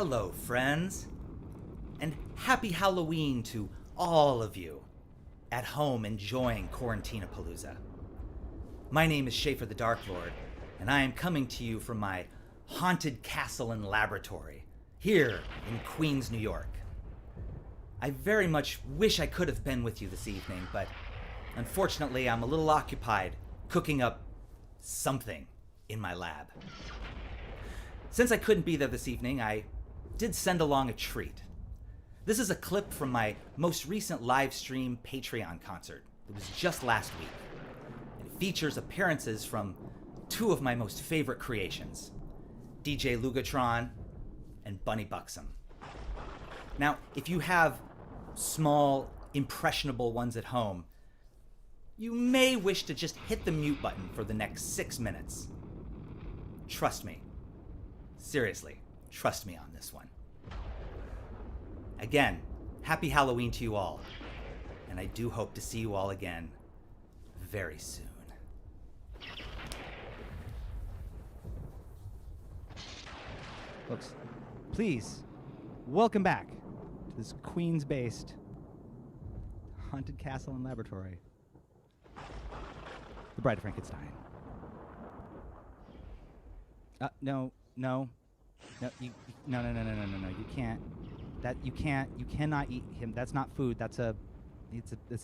Hello, friends, and happy Halloween to all of you at home enjoying Quarantina-Palooza. My name is Schaefer the Dark Lord, and I am coming to you from my haunted castle and laboratory here in Queens, New York. I very much wish I could have been with you this evening, but unfortunately I'm a little occupied cooking up something in my lab. Since I couldn't be there this evening, I did send along a treat. This is a clip from my most recent live stream Patreon concert. It was just last week. And it features appearances from two of my most favorite creations, DJ Lugatron and Bunny Buxom. Now, if you have small, impressionable ones at home, you may wish to just hit the mute button for the next 6 minutes. Trust me. Seriously, trust me on this one. Again, happy Halloween to you all, and I do hope to see you all again very soon. Folks, please, welcome back to this Queens-based haunted castle and laboratory, the Bride of Frankenstein. No, you can't. You cannot eat him. That's not food. This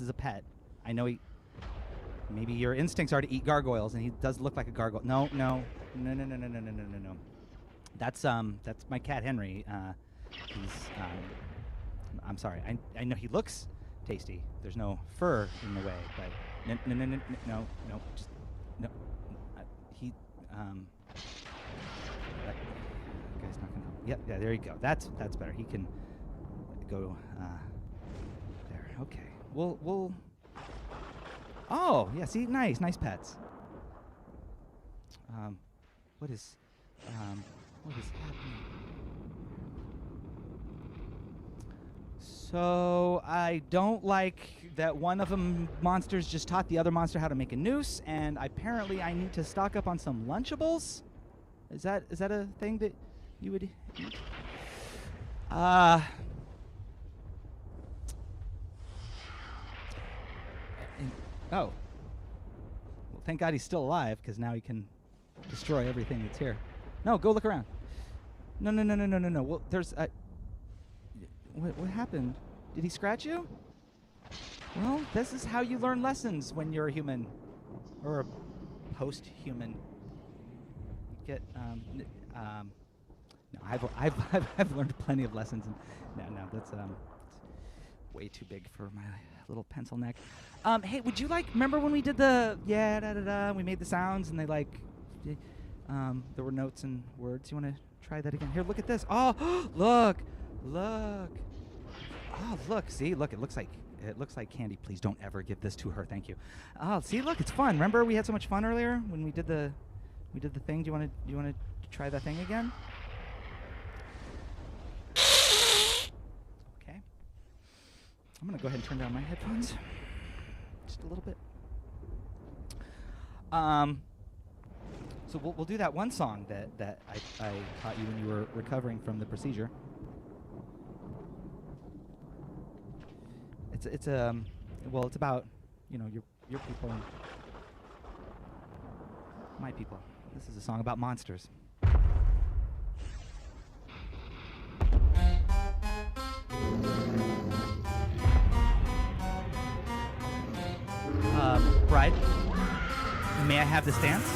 is a pet. I know maybe your instincts are to eat gargoyles, and he does look like a gargoyle. No. That's my cat Henry. I'm sorry. I know he looks tasty. There's no fur in the way, but no. Just no. He guy's not gonna help. Yeah, there you go. That's better. He can go there. Okay. We'll Oh, yeah, see, nice pets. What is happening? So I don't like that one of them monsters just taught the other monster how to make a noose, and apparently I need to stock up on some Lunchables. Is that a thing that you would eat? Oh. Well, thank God he's still alive, because now he can destroy everything that's here. No, go look around. No. Well, there's what happened? Did he scratch you? Well, this is how you learn lessons when you're a human, or a post-human. Get no, I've learned plenty of lessons, and no, that's way too big for my little pencil neck. Hey, would you remember when we did the we made the sounds, and they there were notes and words. You want to try that again? Here, look at this. Oh, look. Oh, look. See, look. It looks like candy. Please don't ever give this to her. Thank you. Oh, see, look. It's fun. Remember we had so much fun earlier when we did the thing. Do you want to try that thing again? Okay. I'm gonna go ahead and turn down my headphones just a little bit. So we'll do that one song that I taught you when you were recovering from the procedure. It's about your people and my people. This is a song about monsters. Bride, may I have this dance?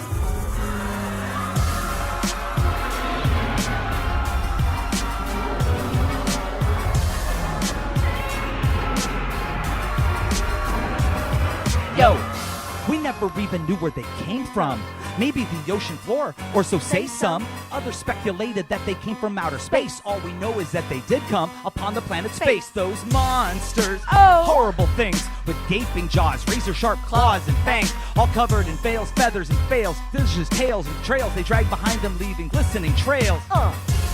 Yo, we never even knew where they came from. Maybe the ocean floor, or so say some. Others speculated that they came from outer space. All we know is that they did come upon the planet space. Those monsters, horrible things with gaping jaws, razor-sharp claws and fangs, all covered in veils, feathers and fails, fishes, tails and trails they drag behind them, leaving glistening trails.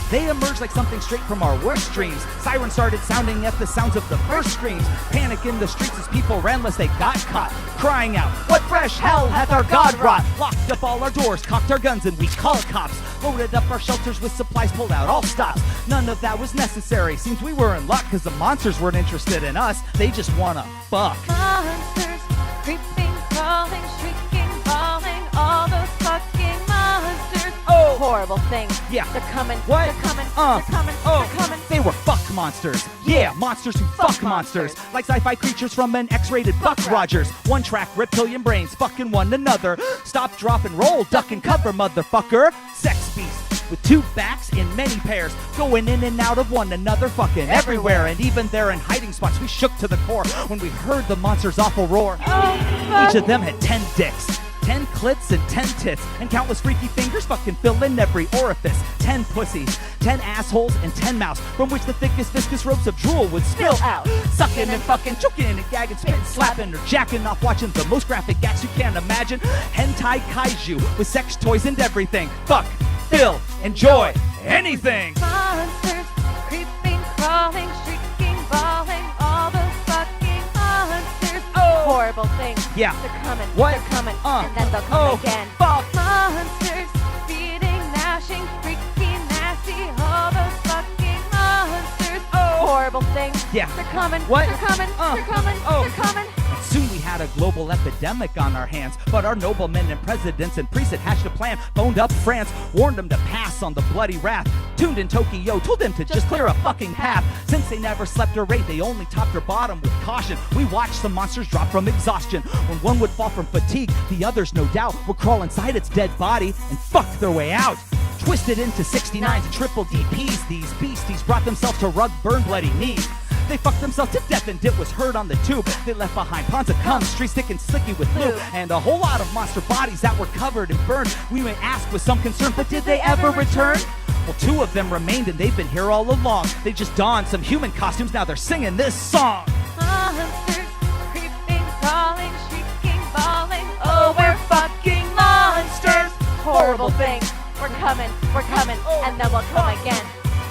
They emerged like something straight from our worst dreams. Sirens started sounding at the sounds of the first screams. Panic in the streets as people ran lest they got caught, crying out, "What fresh hell hath our God wrought?" Locked up all our doors, cocked our guns, and we called cops. Loaded up our shelters with supplies, pulled out all stops. None of that was necessary. Seems we were in luck, cause the monsters weren't interested in us. They just wanna fuck. Monsters, creeping, crawling, shrieking, bawling, all those fucking monsters. Oh! Horrible things. Yeah. They're coming. What? They're coming. Oh. They're coming. Oh. They're coming. They were fuck monsters. Yeah, monsters who fuck monsters. Like sci-fi creatures from an X-rated Buck Rogers. One track reptilian brains fucking one another. Stop, drop, and roll, duck and cover, motherfucker. Sex beast with two backs in many pairs, going in and out of one another, fucking everywhere. And even there in hiding spots, we shook to the core when we heard the monster's awful roar. Each of them had 10 dicks, 10 clits and 10 tits, and countless freaky fingers fucking filling every orifice. 10 pussies, 10 assholes, and 10 mouths, from which the thickest viscous ropes of drool would spill out. Sucking and fucking, choking and gagging, spitting, slapping, or jacking off, watching the most graphic gags you can imagine. Hentai kaiju with sex toys and everything. Fuck, fill, enjoy, anything. Monsters, creeping, crawling, shrieking, bawling, all those fucking monsters. Oh. Horrible things. Yeah. They're coming. What? They're coming. And then they'll come again. Fuck. Monsters, feeding, gnashing, freaky, nasty, all those fucking monsters. Horrible things. Yeah. They're coming. What? They're coming. They're coming. Oh. They're coming. Soon we had a global epidemic on our hands, but our noblemen and presidents and priests had hatched a plan, phoned up France, warned them to pass on the bloody wrath, tuned in Tokyo, told them to just clear a fucking path. Since they never slept or ate, they only topped their bottom with caution. We watched some monsters drop from exhaustion. When one would fall from fatigue, the others no doubt would crawl inside its dead body and fuck their way out. Twisted into 69s and triple DPs, these beasties brought themselves to rug burn bloody knees. They fucked themselves to death and it was heard on the tube. They left behind ponds of cum, streets thick and slicky with lube, and a whole lot of monster bodies that were covered and burned. We may ask with some concern, but did they ever return? Well, 2 of them remained and they've been here all along. They just donned some human costumes, now they're singing this song. Monsters, creeping, crawling, shrieking, bawling. Oh, we're fucking monsters. Horrible things. We're coming, and then we'll come again.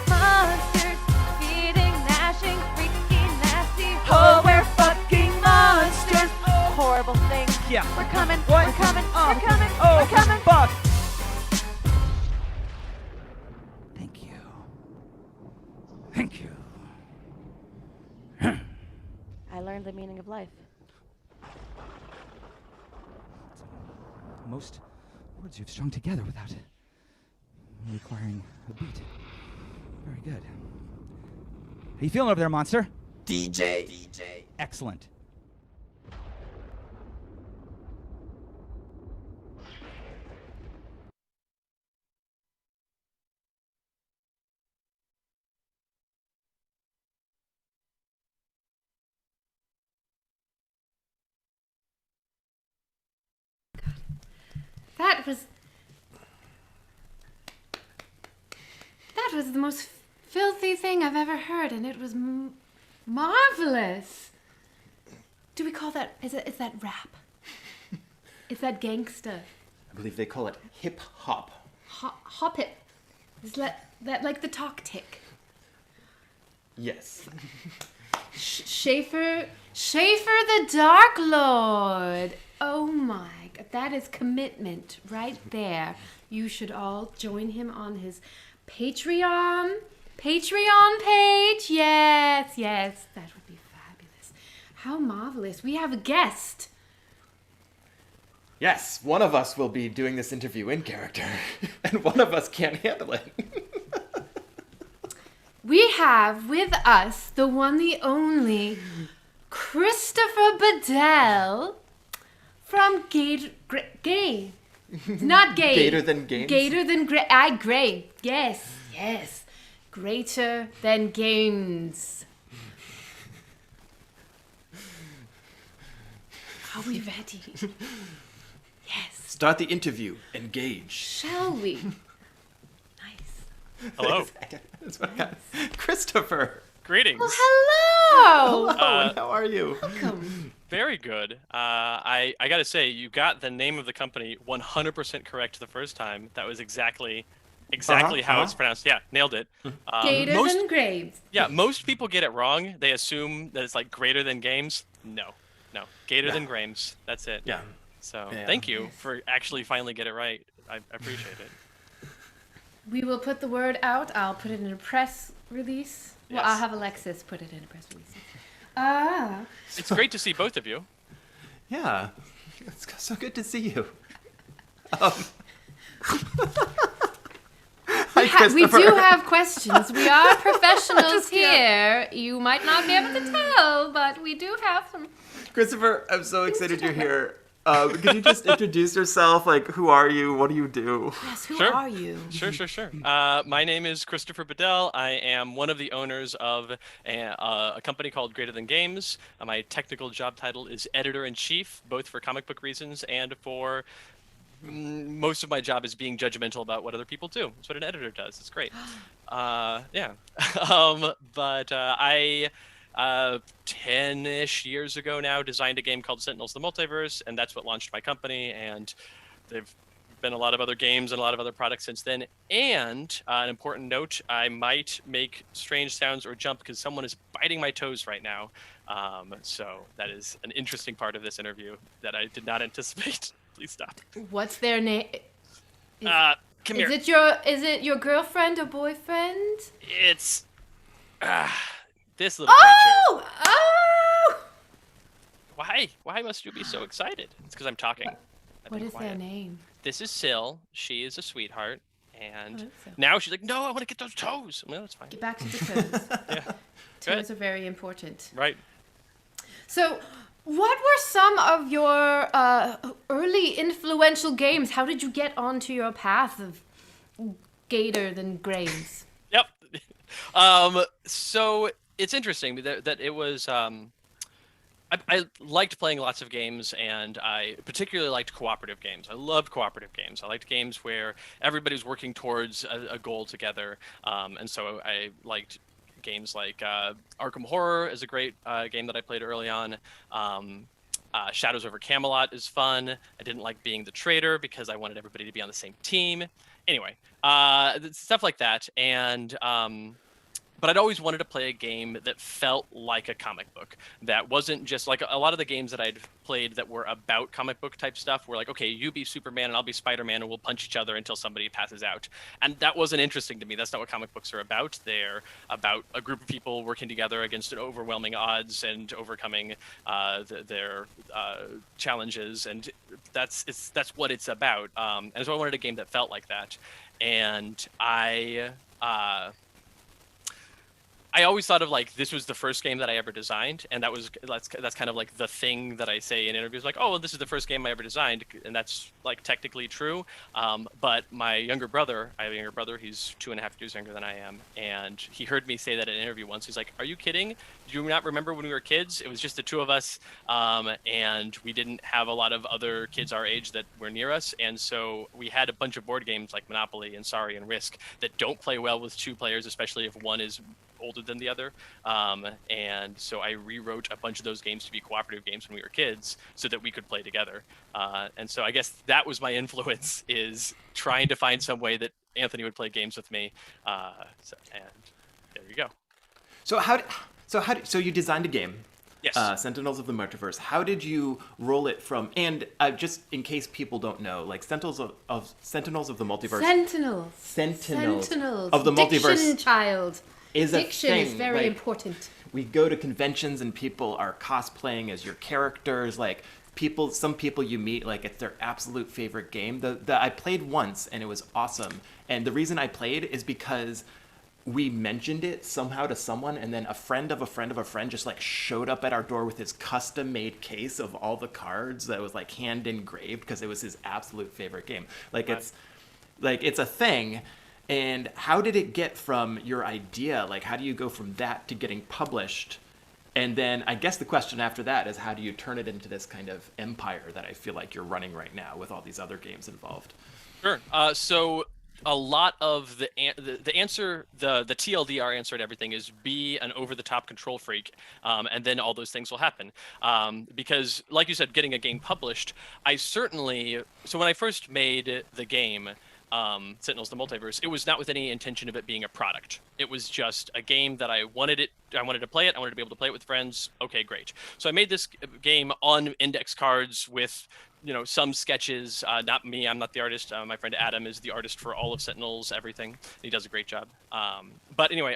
Monsters, feeding, gnashing, freaky, nasty. Oh, we're fucking monsters. Horrible things. Yeah. We're coming, What? we're coming, we're coming, Oh, we're coming. fuck. Thank you. Thank you. I learned the meaning of life. Most words you've strung together without requiring a beat. Very good. How you feeling over there, monster? DJ. Excellent. That was the most filthy thing I've ever heard, and it was marvelous. Do we call that, is that rap? Is that gangsta? I believe they call it hip hop. Hop it. Is that like the talk tick? Yes. Schaefer the Dark Lord. Oh my God, that is commitment right there. You should all join him on his Patreon page. Yes, that would be fabulous. How marvelous. We have a guest. Yes, one of us will be doing this interview in character, and one of us can't handle it. We have with us the one, the only, Christopher Bedell from Gay. Not gay. Gator than games? Gator than gray. Gray. Yes. Greater than games. Are we ready? Yes. Start the interview. Engage. Shall we? Nice. Hello. That's what I got. Christopher. Greetings. Well, hello. Hello, and how are you? Welcome. Very good. I got to say, you got the name of the company 100% correct the first time. That was exactly exactly how it's pronounced. Yeah, nailed it. Gators and graves. Yeah, most people get it wrong. They assume that it's like greater than games. No, Gator than Grames. That's it. Yeah. So Yeah. thank you for actually finally get it right. I appreciate it. We will put the word out. I'll put it in a press release. Well, I'll Yes. have Alexis put it in a press release. Ah. It's great to see both of you. Yeah. It's so good to see you. We do have questions. We are professionals here. You might not be able to tell, but we do have some. Christopher, I'm so excited you're here. Could you just introduce yourself? Like, who are you? What do you do? Yes, who Sure. are you? Sure. My name is Christopher Bedell. I am one of the owners of a company called Greater Than Games. My technical job title is editor-in-chief, both for comic book reasons and for most of my job is being judgmental about what other people do. That's what an editor does. It's great. Yeah. But I 10-ish years ago now designed a game called Sentinels: The Multiverse, and that's what launched my company. And there've been a lot of other games and a lot of other products since then. And an important note, I might make strange sounds or jump because someone is biting my toes right now. So that is an interesting part of this interview that I did not anticipate. Please stop. What's their name? Come here. Is it your girlfriend or boyfriend? It's this little creature. Oh! Why must you be so excited? It's because I'm talking. I've What been is their quiet. name? This is Syl. She is a sweetheart, and that's Syl. now she's like, no, I want to get those toes. Well, that's fine. Get back to the toes. Yeah. Toes are very important. Right. So, what were some of your early influential games? How did you get onto your path of Gator than Graves? Yep. So it's interesting that it was. I liked playing lots of games, and I particularly liked cooperative games. I loved cooperative games. I liked games where everybody's working towards a goal together, and so I liked games like Arkham Horror is a great game that I played early on. Shadows over Camelot is fun. I didn't like being the traitor because I wanted everybody to be on the same team. Anyway, stuff like that. And but I'd always wanted to play a game that felt like a comic book. That wasn't just like a lot of the games that I'd played that were about comic book type stuff were like, okay, you be Superman and I'll be Spider-Man and we'll punch each other until somebody passes out. And that wasn't interesting to me. That's not what comic books are about. They're about a group of people working together against an overwhelming odds and overcoming their challenges. And that's what it's about. And so I wanted a game that felt like that. And I always thought of like this was the first game that I ever designed, and that's kind of like the thing that I say in interviews, like, oh, well, this is the first game I ever designed, and that's like technically true. But my younger brother, I have a younger brother, he's 2.5 years younger than I am, and he heard me say that in an interview once. He's like, "Are you kidding? Do you not remember when we were kids? It was just the two of us, and we didn't have a lot of other kids our age that were near us, and so we had a bunch of board games like Monopoly and Sorry and Risk that don't play well with two players, especially if one is older than the other, and so I rewrote a bunch of those games to be cooperative games when we were kids so that we could play together, and so I guess that was my influence, is trying to find some way that Anthony would play games with me, and there you go. So you designed a game, Yes. Sentinels of the Multiverse. How did you roll it from? And just in case people don't know, like Sentinels of the Multiverse. Sentinels of the Multiverse. Diction, child. Is a Diction thing. is very Like, important. we go to conventions and people are cosplaying as your characters. Like some people you meet, like it's their absolute favorite game. I played once and it was awesome. And the reason I played is because we mentioned it somehow to someone, and then a friend of a friend of a friend just like showed up at our door with his custom made case of all the cards that was like hand engraved because it was his absolute favorite game. Like it's a thing. And how did it get from your idea? Like, how do you go from that to getting published? And then I guess the question after that is, how do you turn it into this kind of empire that I feel like you're running right now with all these other games involved? Sure. So a lot of the answer, the TLDR answer to everything is be an over-the-top control freak, and then all those things will happen. Because, like you said, getting a game published, so when I first made the game, Sentinels: The Multiverse, it was not with any intention of it being a product. It was just a game that I wanted to play it. I wanted to be able to play it with friends. Okay, great. So I made this game on index cards with, some sketches. Not me, I'm not the artist. My friend Adam is the artist for all of Sentinels, everything. He does a great job. But anyway,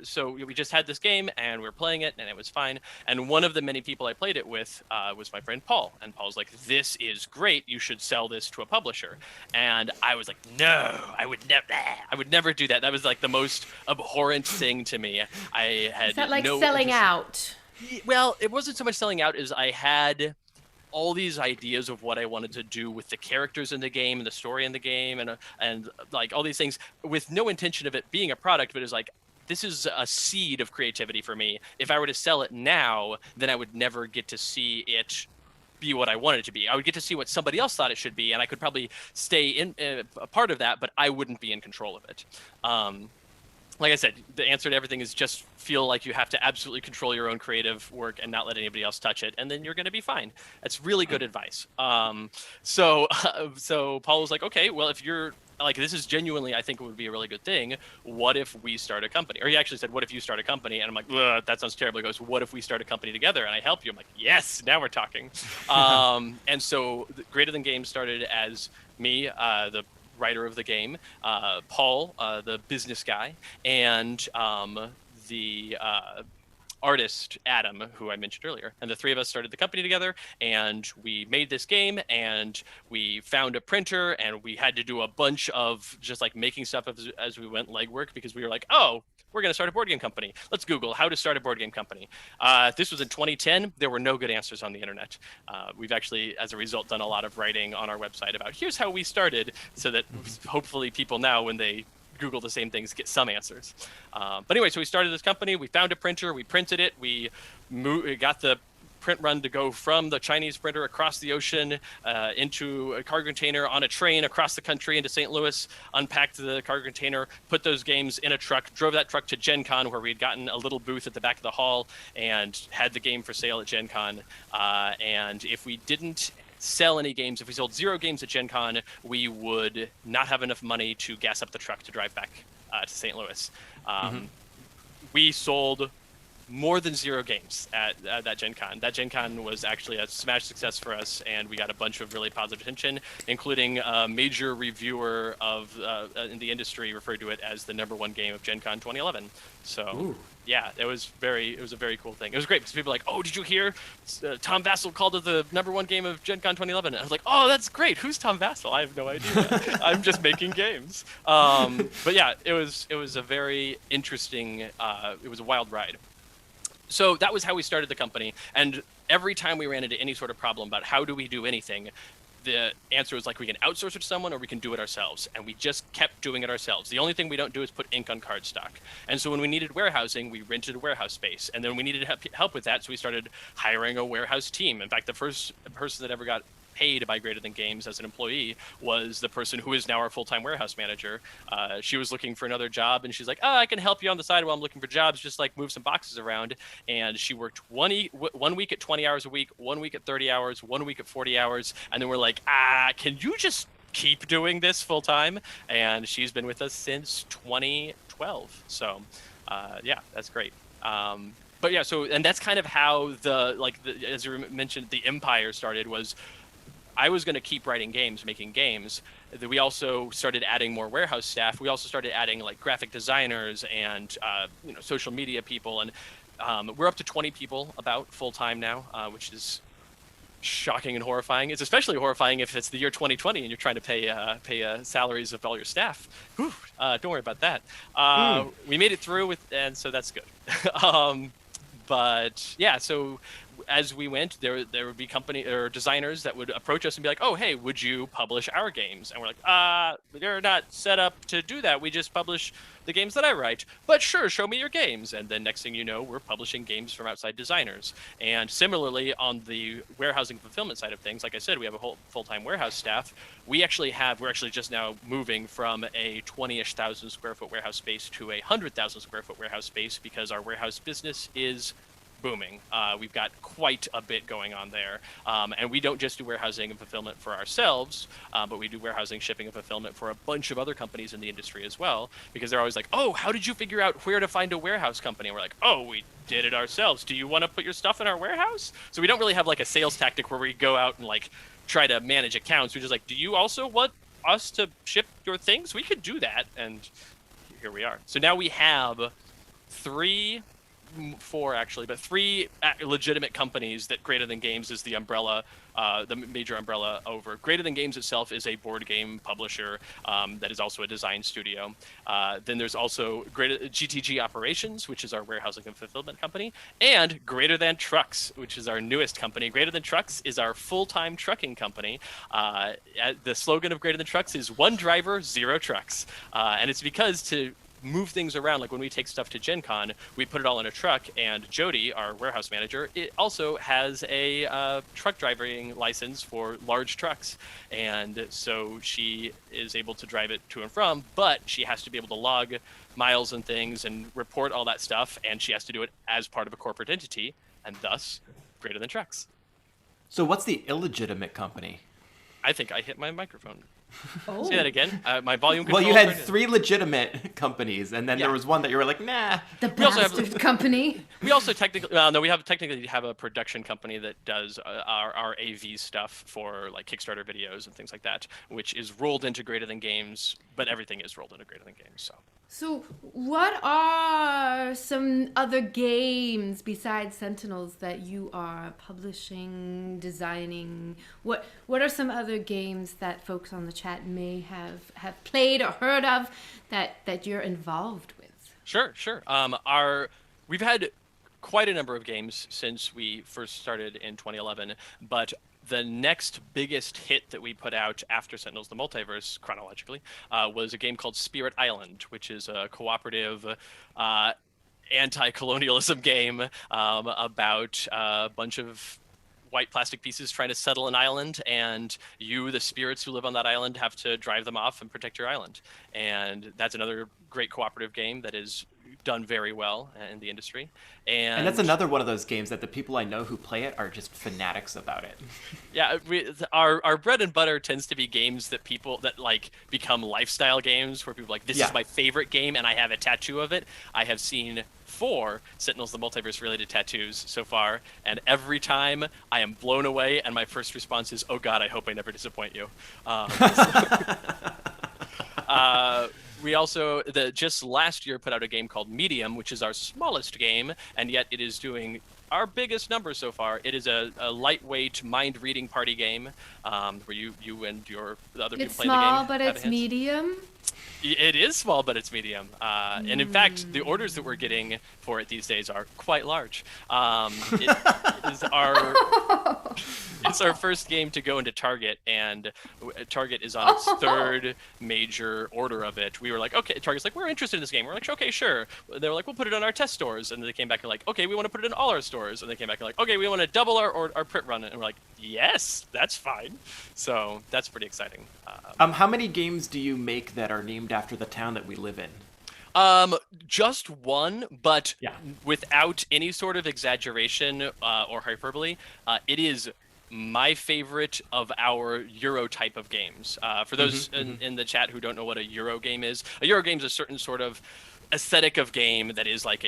so we just had this game and we were playing it and it was fine. And one of the many people I played it with was my friend Paul. And Paul's like, "This is great. You should sell this to a publisher." And I was like, "No, I would never do that." That was like the most abhorrent thing to me. I had Is that like no selling interest- out? Well, it wasn't so much selling out as I had all these ideas of what I wanted to do with the characters in the game and the story in the game and like all these things with no intention of it being a product, but it was like, this is a seed of creativity for me. If I were to sell it now, then I would never get to see it be what I wanted it to be. I would get to see what somebody else thought it should be, and I could probably stay in a part of that, but I wouldn't be in control of it. Like I said, the answer to everything is just feel like you have to absolutely control your own creative work and not let anybody else touch it, and then you're going to be fine. That's really good advice. So Paul was like, "Okay, well, if you're like, this is genuinely, I think it would be a really good thing. What if we start a company?" Or he actually said, "What if you start a company?" And I'm like, "Ugh, that sounds terrible." He goes, "What if we start a company together and I help you?" I'm like, "Yes, now we're talking." And so Greater Than Games started as me, the writer of the game, Paul, the business guy, and the artist Adam, who I mentioned earlier. And the three of us started the company together, and we made this game, and we found a printer, and we had to do a bunch of just like making stuff as we went, legwork, because we were like, "Oh, we're going to start a board game company. Let's Google how to start a board game company." This was in 2010. There were no good answers on the internet. We've actually, as a result, done a lot of writing on our website about here's how we started, so that hopefully people now, when they Google the same things, get some answers. But anyway, so we started this company. We found a printer. We printed it. We got the print run to go from the Chinese printer across the ocean into a cargo container on a train across the country into St. Louis, unpacked the cargo container, put those games in a truck, drove that truck to Gen Con, where we had gotten a little booth at the back of the hall and had the game for sale at Gen Con. And if we didn't sell any games, if we sold 0 games at Gen Con, we would not have enough money to gas up the truck to drive back to St. Louis. We sold more than 0 games at that Gen Con. That Gen Con was actually a smash success for us, and we got a bunch of really positive attention, including a major reviewer of in the industry referred to it as the #1 game of Gen Con 2011. So Ooh. yeah, it was a very cool thing. It was great because people were like, "Oh, did you hear? Tom Vassell called it the #1 game of Gen Con 2011." And I was like, "Oh, that's great. Who's Tom Vassell? I have no idea. I'm just making games." But yeah, it was a very interesting. It was a wild ride. So that was how we started the company. And every time we ran into any sort of problem about how do we do anything, the answer was like, we can outsource it to someone or we can do it ourselves. And we just kept doing it ourselves. The only thing we don't do is put ink on cardstock. And so when we needed warehousing, we rented a warehouse space. And then we needed help with that, so we started hiring a warehouse team. In fact, the first person that ever got paid by Greater Than Games as an employee was the person who is now our full-time warehouse manager. She was looking for another job, and she's like, "Oh, I can help you on the side while I'm looking for jobs, just like move some boxes around." And she worked one week at 20 hours a week, 1 week at 30 hours, 1 week at 40 hours. And then we're like, can you just keep doing this full-time? And she's been with us since 2012. So yeah, that's great. But yeah, so, and that's kind of how as you mentioned, the empire started. Was I was going to keep writing games, making games. We also started adding more warehouse staff. We also started adding like graphic designers and social media people, and we're up to 20 people about full time now, which is shocking and horrifying. It's especially horrifying if it's the year 2020 and you're trying to pay salaries of all your staff. Whew, don't worry about that. We made it through and so that's good. But yeah, so as we went, there would be company or designers that would approach us and be like, "Oh, hey, would you publish our games?" And we're like, "They're not set up to do that. We just publish the games that I write. But sure, show me your games." And then next thing you know, we're publishing games from outside designers. And similarly, on the warehousing fulfillment side of things, like I said, we have a whole full-time warehouse staff. We're actually just now moving from a 20-ish thousand square foot warehouse space to a 100,000 square foot warehouse space because our warehouse business is booming. We've got quite a bit going on there. And we don't just do warehousing and fulfillment for ourselves, but we do warehousing, shipping, and fulfillment for a bunch of other companies in the industry as well, because they're always like, oh, how did you figure out where to find a warehouse company? And we're like, oh, we did it ourselves. Do you want to put your stuff in our warehouse? So we don't really have like a sales tactic where we go out and like try to manage accounts. We're just like, do you also want us to ship your things? We could do that. And here we are. So now we have four actually, but three legitimate companies that Greater Than Games is the umbrella, the major umbrella over. Greater Than Games itself is a board game publisher that is also a design studio. Then there's also GTG Operations, which is our warehousing and fulfillment company, and Greater Than Trucks, which is our newest company. Greater Than Trucks is our full-time trucking company. The slogan of Greater Than Trucks is one driver, zero trucks. And it's because to move things around, like when we take stuff to Gen Con, we put it all in a truck, and Jody, our warehouse manager, it also has a truck driving license for large trucks, and so she is able to drive it to and from, but she has to be able to log miles and things and report all that stuff, and she has to do it as part of a corporate entity, and thus Greater Than Trucks. So what's the illegitimate company? I think I hit my microphone. Oh. Say that again. My volume Well, control. you had three legitimate companies, and then there was one that you were like, nah. The We also have- bastard company. We also technically have a production company that does our AV stuff for like Kickstarter videos and things like that, which is rolled into Greater Than Games, but everything is rolled into Greater Than Games. So, what are some other games besides Sentinels that you are publishing, designing? What are some other games that folks on the chat may have played or heard of that you're involved with? Sure. We've had quite a number of games since we first started in 2011, but the next biggest hit that we put out after Sentinels: The Multiverse, chronologically, was a game called Spirit Island, which is a cooperative anti-colonialism game about a bunch of white plastic pieces trying to settle an island, and you, the spirits who live on that island, have to drive them off and protect your island. And that's another great cooperative game that is done very well in the industry. And that's another one of those games that the people I know who play it are just fanatics about it. Yeah, our bread and butter tends to be games that people that like become lifestyle games where people are like, this is my favorite game and I have a tattoo of it. I have seen 4 Sentinels: The Multiverse related tattoos so far, and every time I am blown away, and my first response is, oh god, I hope I never disappoint you. We also just last year put out a game called Medium, which is our smallest game, and yet it is doing our biggest number so far. It is a lightweight mind reading party game where you and the other people play the game. It's small, but it's medium. It is small, but it's medium. And in fact, the orders that we're getting for it these days are quite large. It's our first game to go into Target, and Target is on its 3rd major order of it. We were like, okay, Target's like, we're interested in this game. We're like, okay, sure. They were like, we'll put it on our test stores. And then they came back and like, okay, we want to put it in all our stores. And they came back and like, okay, we want to double our print run. And we're like, yes, that's fine. So that's pretty exciting. How many games do you make that are named after the town that we live in? Just one, but without any sort of exaggeration or hyperbole, it is my favorite of our Euro type of games. For those in the chat who don't know what a Euro game is a certain sort of aesthetic of game that is like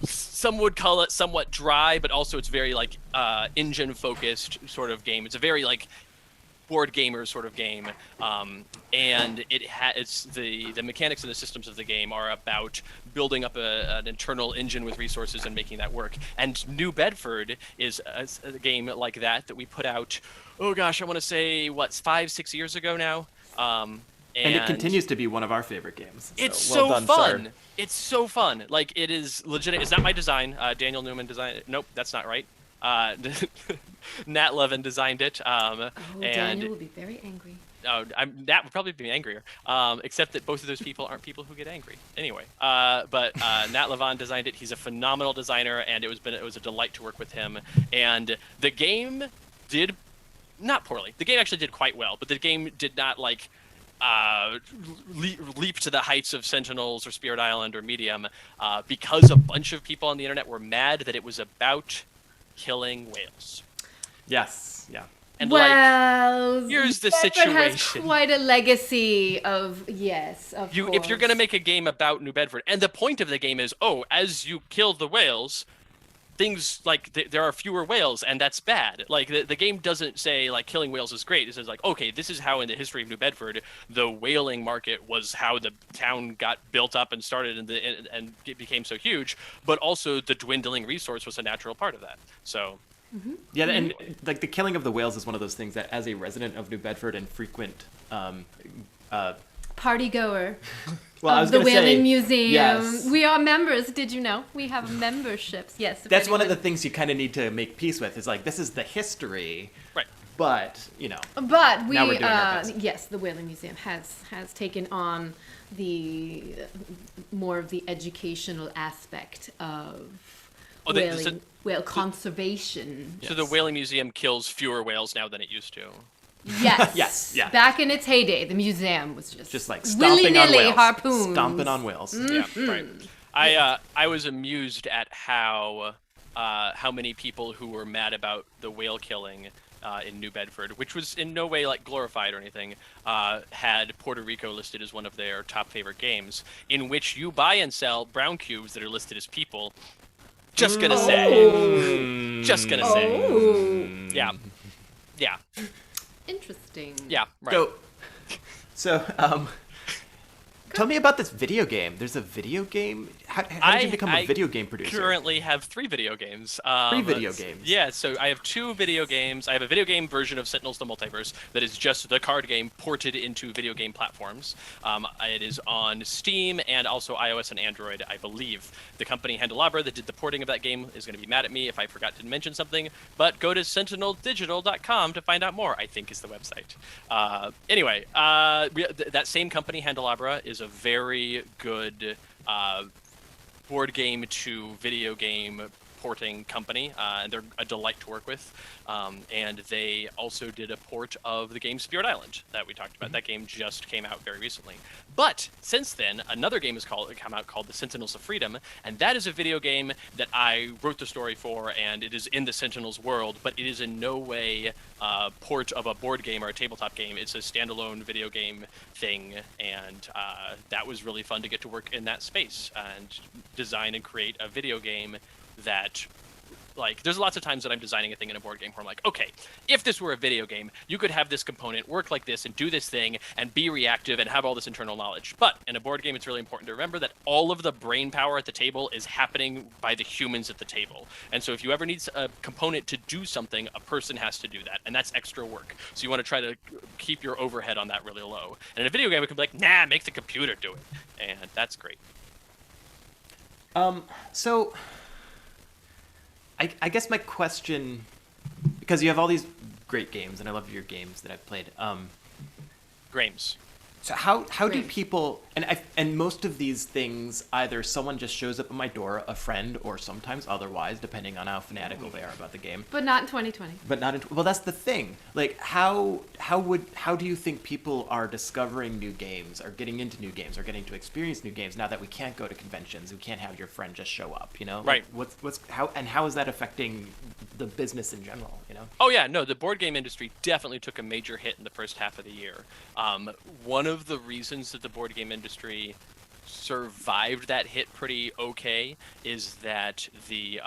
some would call it somewhat dry, but also it's very like engine focused sort of game. It's a very like board gamer sort of game, and it's the mechanics and the systems of the game are about building up an internal engine with resources and making that work. And New Bedford is a game like that we put out, oh gosh, I want to say 5-6 years ago now. And it continues to be one of our favorate games. It's so well so done, fun. sir. It's so fun. Like, it is legit. It's not my design. Daniel Newman designed it. Nope, that's not right. Nat Levin designed it. And Daniel will be very angry. Nat would probably be angrier. Except that both of those people aren't people who get angry. Anyway, but Nat Levin designed it. He's a phenomenal designer, and it was a delight to work with him. And the game did not poorly. The game actually did quite well, but the game did not like leap to the heights of Sentinels or Spirit Island or Medium because a bunch of people on the internet were mad that it was about killing whales. Yes. Yeah. And well, here's the Bedford situation. has quite a legacy of If you're gonna make a game about New Bedford, and the point of the game is, as you kill the whales, things like there are fewer whales, and that's bad. Like the game doesn't say like killing whales is great. It says like, okay, this is how in the history of New Bedford the whaling market was how the town got built up and started and it became so huge. But also the dwindling resource was a natural part of that. So. Yeah, and like the killing of the whales is one of those things that, as a resident of New Bedford and frequent party goer well, I was of the gonna say, Whaling Museum. yes. We are members. Did you know? We have memberships. Yes. if That's one of the anyone- things you kind of need to make peace with. Is like, this is the history, Right. but But we, now we're doing our best. yes, the Whaling Museum has taken on the more of the educational aspect of whale conservation. So the Whaling Museum kills fewer whales now than it used to. Yes. Yes, yeah. Back in its heyday, the museum was just like stomping on willy-nilly whales. harpoons. Stomping on whales. Yeah, right. I was amused at how many people who were mad about the whale killing in New Bedford, which was in no way like glorified or anything, had Puerto Rico listed as one of their top favorite games, in which you buy and sell brown cubes that are listed as people. Just gonna say. Just gonna say. Yeah. Yeah. Interesting. Yeah. Right. So, tell me about this video game. There's a video game? How did you become a video game producer? I currently have 3 video games. 3 video games? Yeah, so I have 2 video games. I have a video game version of Sentinels: The Multiverse that is just the card game ported into video game platforms. It is on Steam and also iOS and Android, I believe. The company Handelabra that did the porting of that game is going to be mad at me if I forgot to mention something, but go to sentineldigital.com to find out more, I think is the website. Anyway, that same company, Handelabra, is a very good board game to video game porting company, and they're a delight to work with. And they also did a port of the game Spirit Island that we talked about. That game just came out very recently. But since then, another game has come out called The Sentinels of Freedom, and that is a video game that I wrote the story for, and it is in the Sentinels world, but it is in no way a port of a board game or a tabletop game. It's a standalone video game thing, and that was really fun to get to work in that space and design and create a video game that, like, there's lots of times that I'm designing a thing in a board game where I'm like, okay, if this were a video game, you could have this component work like this and do this thing and be reactive and have all this internal knowledge. But in a board game, it's really important to remember that all of the brain power at the table is happening by the humans at the table. And so if you ever need a component to do something, a person has to do that, and that's extra work. So you want to try to keep your overhead on that really low. And in a video game, it can be like, nah, make the computer do it. And that's great. So I guess my question, because you have all these great games, and I love your games that I've played. Games. So how do Great. people, and most of these things, either someone just shows up at my door, a friend, or sometimes otherwise, depending on how fanatical they are about the game. But not in 2020. But not in, well, that's the thing. Like, how do you think people are discovering new games, or getting into new games, or getting to experience new games now that we can't go to conventions, we can't have your friend just show up, you know? Right. Like, how is that affecting the business in general, you know? Oh yeah, no, the board game industry definitely took a major hit in the first half of the year. One of the reasons that the board game industry survived that hit pretty okay is that the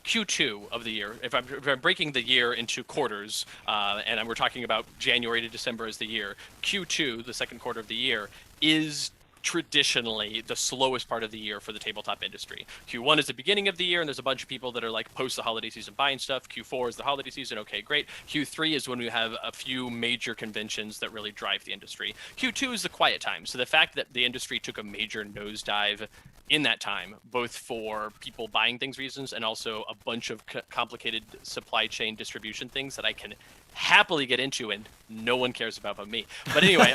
Q2 of the year, if I'm breaking the year into quarters, and we're talking about January to December as the year, Q2, the second quarter of the year, is traditionally the slowest part of the year for the tabletop industry. Q1 is the beginning of the year, and there's a bunch of people that are like post the holiday season buying stuff. Q4 is the holiday season. Okay, great. Q3 is when we have a few major conventions that really drive the industry. Q2 is the quiet time. So the fact that the industry took a major nosedive in that time, both for people buying things reasons and also a bunch of complicated supply chain distribution things that I can happily get into and no one cares about but me. But anyway,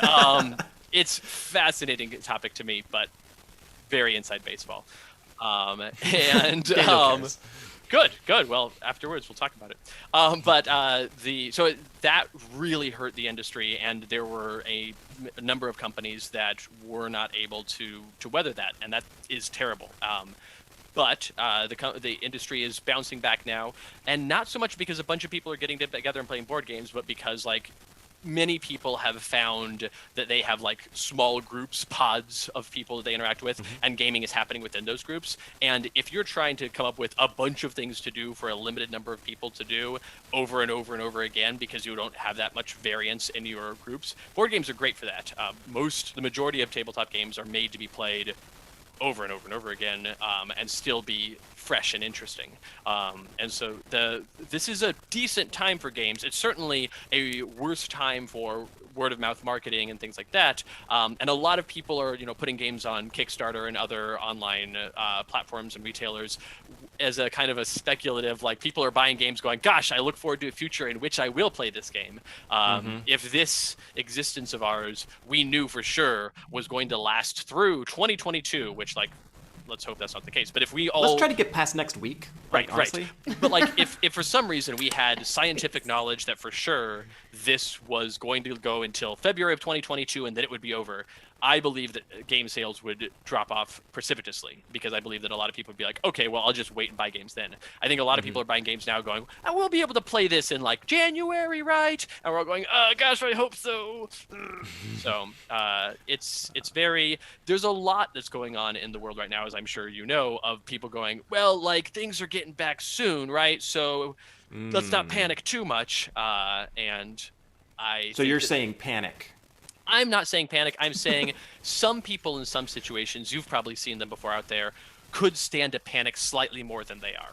it's fascinating topic to me, but very inside baseball. Good, good. Well, afterwards we'll talk about it. That really hurt the industry, and there were a number of companies that were not able to weather that, and that is terrible. But the industry is bouncing back now, and not so much because a bunch of people are getting together and playing board games, but because like many people have found that they have like small groups, pods of people that they interact with, and gaming is happening within those groups. And if you're trying to come up with a bunch of things to do for a limited number of people to do over and over and over again because you don't have that much variance in your groups, board games are great for that. The majority of tabletop games are made to be played over and over and over again, and still be fresh and interesting. And so this is a decent time for games. It's certainly a worse time for word of mouth marketing and things like that. And a lot of people are, putting games on Kickstarter and other online platforms and retailers as a kind of a speculative, like people are buying games going, gosh, I look forward to a future in which I will play this game. If this existence of ours, we knew for sure was going to last through 2022, which like, let's hope that's not the case. But if we all... Let's try to get past next week. Right, honestly. right. But like, if for some reason we had scientific knowledge that for sure this was going to go until February of 2022 and then it would be over, I believe that game sales would drop off precipitously, because I believe that a lot of people would be like, okay, well, I'll just wait and buy games then. I think a lot of people are buying games now going, I will be able to play this in like January, right? And we're all going, gosh, I hope so. So it's very, there's a lot that's going on in the world right now, as I'm sure you know, of people going, well, like things are getting back soon, right? So let's not panic too much. So you're saying panic. I'm not saying panic. I'm saying some people in some situations, you've probably seen them before out there, could stand to panic slightly more than they are.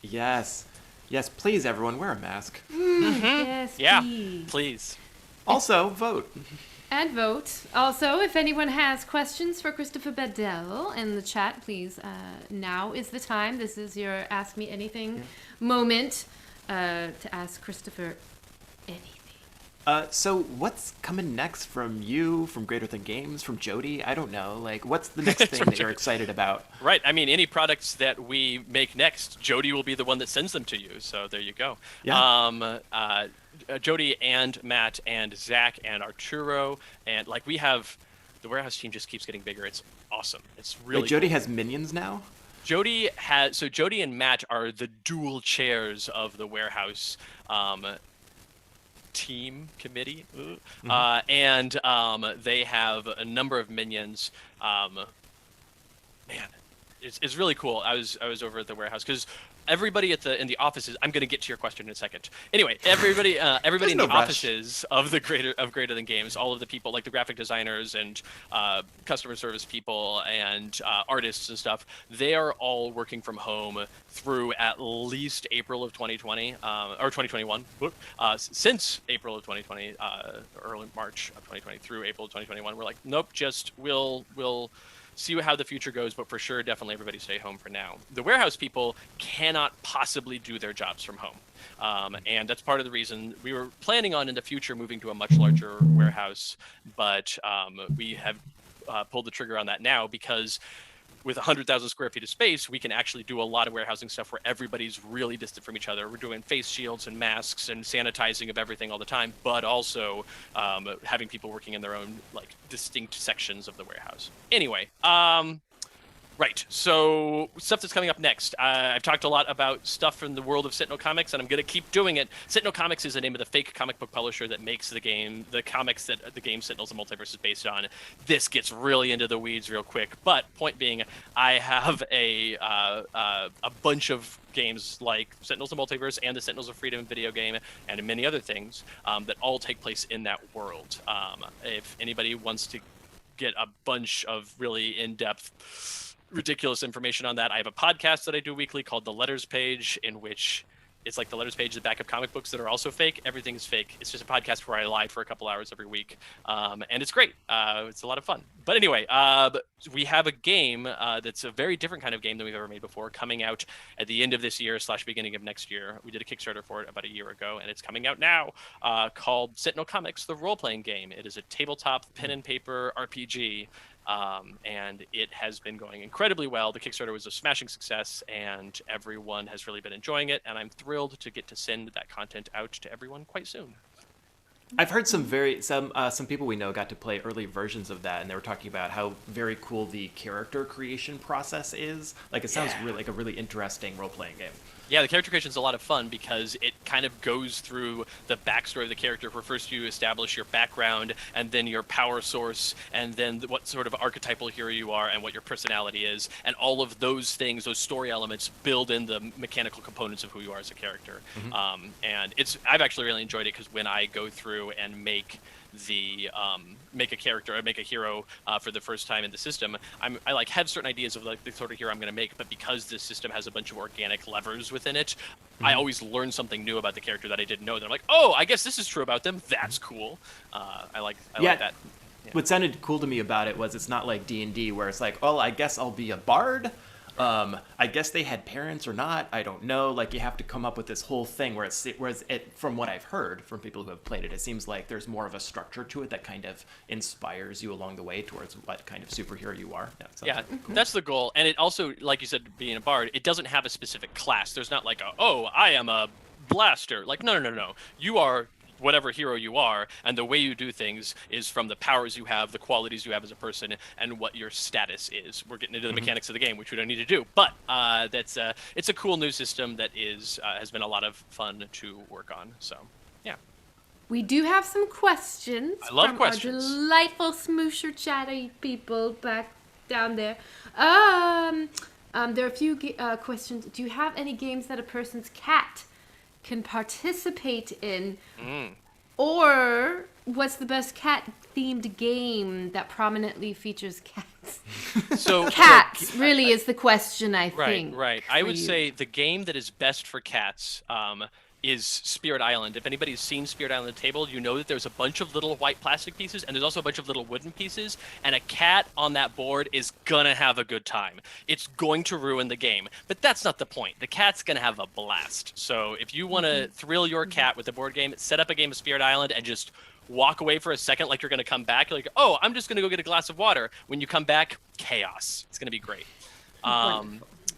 Yes. Yes, please, everyone, wear a mask. Yes, Yeah, please. please. Also, vote. And vote. Also, if anyone has questions for Christopher Bedell in the chat, please, now is the time. This is your Ask Me Anything moment to ask Christopher anything. So what's coming next from you, from Greater Than Games, from Jody? I don't know. Like, what's the next thing that you're excited about? Right. I mean, any products that we make next, Jody will be the one that sends them to you. So there you go. Yeah. Jody and Matt and Zach and Arturo, and like we have, the warehouse team just keeps getting bigger. It's awesome. It's really Wait, Jody cool. has minions now? Jody and Matt are the dual chairs of the warehouse team committee, and they have a number of minions. Man, it's really cool. I was over at the warehouse because everybody in the offices. I'm going to get to your question in a second. Anyway, everybody in the offices of Greater Than Games, all of the people like the graphic designers and customer service people and artists and stuff, they are all working from home through at least April of 2020 or 2021. Since April of 2020, early March of 2020 through April of 2021, we're like, nope, just we'll see how the future goes, but for sure, definitely everybody stay home for now. The warehouse people cannot possibly do their jobs from home. And that's part of the reason we were planning on in the future moving to a much larger warehouse, but we have pulled the trigger on that now because with 100,000 square feet of space, we can actually do a lot of warehousing stuff where everybody's really distant from each other. We're doing face shields and masks and sanitizing of everything all the time, but also having people working in their own like distinct sections of the warehouse. Anyway, right. So stuff that's coming up next. I've talked a lot about stuff from the world of Sentinel Comics, and I'm going to keep doing it. Sentinel Comics is the name of the fake comic book publisher that makes the comics that the game Sentinels and Multiverse is based on. This gets really into the weeds real quick, but point being, I have a bunch of games like Sentinels and Multiverse and the Sentinels of Freedom video game and many other things that all take place in that world. If anybody wants to get a bunch of really in-depth ridiculous information on that, I have a podcast that I do weekly called The Letters Page, in which it's like the letters page, the back of comic books that are also fake. Everything is fake. It's just a podcast where I lie for a couple hours every week, and it's great. It's a lot of fun. But anyway, we have a game that's a very different kind of game than we've ever made before, coming out at the end of this year / beginning of next year. We did a Kickstarter for it about a year ago, and it's coming out now, called Sentinel Comics, the role-playing game. It is a tabletop pen and paper RPG and it has been going incredibly well. The Kickstarter was a smashing success, and everyone has really been enjoying it, and I'm thrilled to get to send that content out to everyone quite soon. I've heard some people we know got to play early versions of that, and they were talking about how very cool the character creation process is. Like, it sounds really like a really interesting role-playing game. Yeah, the character creation is a lot of fun because it kind of goes through the backstory of the character, where first you establish your background, and then your power source, and then what sort of archetypal hero you are, and what your personality is, and all of those things, those story elements, build in the mechanical components of who you are as a character. And I've actually really enjoyed it, because when I go through and make a character, I make a hero for the first time in the system, I like have certain ideas of like the sort of hero I'm going to make, but because this system has a bunch of organic levers within it, I always learn something new about the character that I didn't know. And I'm like, oh, I guess this is true about them. That's cool. I like that. Yeah. What sounded cool to me about it was it's not like D&D where it's like, oh, I guess I'll be a bard. I guess they had parents or not. I don't know. Like, you have to come up with this whole thing whereas from what I've heard from people who have played it, it seems like there's more of a structure to it that kind of inspires you along the way towards what kind of superhero you are. Yeah, that's the goal. And it also, like you said, being a bard, it doesn't have a specific class. There's not like I am a blaster. Like, no. You are whatever hero you are, and the way you do things is from the powers you have, the qualities you have as a person, and what your status is. We're getting into the mechanics of the game, which we don't need to do, but it's a cool new system that has been a lot of fun to work on. So, yeah. We do have some questions. I love from questions. Our delightful smoosher chatty people back down there. There are a few questions. Do you have any games that a person's cat can participate in? Or what's the best cat-themed game that prominently features cats? So Cats really is the question, I think. Right. I would say the game that is best for cats is Spirit Island. If anybody's seen Spirit Island at the table, you know that there's a bunch of little white plastic pieces, and there's also a bunch of little wooden pieces, and a cat on that board is gonna have a good time. It's going to ruin the game, but that's not the point. The cat's gonna have a blast. So if you want to thrill your cat with a board game, set up a game of Spirit Island and just walk away for a second like you're gonna come back. You're like, oh, I'm just gonna go get a glass of water. When you come back, chaos. It's gonna be great.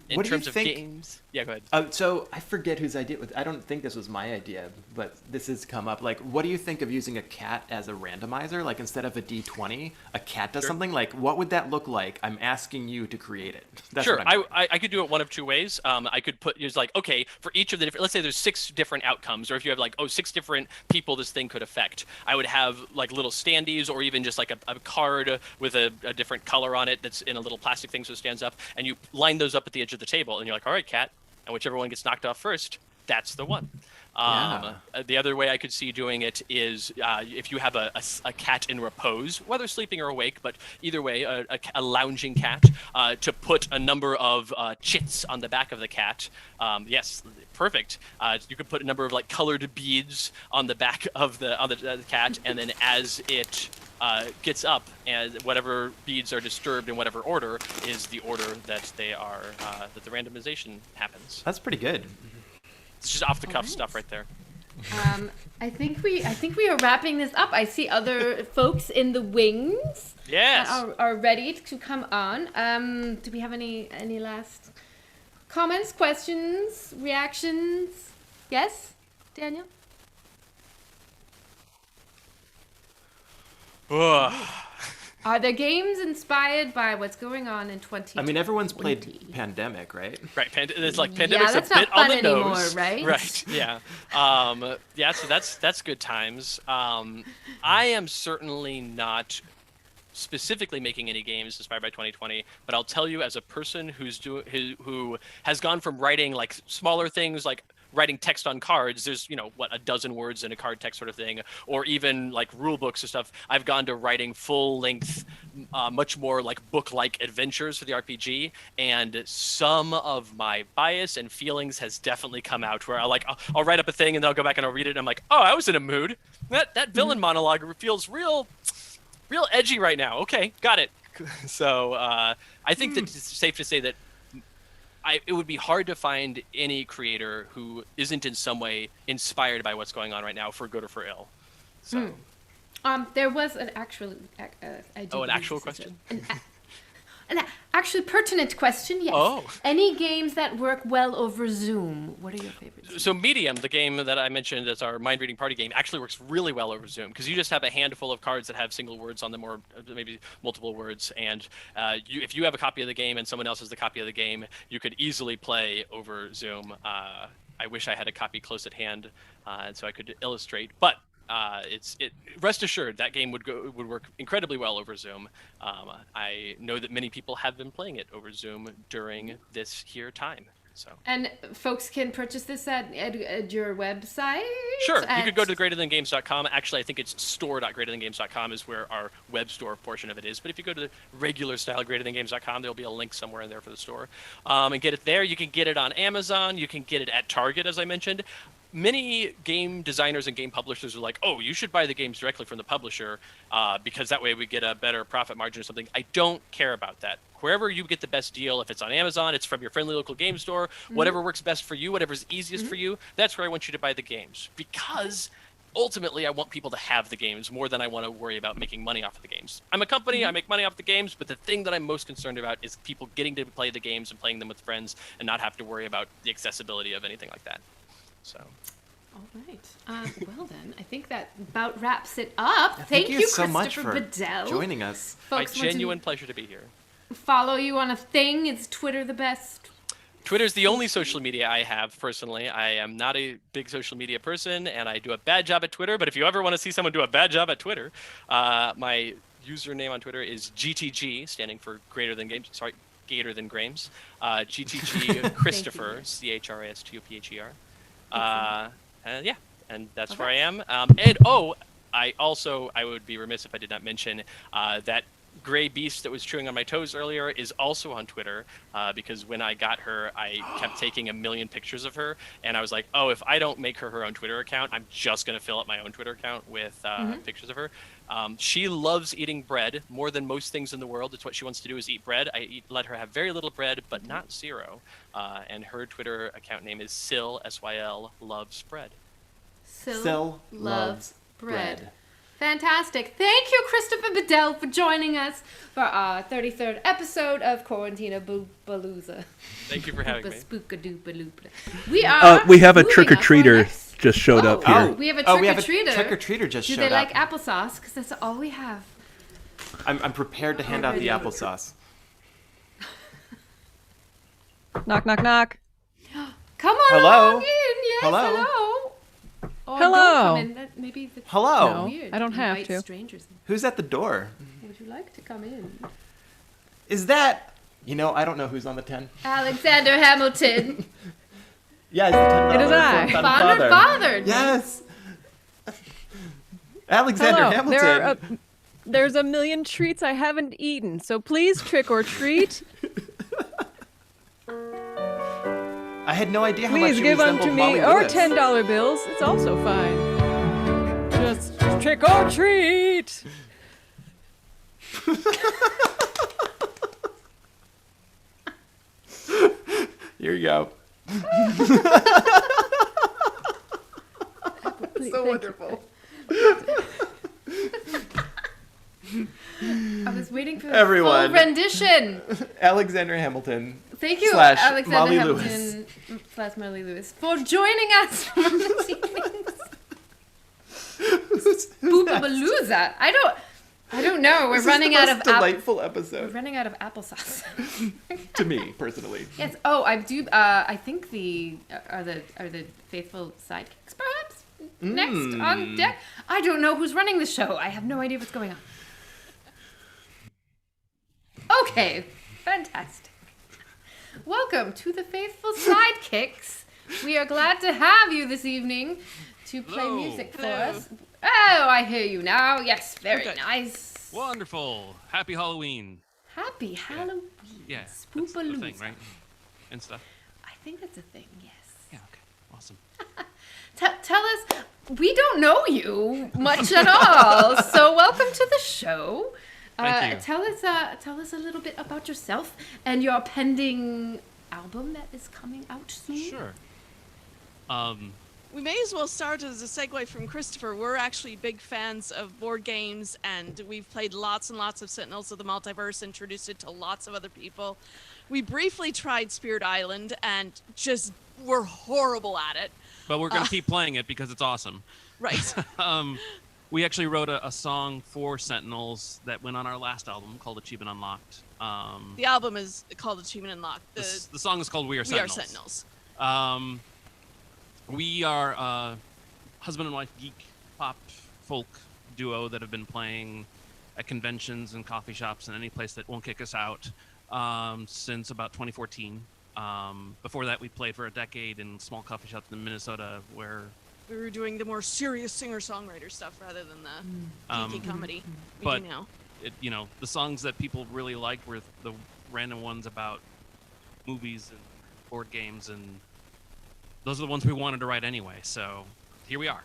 In terms of games, yeah, go ahead. So I forget whose idea. I don't think this was my idea, but this has come up. Like, what do you think of using a cat as a randomizer? Like, instead of a D20, a cat does something. Like, what would that look like? I'm asking you to create it. That's sure. What I could do it one of two ways. I could put like, okay, for each of the different, let's say there's 6 different outcomes, or if you have like 6 different people this thing could affect, I would have like little standees, or even just like a card with a different color on it that's in a little plastic thing so it stands up, and you line those up at the edge of the table, and you're like, all right, cat, and whichever one gets knocked off first, that's the one. The other way I could see doing it is if you have a cat in repose, whether sleeping or awake, but either way, a lounging cat, to put a number of chits on the back of the cat. Yes, perfect. You could put a number of like colored beads on the back of the cat, and then as it gets up, and whatever beads are disturbed in whatever order is the order that they are that the randomization happens. That's pretty good. It's just off the cuff stuff right there. I think we are wrapping this up. I see other folks in the wings. Yes. That are ready to come on. Do we have any last comments, questions, reactions? Yes, Daniel. Are there games inspired by what's going on in 2020? I mean, everyone's played Pandemic, right? Right. It's like Pandemic's that's a bit not fun on the anymore, nose. right? Right. Yeah. Yeah. So that's good times. I am certainly not specifically making any games inspired by 2020, but I'll tell you, as a person who has gone from writing like smaller things like writing text on cards, there's a dozen words in a card text sort of thing, or even like rule books and stuff, I've gone to writing full length, much more like book-like adventures for the RPG, and some of my bias and feelings has definitely come out, where I'll write up a thing and then I'll go back and I'll read it and I'm like, oh, I was in a mood. That villain monologue feels real edgy right now. Okay, got it. So I think that it's safe to say that it would be hard to find any creator who isn't in some way inspired by what's going on right now, for good or for ill. So, There was an actual. I do An believe actual this is question? An actually pertinent question, yes. Oh. Any games that work well over Zoom? What are your favorites? So Medium, the game that I mentioned as our mind reading party game, actually works really well over Zoom because you just have a handful of cards that have single words on them or maybe multiple words, and if you have a copy of the game and someone else has the copy of the game, you could easily play over Zoom. I wish I had a copy close at hand, and so I could illustrate, but. Rest assured that game would work incredibly well over Zoom. I know that many people have been playing it over Zoom during this here time. So. And folks can purchase this at your website? Sure, you could go to greaterthangames.com. Actually, I think it's store.greaterthangames.com is where our web store portion of it is. But if you go to the regular style greaterthangames.com, there'll be a link somewhere in there for the store. And get it there. You can get it on Amazon. You can get it at Target, as I mentioned. Many game designers and game publishers are like, oh, you should buy the games directly from the publisher because that way we get a better profit margin or something. I don't care about that. Wherever you get the best deal, if it's on Amazon, it's from your friendly local game store, whatever works best for you, whatever's easiest for you, that's where I want you to buy the games. Because ultimately, I want people to have the games more than I want to worry about making money off of the games. I'm a company, I make money off the games, but the thing that I'm most concerned about is people getting to play the games and playing them with friends and not have to worry about the accessibility of anything like that. So. All right. Well then, I think that about wraps it up. Thank you so much Christopher for Bedell. joining us. Folks My want genuine pleasure to be here. to follow you on a thing. Is Twitter the best? Twitter's the only social media I have personally. I am not a big social media person, and I do a bad job at Twitter. But if you ever want to see someone do a bad job at Twitter, my username on Twitter is GTG, standing for Greater Than Games. Sorry, Gator Than Grames. GTG Christopher, CHRISTOPHER. Yeah, and that's where I am. I would be remiss if I did not mention that gray beast that was chewing on my toes earlier is also on Twitter because when I got her, I kept taking a million pictures of her, and I was like, oh, if I don't make her own Twitter account, I'm just going to fill up my own Twitter account with pictures of her. She loves eating bread more than most things in the world. It's what she wants to do is eat bread. Let her have very little bread, but not zero. And her Twitter account name is Syl, S-Y-L, loves bread. Syl loves bread. Fantastic. Thank you, Christopher Bedell, for joining us for our 33rd episode of Quarantina-Boo-Balooza. Thank you for having me. Spook-a-doo-ba-loop. We have a trick-or-treater just showed up here. We have a Oh, we have a trick-or-treater. trick-or-treater just Do showed they like up. applesauce? Because that's all we have. I'm prepared to hand out the applesauce. Knock, knock, knock. Come on Hello? along in. Yes, Hello? hello. Oh, Hello. Don't come in. Maybe that's Hello? No. weird. I don't have Invite to. Strangers. Who's at the door? Would you like to come in? Is that... I don't know who's on the 10. Alexander Hamilton. Yeah, it's the $10 It is I. fourth Father. Father. Yes! Alexander Hello. Hamilton! There's a million treats I haven't eaten, so please trick or treat. I had no idea how much Please you give resembled unto me, Molly or Lewis. $10 bills. It's also fine. Just trick or treat. Here you go. So wonderful. I was waiting for the Everyone. full rendition. Alexander Hamilton. Thank you, Slash Alexander Molly Hamilton / Molly Lewis, for joining us for this evening's Spook-y-Boo-looza. I don't know. We're This running is the out most of delightful we're episode running out of applesauce. to me personally. Yes. Oh, I do. I think are the faithful sidekicks perhaps next on deck. I don't know who's running the show. I have no idea what's going on. Okay, fantastic. Welcome to the faithful sidekicks. We are glad to have you this evening to play Hello. music for us. Oh, I hear you now. Yes, very Okay. nice. Wonderful. Happy Halloween. Happy Halloween. Yeah. That's the thing, Spook-y-Boo-looza. right? And stuff. I think that's a thing, yes. Yeah, okay. Awesome. Tell us, we don't know you much at all, so welcome to the show. Thank you. Tell us a little bit about yourself and your pending album that is coming out soon. Sure. we may as well start as a segue from Christopher. We're actually big fans of board games, and we've played lots and lots of Sentinels of the Multiverse, introduced it to lots of other people. We briefly tried Spirit Island, and just were horrible at it. But we're going to keep playing it because it's awesome. Right. We actually wrote a song for Sentinels that went on our last album called Achievement Unlocked. The album is called Achievement Unlocked. The song is called We Are Sentinels. We Are Sentinels. We are a husband and wife geek pop folk duo that have been playing at conventions and coffee shops and any place that won't kick us out since about 2014. Before that, we played for a decade in small coffee shops in Minnesota where we were doing the more serious singer-songwriter stuff rather than the geeky comedy we do now. The songs that people really liked were the random ones about movies and board games, and those are the ones we wanted to write anyway. So here we are.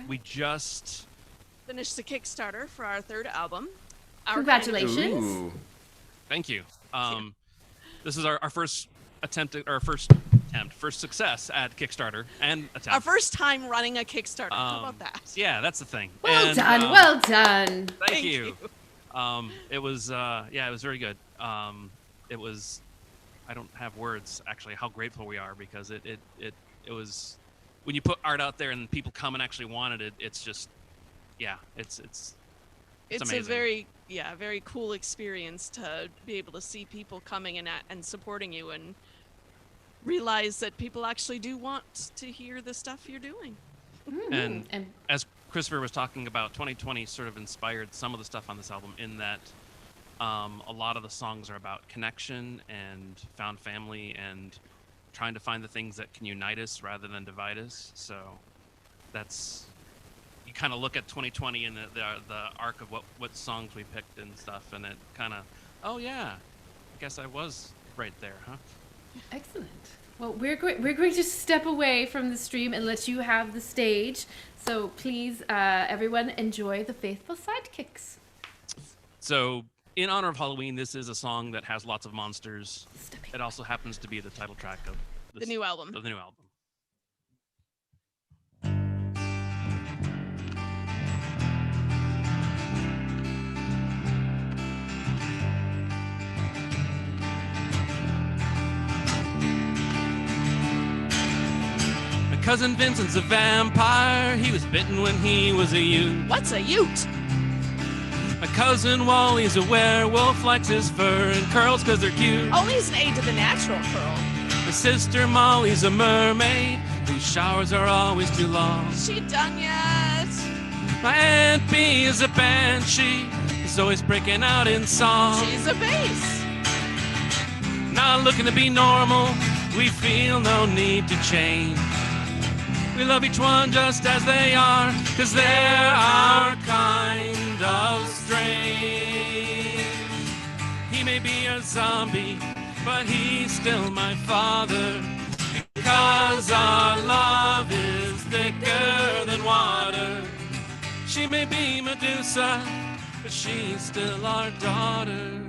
We just finished the Kickstarter for our third album. Congratulations. Thank you. This is our first first success at Kickstarter and attempt. Our first time running a Kickstarter. How about that? Yeah, that's the thing. Well done. Thank you. It was it was very good. It was, I don't have words actually how grateful we are, because it was, when you put art out there and people come and actually wanted it, it's just, it's amazing. A very cool experience to be able to see people coming and supporting you and realize that people actually do want to hear the stuff you're doing. And as Christopher was talking about, 2020 sort of inspired some of the stuff on this album, in that a lot of the songs are about connection and found family and trying to find the things that can unite us rather than divide us. So that's, you kind of look at 2020 and the arc of what songs we picked and stuff, and it kind of, oh yeah, I guess I was right there, huh? Excellent. Well, we're going to step away from the stream and let you have the stage. So please, everyone, enjoy the Faithful Sidekicks. So, in honor of Halloween, this is a song that has lots of monsters. It also happens to be the title track of the new album. Cousin Vincent's a vampire. He was bitten when he was a youth. What's a ute? My cousin Wally's a werewolf, likes his fur and curls 'cause they're cute. Only as an aid to the natural curl. My sister Molly's a mermaid whose showers are always too long. She done yet? My Aunt Bee is a banshee. She's always breaking out in song. She's a bass. Not looking to be normal. We feel no need to change. We love each one just as they are, 'cause they're our kind of strange. He may be a zombie, but he's still my father, because our love is thicker than water. She may be Medusa, but she's still our daughter,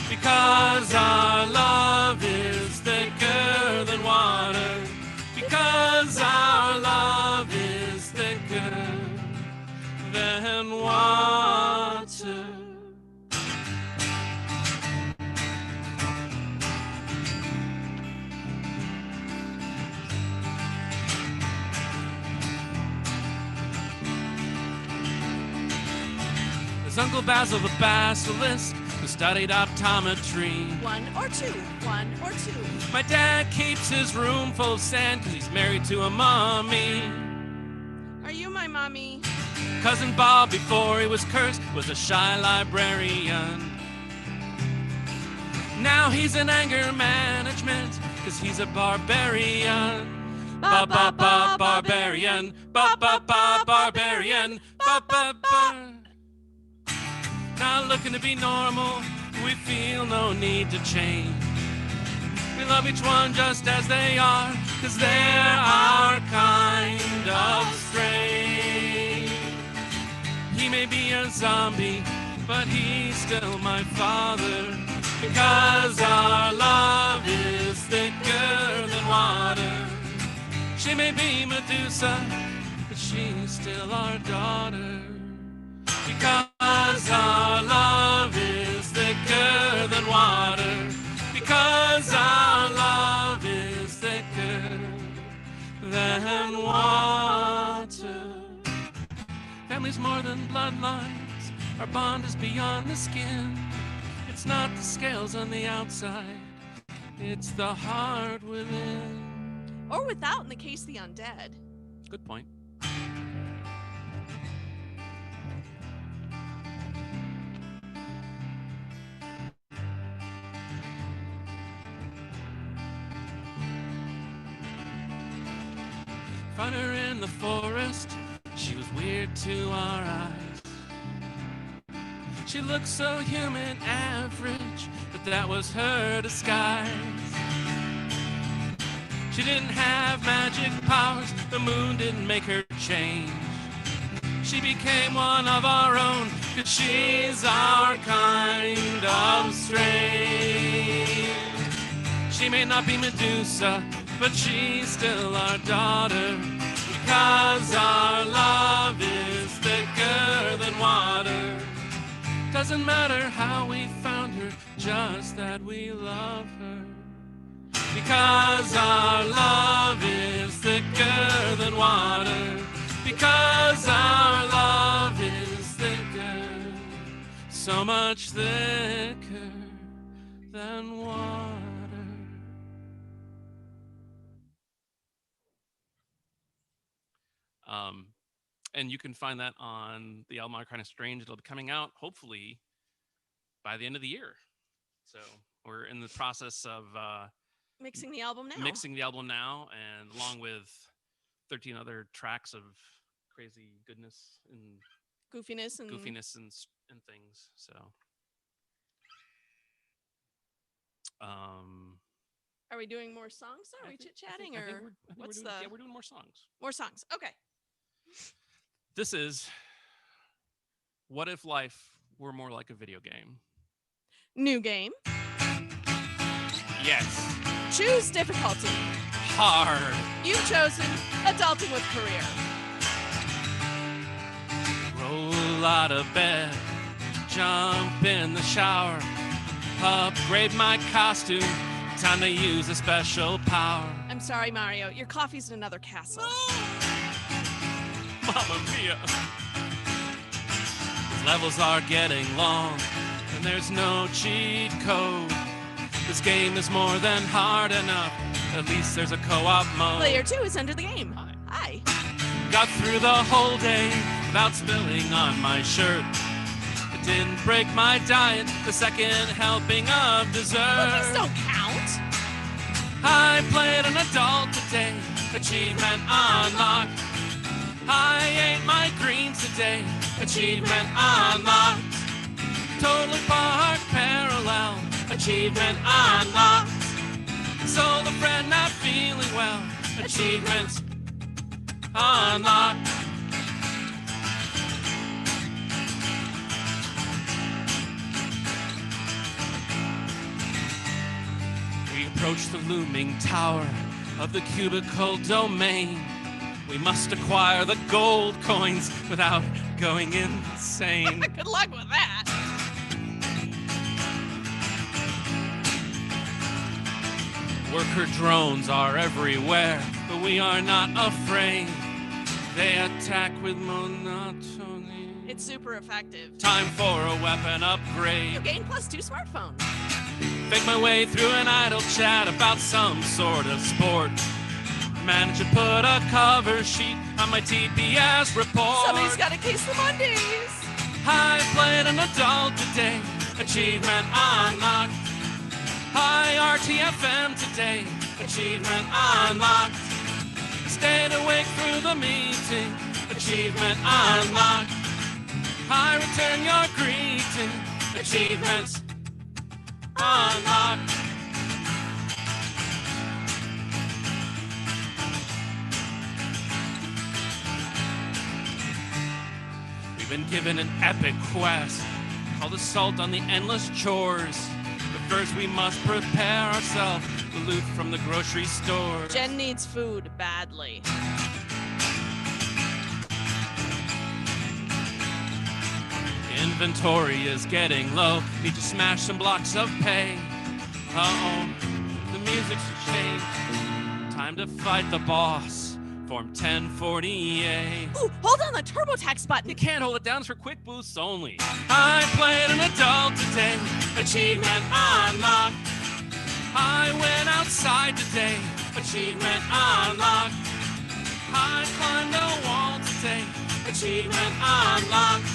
because our love is thicker than water. Because our love is thicker than water. There's Uncle Basil the basilisk, who studied optometry. One or two. My dad keeps his room full of sand 'cause he's married to a mommy. Are you my mommy? Cousin Bob, before he was cursed, was a shy librarian. Now he's in anger management 'cause he's a barbarian. Barbarian. Barbarian. Not looking to be normal, we feel no need to change. We love each one just as they are, 'cause they're our kind of strange. He may be a zombie, but he's still my father, because our love is thicker than water. She She may be Medusa, but she's still our daughter. Because our love is thicker than water. Because our love is thicker than water. Family's more than bloodlines. Our bond is beyond the skin. It's not the scales on the outside. It's the heart within. Or without, in the case of the undead. Good point. Found her in the forest. She was weird to our eyes. She looked so human average, but that was her disguise. She didn't have magic powers, the moon didn't make her change. She became one of our own, 'cause she's our kind of strange. She may not be Medusa, but she's still our daughter. Because our love is thicker than water. Doesn't matter how we found her, just that we love her. Because our love is thicker than water. Because our love is thicker, so much thicker than water. And you can find that on the album Kind of Strange. It'll be coming out hopefully by the end of the year. So we're in the process of Mixing the album now. And along with 13 other tracks of crazy goodness and goofiness and things. So are we doing more songs? Are we chit-chatting, or what's the? Yeah, we're doing more songs. More songs. Okay. This is What If Life Were More Like a Video Game? New game. Yes. Choose difficulty. Hard. You've chosen adulting with career. Roll out of bed, jump in the shower, upgrade my costume, time to use a special power. I'm sorry, Mario. Your coffee's in another castle. Mamma mia. These levels are getting long, and there's no cheat code. This game is more than hard enough. At least there's a co-op mode. Player 2 is under the game. Hi. Got through the whole day without spilling on my shirt. It didn't break my diet, the second helping of dessert. Cookies don't count. I played an adult today, achievement unlocked. I ate my greens today, achievement unlocked. Totally parked parallel, achievement unlocked. Sold a friend not feeling well, achievements unlocked. We approach the looming tower of the cubicle domain. We must acquire the gold coins without going insane. Good luck with that. Worker drones are everywhere, but we are not afraid. They attack with monotony. It's super effective. Time for a weapon upgrade. You gain +2 smartphone. Fake my way through an idle chat about some sort of sport. Managed to put a cover sheet on my TPS report. Somebody's got a case of Mondays. I played an adult today, achievement unlocked. Hi RTFM today, achievement unlocked. Stayed awake through the meeting, achievement unlocked. I return your greeting, achievements unlocked. We've been given an epic quest called Assault on the Endless Chores. But first we must prepare ourselves aloof from the grocery store. Jen needs food badly. Inventory is getting low. Need to smash some blocks of pay. Uh-oh, the music's changed. Time to fight the boss. Form 1048. Ooh, hold on the TurboTax button. You can't hold it down, it's for quick boosts only. I played an adult today. Achievement unlocked. I went outside today. Achievement unlocked. I climbed a wall today. Achievement unlocked.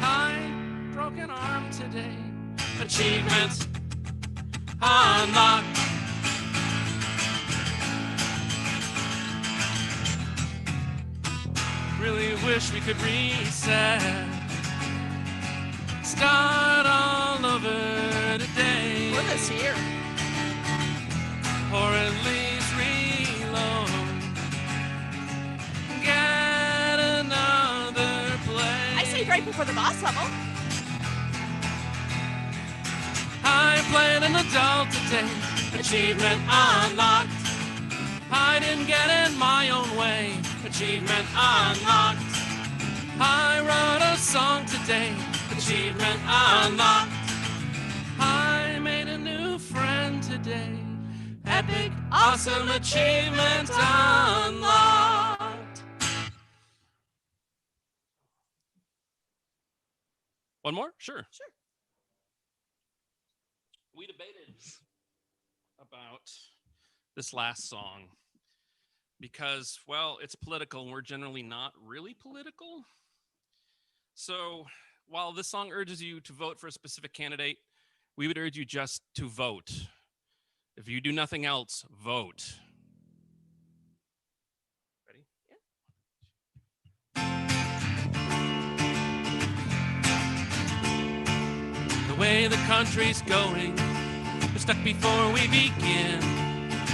I broke an arm today. Achievement unlocked. Really wish we could reset. Start all over today. For this year. Or at least reload. Get another play. I say right before the boss level. I played an adult today. Achievement unlocked. I didn't get in my own way. Achievement unlocked. I wrote a song today. Achievement unlocked. I made a new friend today. Epic, awesome achievement unlocked. One more? Sure. We debated about this last song because, well, it's political and we're generally not really political. So while this song urges you to vote for a specific candidate, we would urge you just to vote. If you do nothing else, vote. Ready? Yeah. The way the country's going, we're stuck before we begin.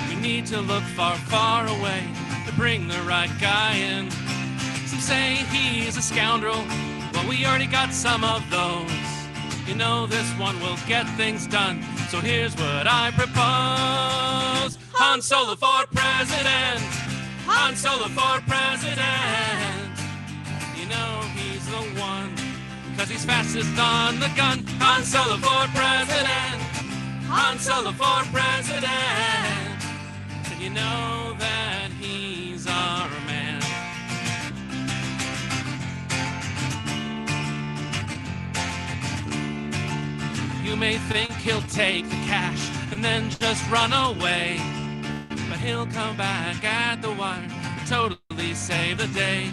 We need to look far, far away to bring the right guy in. Some say he's a scoundrel. Well, we already got some of those. You know this one will get things done. So here's what I propose. Han Solo for president. Han Solo for president. You know he's the one, 'cause he's fastest on the gun. Han Solo for president. Han Solo for president. And you know that he's our man. You may think he'll take the cash and then just run away, but he'll come back at the wire and totally save the day.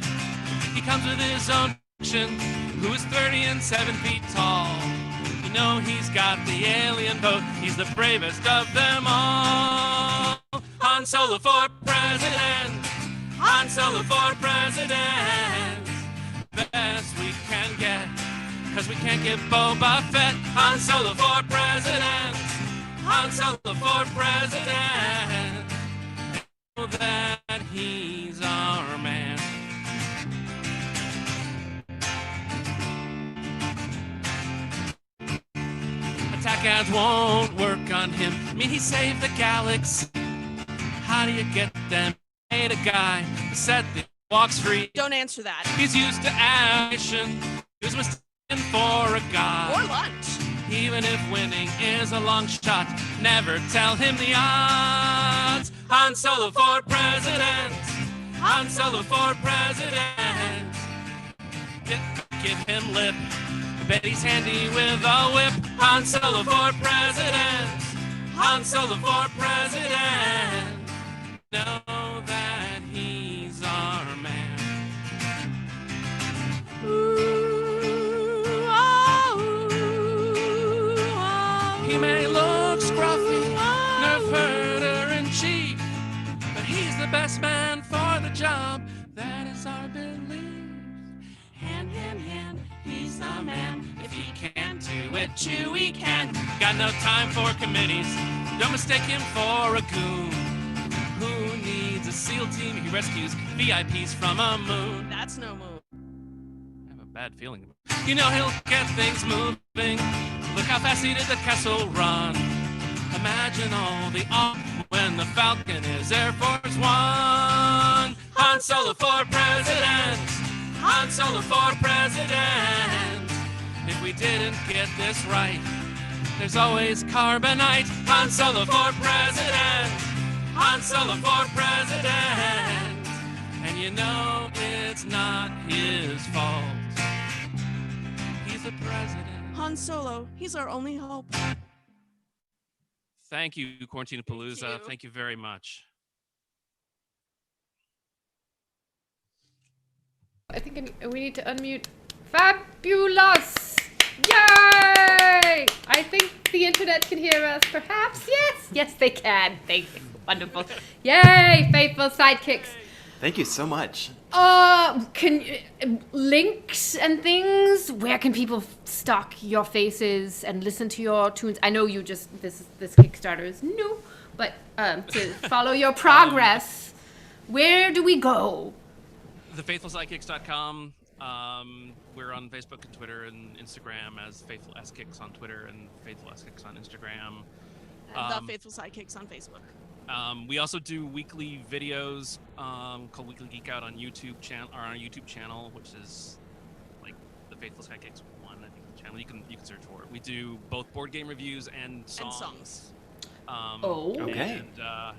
He comes with his own action, who is 30 and 7 feet tall. You know he's got the alien boat, he's the bravest of them all. Han Solo for president. Han Solo for president. Best we can get, 'cause we can't get Boba Fett. Han Solo for president. Han Solo for president. Know that he's our man. Attack ads won't work on him. I mean, he saved the galaxy. How do you get them? Made a guy who said that he walks free. Don't answer that. He's used to action. He was mistaken for a god. Or lunch. Even if winning is a long shot, never tell him the odds. Han Solo for president. Han Solo for president. Give him lip. Bet he's handy with a whip. Han Solo for president. Han Solo for president. Know that he's our man. Ooh, oh, oh, He may look scruffy, nerf herder in chief, but he's the best man for the job. That is our belief. Hand in hand, he's the man. If he can't do it, Chewie can. Got no time for committees. Don't mistake him for a goon. Who needs a SEAL team? He rescues VIPs from a moon. That's no move. I have a bad feeling. You know he'll get things moving. Look how fast he did the Kessel Run. Imagine all the awe when the Falcon is Air Force One. Han Solo for president. Han Solo for president. If we didn't get this right, there's always carbonite. Han Solo for president. Han Solo for president. And you know it's not his fault. He's the president. Han Solo, he's our only hope. Thank you, Quarantine-a-Palooza. you. Thank you very much. I think we need to unmute. Fabulous! Yay! I think the internet can hear us, perhaps. Yes, yes, they can. Thank you. Wonderful. Yay, faithful sidekicks. Thank you so much. Can links and things? Where can people stalk your faces and listen to your tunes? I know you just this Kickstarter is new, but to follow your progress, where do we go? TheFaithfulSidekicks.com. We're on Facebook and Twitter and Instagram as Faithful S Kicks on Twitter and Faithful S Kicks on Instagram. And the Faithful Sidekicks on Facebook. We also do weekly videos called Weekly Geek Out on YouTube on our YouTube channel, which is like the Faithful Sidekicks 1, I think, the channel. You can search for it. We do both board game reviews and songs. Okay. And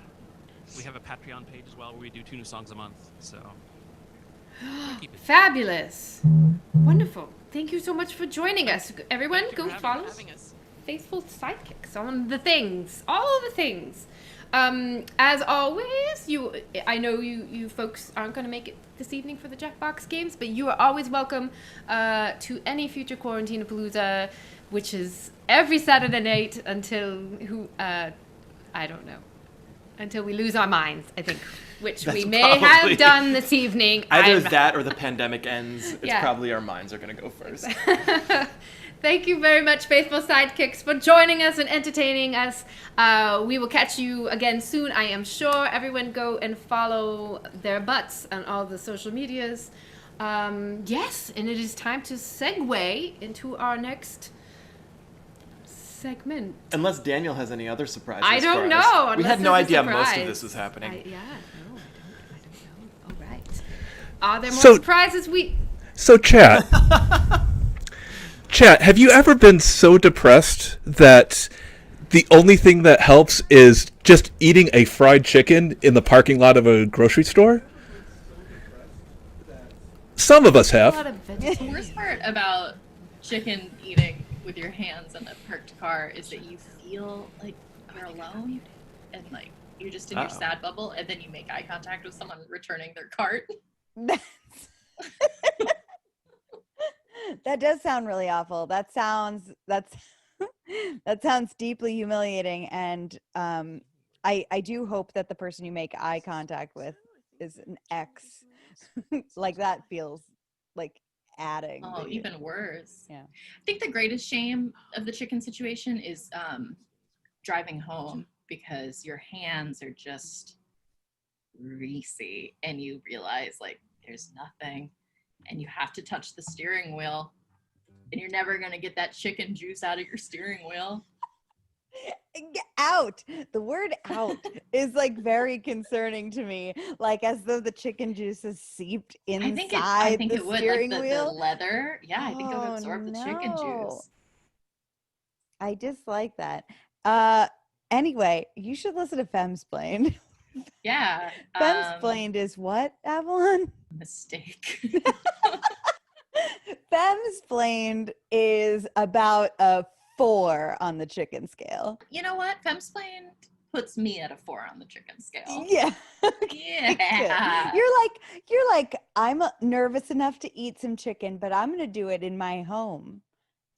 we have a Patreon page as well where we do 2 new songs a month. So keep it. Fabulous. Wonderful. Thank you so much for joining us. Everyone, go follow Faithful Sidekicks on the things. All the things. As always, I know you folks aren't going to make it this evening for the Jackbox games, but you are always welcome to any future Quarantine-a-Palooza, which is every Saturday night until I don't know, until we lose our minds, I think, which we may have done this evening. Either that or the pandemic ends. It's probably our minds are going to go first. Thank you very much, Faithful Sidekicks, for joining us and entertaining us. We will catch you again soon, I am sure. Everyone go and follow their butts on all the social medias. Yes, and it is time to segue into our next segment. Unless Daniel has any other surprises. I don't know. We had no idea most of this was happening. I don't know. All right. Are there more surprises? So, chat. Chat, have you ever been so depressed that the only thing that helps is just eating a fried chicken in the parking lot of a grocery store? Some of us have. The worst part about chicken eating with your hands in a parked car is that you feel like you're alone and like you're just in your sad bubble, and then you make eye contact with someone returning their cart. That does sound really awful. That sounds deeply humiliating, and I do hope that the person you make eye contact with is an ex. Like that feels like adding. Oh, even worse. Yeah. I think the greatest shame of the chicken situation is driving home because your hands are just greasy and you realize like there's nothing and you have to touch the steering wheel and you're never going to get that chicken juice out of your steering wheel. Out. The word out is like very concerning to me, like as though the chicken juice is seeped inside I think the it would, steering like wheel. the leather. Yeah, I think it would absorb the chicken no. juice. I dislike that. Anyway, you should listen to Femsplained. Yeah. Femsplained is what, Avalon? Mistake. Femsplained is about a 4 on the chicken scale. You know what? Femsplained puts me at a 4 on the chicken scale. Yeah. Yeah. You're like, I'm nervous enough to eat some chicken, but I'm gonna do it in my home.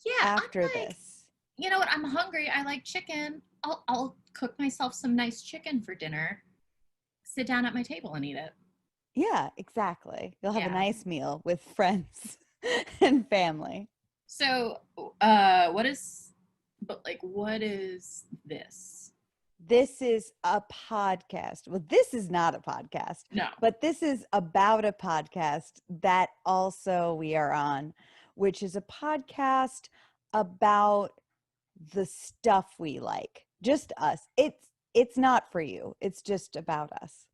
Yeah. After I'm like, this. You know what? I'm hungry. I like chicken. I'll cook myself some nice chicken for dinner. Sit down at my table and eat it. Yeah, exactly. You'll have a nice meal with friends and family. So, what is this? This is a podcast. Well, this is not a podcast. No. But this is about a podcast that also we are on, which is a podcast about the stuff we like. just us. It's not for you. It's just about us.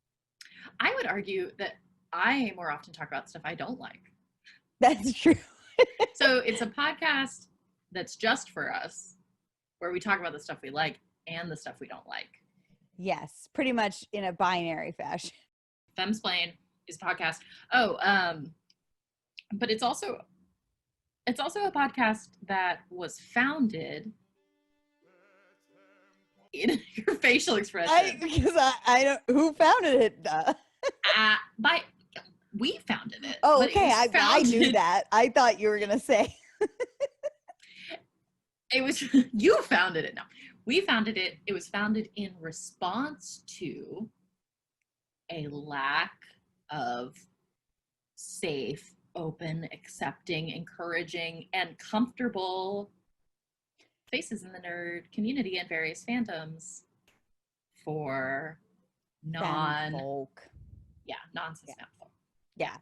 I would argue that I more often talk about stuff I don't like. That's true. So it's a podcast that's just for us, where we talk about the stuff we like and the stuff we don't like. Yes, pretty much in a binary fashion. Femsplain is a podcast. But it's also a podcast that was founded in your facial expression. Because I don't, who founded it? We founded it. Oh, but it okay. was I knew founded- that. I thought you were gonna say. It was you founded it. No, we founded it. It was founded in response to a lack of safe, open, accepting, encouraging, and comfortable spaces in the nerd community and various fandoms for folk. non-cis folk. Yeah.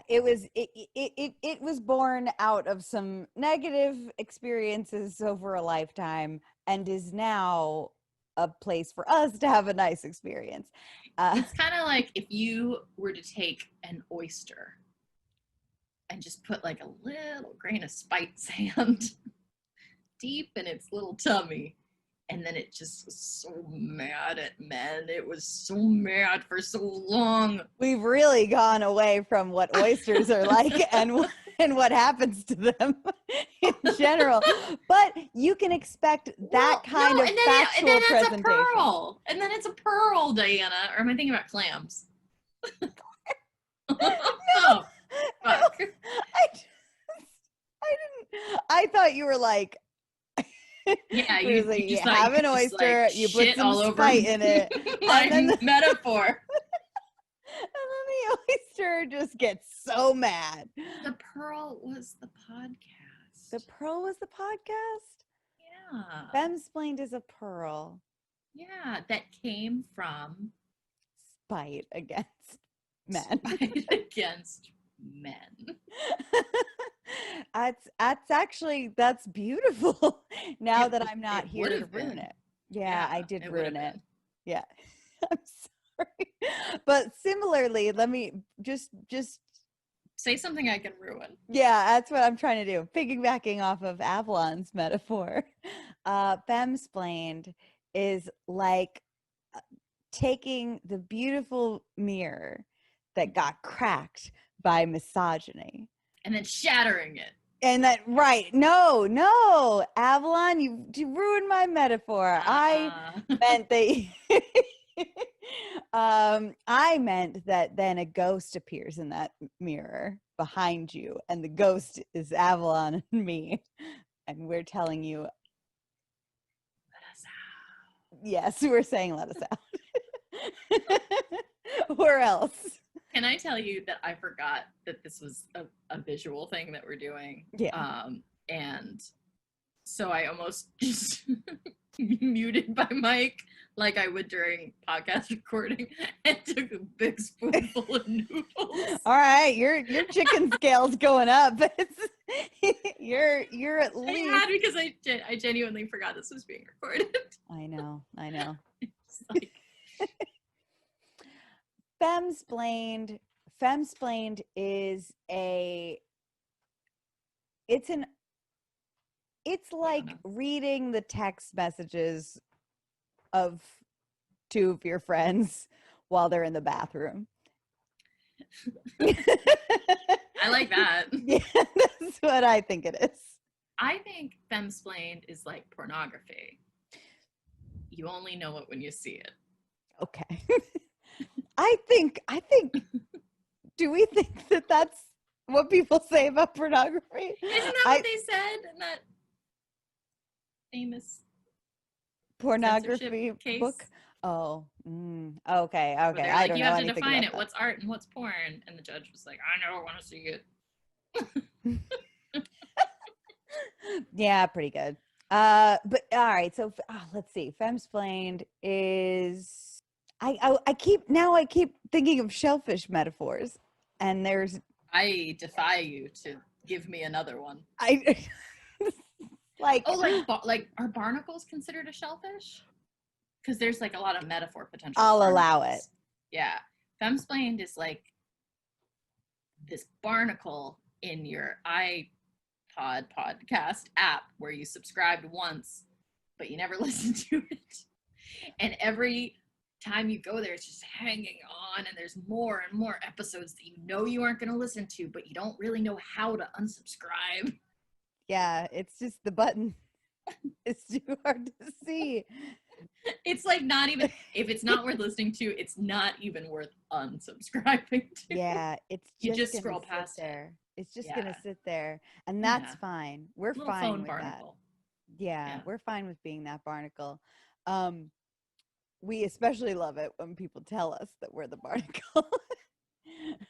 It was born out of some negative experiences over a lifetime, and is now a place for us to have a nice experience. It's kind of like if you were to take an oyster and just put like a little grain of spite sand deep in its little tummy, and then it just was so mad at men. It was so mad for so long. We've really gone away from what oysters are like and what happens to them in general. But you can expect that kind of factual and then presentation. It's a pearl. And then it's a pearl, Diana. Or am I thinking about clams? No, fuck. I didn't. I thought you were like. Yeah, you you like, just you like, have an just, oyster, like, you put shit some all over spite in it, my and then metaphor. And then the oyster just gets so mad. The pearl was the podcast. The pearl was the podcast? Yeah. Femsplained is a pearl. Yeah, that came from Spite against men. Spite against men. That's beautiful. Now that I'm not it here to would've ruin been. it. Yeah, I did it ruin would've it. been. Yeah. I'm sorry. But similarly, let me just Say something I can ruin. yeah, that's what I'm trying to do. Piggybacking off of Avalon's metaphor. Femsplained is like taking the beautiful mirror that got cracked by misogyny. And then shattering it. And that, right. No, Avalon, you ruined my metaphor. I meant I meant that then a ghost appears in that mirror behind you, and the ghost is Avalon and me. And we're telling you, let us out. Yes, we're saying let us out. Where else? Can I tell you that I forgot that this was a visual thing that we're doing? Yeah. And so I almost just muted my mic like I would during podcast recording and took a big spoonful of noodles. All right, your chicken scale's going up. You're at least. I had because I genuinely forgot this was being recorded. I know. It's like, Femsplained is it's like reading the text messages of two of your friends while they're in the bathroom. I like that. Yeah, that's what I think it is. I think Femsplained is like pornography. You only know it when you see it. Okay. I think do we think that that's what people say about pornography? Isn't that what they said in that famous pornography case? book? Oh, okay. Where they're I like, don't you know have to anything define about it. that. What's art and what's porn? And the judge was like, I know, I want to see it. Yeah, pretty good. But all right. So let's see. Femsplained is. I keep thinking of shellfish metaphors, and there's. I defy you to give me another one. Like, Oh, like are barnacles considered a shellfish? Because there's like a lot of metaphor potential. I'll with allow barnacles. it. Yeah, femsplained is like this barnacle in your iPod podcast app where you subscribed once, but you never listened to it, and every time you go there, it's just hanging on, and there's more and more episodes that you aren't going to listen to, but you don't really know how to unsubscribe. yeah, it's just the button. It's too hard to see. It's like not even, if it's not worth listening to, it's not even worth unsubscribing to. Yeah, it's You just just gonna scroll sit past it. there. It's just Yeah. gonna sit there, and that's Yeah. fine. We're Little fine phone with that. barnacle. Yeah, Yeah. we're fine with being that barnacle. We especially love it when people tell us that we're the barnacle.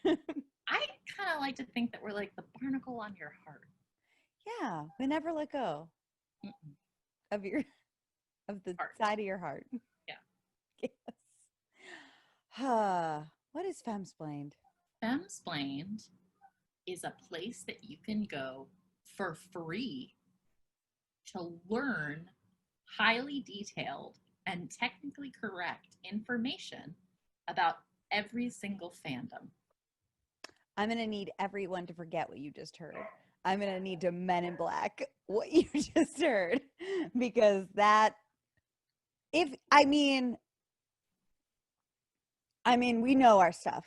I kind of like to think that we're like the barnacle on your heart. Yeah, we never let go of the Heart. side of your heart. Yeah. Yes. What is femsplained? Femsplained is a place that you can go for free to learn highly detailed and technically correct information about every single fandom. I'm gonna need everyone to forget what you just heard. I'm gonna need to Men in Black what you just heard, because that, we know our stuff.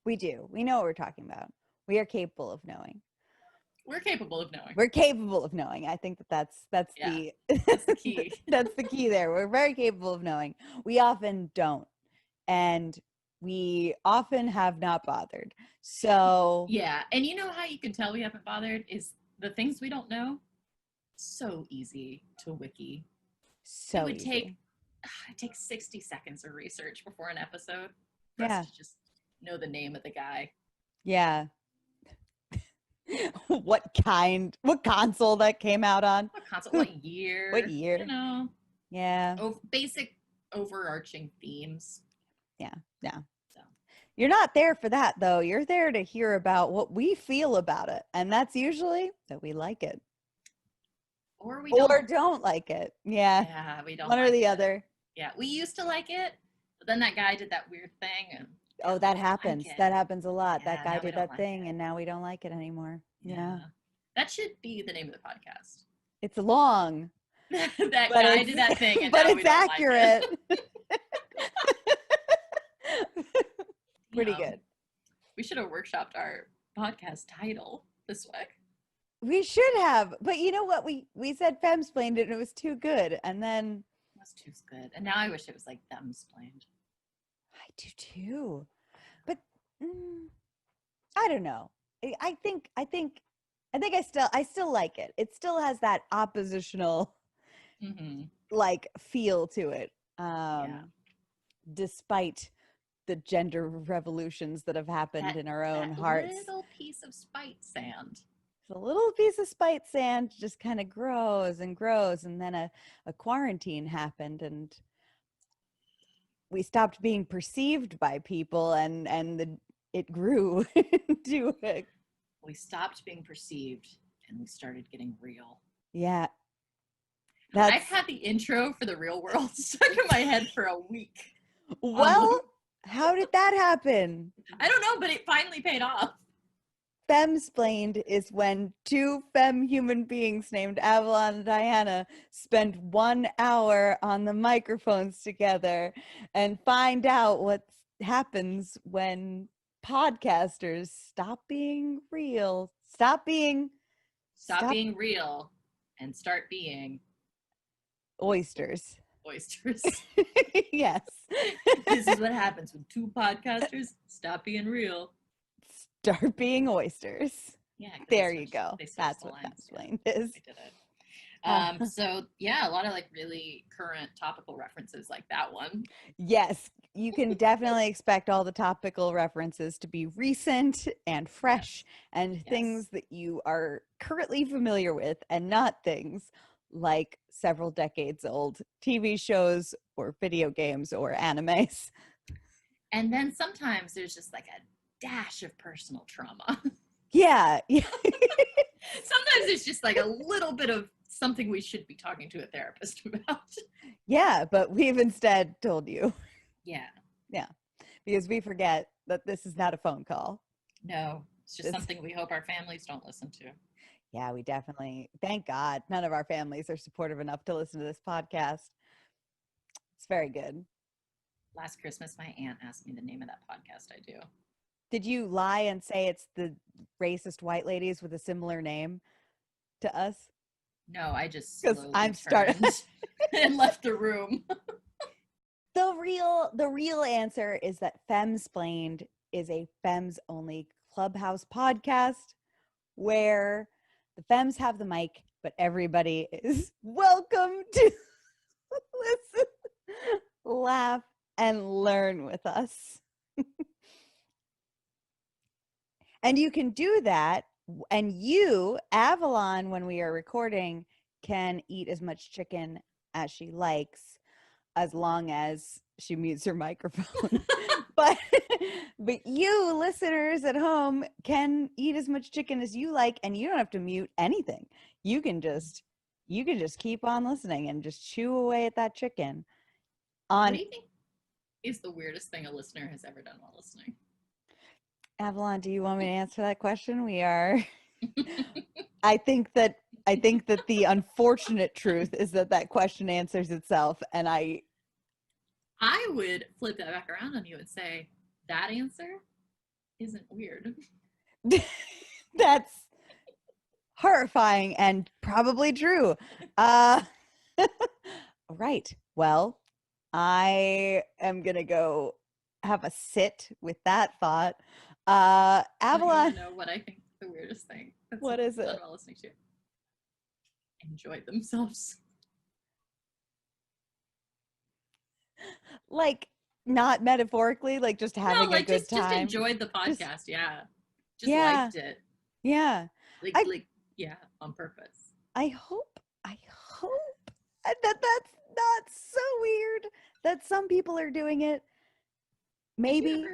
We do. We know what we're talking about. We are capable of knowing. We're capable of knowing. We're capable of knowing. I think that's Yeah, the that's the key. that's the key there. We're very capable of knowing. We often don't, and we often have not bothered. So Yeah, and you know how you can tell we haven't bothered is the things we don't know. So easy to wiki. so it would easy. take it takes 60 seconds of research before an episode for Yeah. us to just know the name of the guy. Yeah. what console that came out on? What console? What year? What year? You know, Yeah. basic overarching themes. Yeah. Yeah. So. You're not there for that, though. You're there to hear about what we feel about it. And that's usually that we like it. Or we don't like it. Yeah. Yeah, we don't One or like the it. other. Yeah, we used to like it, but then that guy did that weird thing. And Oh, that happens. it. That happens a lot. Yeah, that guy now we did don't that like thing, it. and now we don't like it anymore. Yeah. That should be the name of the podcast. It's long. that But guy it's- did that thing, and but now we it's don't accurate. Like it. Pretty Yeah. good. We should have workshopped our podcast title this week. We should have. But you know what? We said femsplained it and it was too good. And then It was too good, and now I wish it was like themsplained. I do too. But I don't know. I think I still like it. It still has that oppositional Mm-hmm. like feel to it. Yeah. Despite the gender revolutions that have happened in our own hearts. Little piece of spite sand. A little piece of spite sand just kind of grows and grows, and then a quarantine happened, and we stopped being perceived by people, and it grew into it. We stopped being perceived, and we started getting real. Yeah. I've had the intro for the real world stuck in my head for a week. Well, how did that happen? I don't know, but it finally paid off. Femsplained is when two femme human beings named Avalon and Diana spend 1 hour on the microphones together and find out what happens when podcasters stop being real. Stop being real and start being oysters. oysters. Yes. This is what happens when two podcasters stop being real. Start being oysters. Yeah. 'cause There they you switched- go. they switched That's the what lines. Yeah, femsplained is. they did it. So yeah, a lot of like really current topical references like that one. Yes, you can definitely expect all the topical references to be recent and fresh and things that you are currently familiar with, and not things like several decades old TV shows or video games or animes. And then sometimes there's just like a dash of personal trauma. Yeah. Sometimes it's just like a little bit of something we should be talking to a therapist about. Yeah, but we've instead told you. Yeah. Yeah, because we forget that this is not a phone call. No, it's just It's- something we hope our families don't listen to. Yeah, we definitely, thank God, none of our families are supportive enough to listen to this podcast. It's very good. Last Christmas, my aunt asked me the name of that podcast I do. Did you lie and say it's the racist white ladies with a similar name to us? No, I just 'Cause slowly I'm turned and left the room. The real answer is that Femsplained is a Fems only Clubhouse podcast where the Fems have the mic, but everybody is welcome to listen, laugh, and learn with us. And you can do that. And you, Avalon, when we are recording, can eat as much chicken as she likes, as long as she mutes her microphone. but you, listeners at home, can eat as much chicken as you like, and you don't have to mute anything. You can just keep on listening and just chew away at that chicken. What do you think is the weirdest thing a listener has ever done while listening? Avalon, do you want me to answer that question? We are. I think that the unfortunate truth is that question answers itself, and I would flip that back around on you and say that answer isn't weird. That's horrifying and probably true. Right. Well, I am gonna go have a sit with that thought. I Avalon, know what I think the weirdest thing. What is it? Done while listening to. Enjoyed themselves. like not metaphorically, like just having No, like a good time. just enjoyed the podcast. Yeah. Just Yeah. liked it. Yeah. Like yeah, on purpose. I hope that that's not so weird that some people are doing it. Maybe.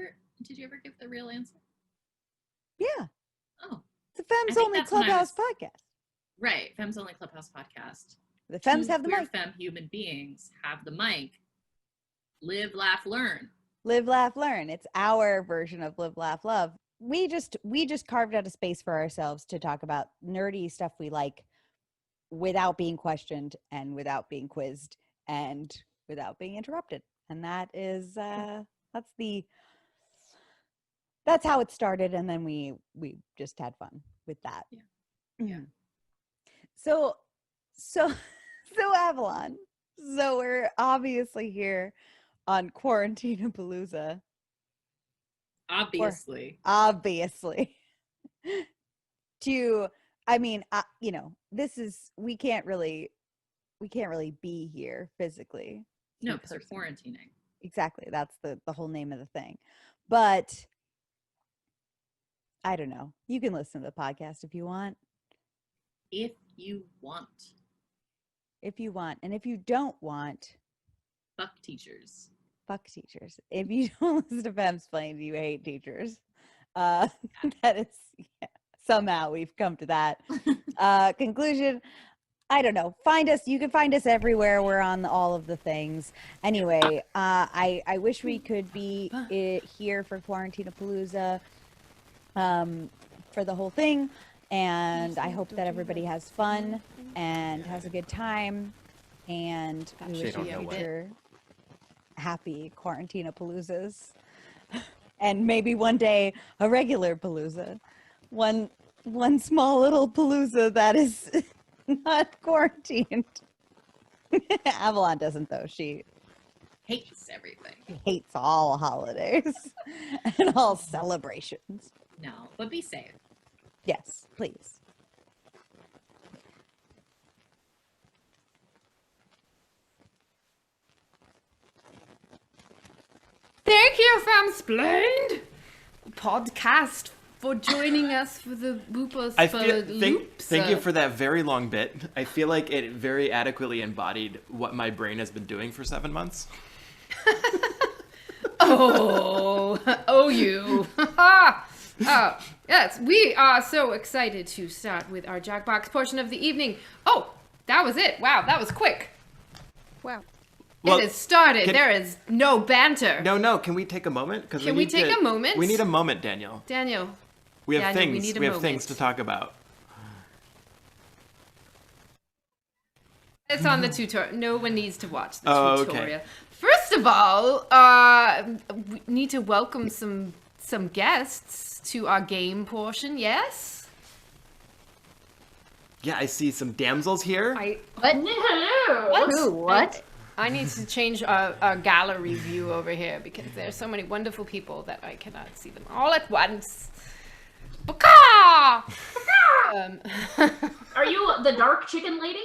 Did you ever give the real answer? Yeah. Oh. The Femmes think Only that's when I Clubhouse was- podcast. Right. Femmes Only Clubhouse podcast. The Femmes Two have the queer mic. femme human beings have the mic. Live, laugh, learn. Live, laugh, learn. It's our version of live, laugh, love. We just carved out a space for ourselves to talk about nerdy stuff we like without being questioned and without being quizzed and without being interrupted. And that is that's how it started, and then we just had fun with that. Yeah. So Avalon. So we're obviously here on Quarantine-a-Palooza. Obviously. Obviously. This is we can't really be here physically. No, in because you're person. quarantining. Exactly. That's the whole name of the thing. But I don't know. You can listen to the podcast if you want. If you want. If you want. And if you don't want, Fuck teachers. fuck teachers. If you don't listen to Femsplained, you hate teachers. That is somehow we've come to that conclusion. I don't know. Find us. You can find us everywhere. We're on all of the things. Anyway, I wish we could be here for Quarantine-a-Palooza for the whole thing. And I hope that everybody has fun and has a good time. And we They wish you don't know what. future happy Quarantine-a-Paloozas. And maybe one day a regular palooza. One small little palooza that is not quarantined. Avalon doesn't, though. She Hates everything. hates all holidays and all celebrations. No, but be safe. Yes, please. Thank you, Femsplained podcast, for joining us for the Boopers Thank you for that very long bit. I feel like it very adequately embodied what my brain has been doing for 7 months. You. Yes, we are so excited to start with our Jackbox portion of the evening. Oh, That was it. Wow, that was quick. Wow. Well, it has started. can- There is no banter. No. Can we take a moment? Can we take a moment? We need a moment, Daniel. Daniel. We have Daniel, we things. need a We have moment. things to talk about. It's on the tutorial. No one needs to watch the Oh, okay. tutorial. First of all, we need to welcome some guests to our game portion. Yes. Yeah, I see some damsels here. Hello. What? I need to change our gallery view over here because there's so many wonderful people that I cannot see them all at once. Baka! Are you the dark chicken lady?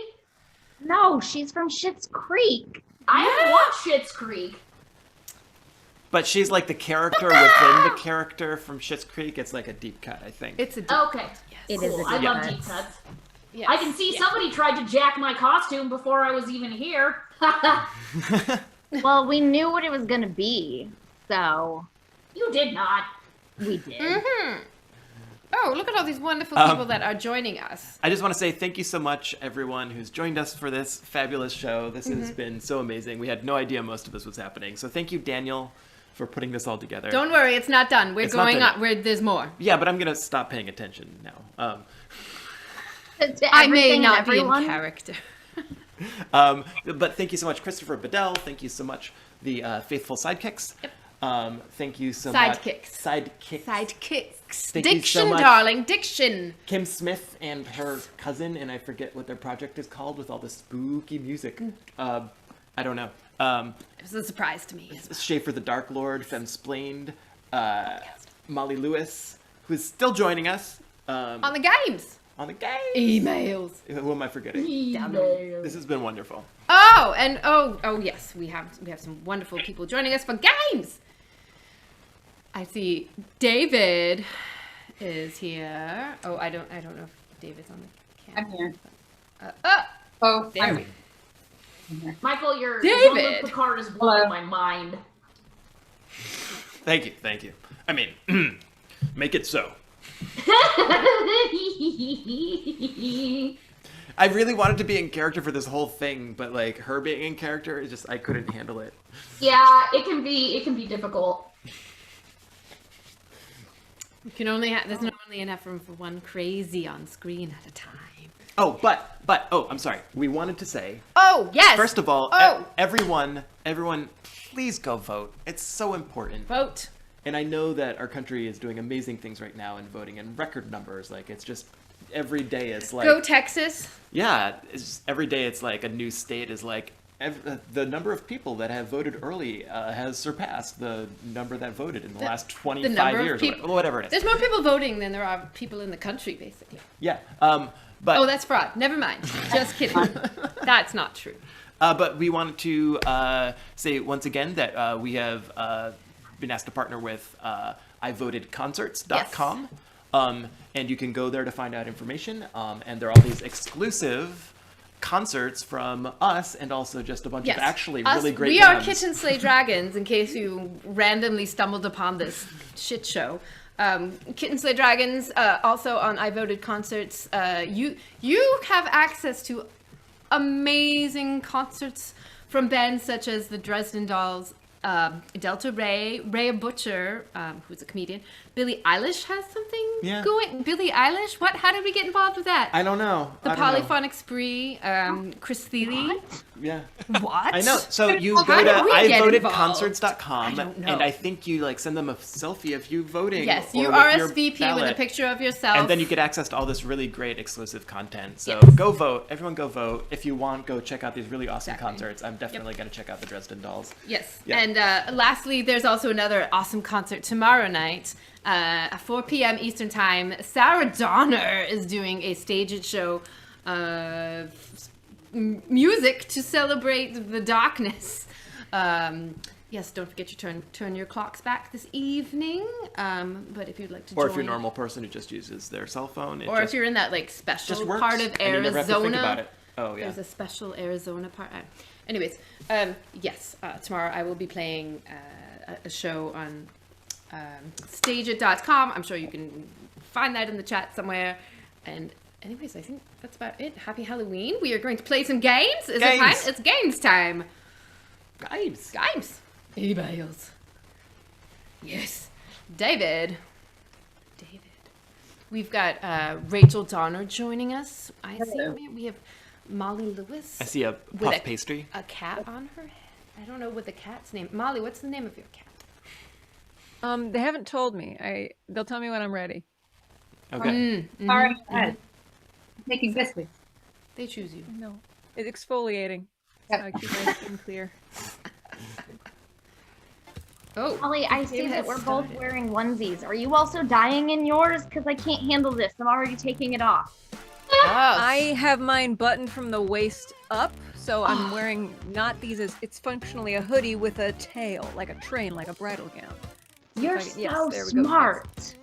No, she's from Schitt's Creek. I haven't watched Schitt's Creek. But she's like the character within the character from Schitt's Creek. It's like a deep cut, I think. It's a deep Okay. It Cool. is a I deep love cut. deep cuts. Yes. I can see somebody tried to jack my costume before I was even here. Well, we knew what it was gonna be, so You did not. we did. Mm-hmm. Oh, look at all these wonderful people that are joining us. I just want to say thank you so much, everyone who's joined us for this fabulous show. This has been so amazing. We had no idea most of this was happening. So thank you, Daniel, for putting this all together. Don't worry, it's not done. We're It's not going done. on. There's more. Yeah, but I'm going to stop paying attention now. I may Everything and not be in everyone? character. But thank you so much, Christopher Bedell. Thank you so much, the faithful sidekicks. Thank you so much. Sidekicks. Sidekicks. Thank you Diction, so much. darling. Diction. Kim Smith and her cousin, and I forget what their project is called with all the spooky music. I don't know. It was a surprise to me. As well. Schaefer the Dark Lord, Femsplained, Molly Lewis, who's still joining us. On the games. On the game. Emails. Who am I forgetting? This has been wonderful. Oh, and oh yes, we have some wonderful people joining us for games. I see David is here. Oh, I don't know if David's on the camera. I'm here. Oh, there we go. Michael, your David! Jean-Luc Picard is blowing my mind. Thank you. I mean, make it so. I really wanted to be in character for this whole thing, but like her being in character is just I couldn't handle it. Yeah, it can be difficult. You can only there's not only enough room for one crazy on screen at a time. Oh, but I'm sorry. We wanted to say. Oh yes. First of all, everyone, please go vote. It's so important. Vote. And I know that our country is doing amazing things right now in voting in record numbers. Like it's just every day it's like Go Texas. Yeah, it's just, every day it's like a new state is like the number of people that have voted early has surpassed the number that voted in the last 25 years or whatever it is. There's more people voting than there are people in the country, basically. Yeah. But Oh, that's fraud. Never mind. Just kidding. That's not true. But we wanted to say once again that we have been asked to partner with ivotedconcerts.com. And you can go there to find out information. And there are all these exclusive concerts from us and also just a bunch of actually really great We bands. are Kitten Slay Dragons, in case you randomly stumbled upon this shit show. Kitten Slay Dragons, also on I Voted Concerts. You have access to amazing concerts from bands such as the Dresden Dolls, Delta Ray, Rhea Butcher, who's a comedian. Billie Eilish has something going. Billie Eilish? What? How did we get involved with that? I don't know. The I don't know. Polyphonic Spree, Chris Thiele. Yeah. What? I know. So you How go did to we get involved? ivotedconcerts.com I don't know. and I think you like send them a selfie of you voting. Yes, or you with your RSVP with a ballot. picture of yourself. And then you get access to all this really great exclusive content. So Yes. go vote. Everyone go vote. If you want, go check out these really awesome Exactly. concerts. I'm definitely going to check out the Dresden Dolls. Yes. Yeah. And lastly, there's also another awesome concert tomorrow night at 4 p.m. Eastern Time. Sarah Donner is doing a staged show of music to celebrate the darkness. Yes, don't forget to turn your clocks back this evening. But if you'd like to Or join, if you're a normal person who just uses their cell phone. or if you're in that like just special works, part of and you never have to think Arizona. about it. Oh, yeah. There's a special Arizona part. Anyways, yes, tomorrow I will be playing a show on stageit.com. I'm sure you can find that in the chat somewhere. And Anyways, I think that's about it. Happy Halloween. We are going to play some games. Is it Games. time? It's games time. Games. Games. Emails. Yes. David. We've got Rachel Donner joining us. I see. We have Molly Lewis. I see a with puff pastry. A cat on her head. I don't know what the cat's name. Molly, what's the name of your cat? They haven't told me. They'll tell me when I'm ready. Okay. All right. Making biscuits. They choose you. No. It's exfoliating. So I keep my skin clear. Oh, Molly, I see David that has we're started. both wearing onesies. Are you also dying in yours? Because I can't handle this. I'm already taking it off. I have mine buttoned from the waist up, so I'm wearing not these as it's functionally a hoodie with a tail, like a train, like a bridal gown. You're If I can- yes, so there we go. smart.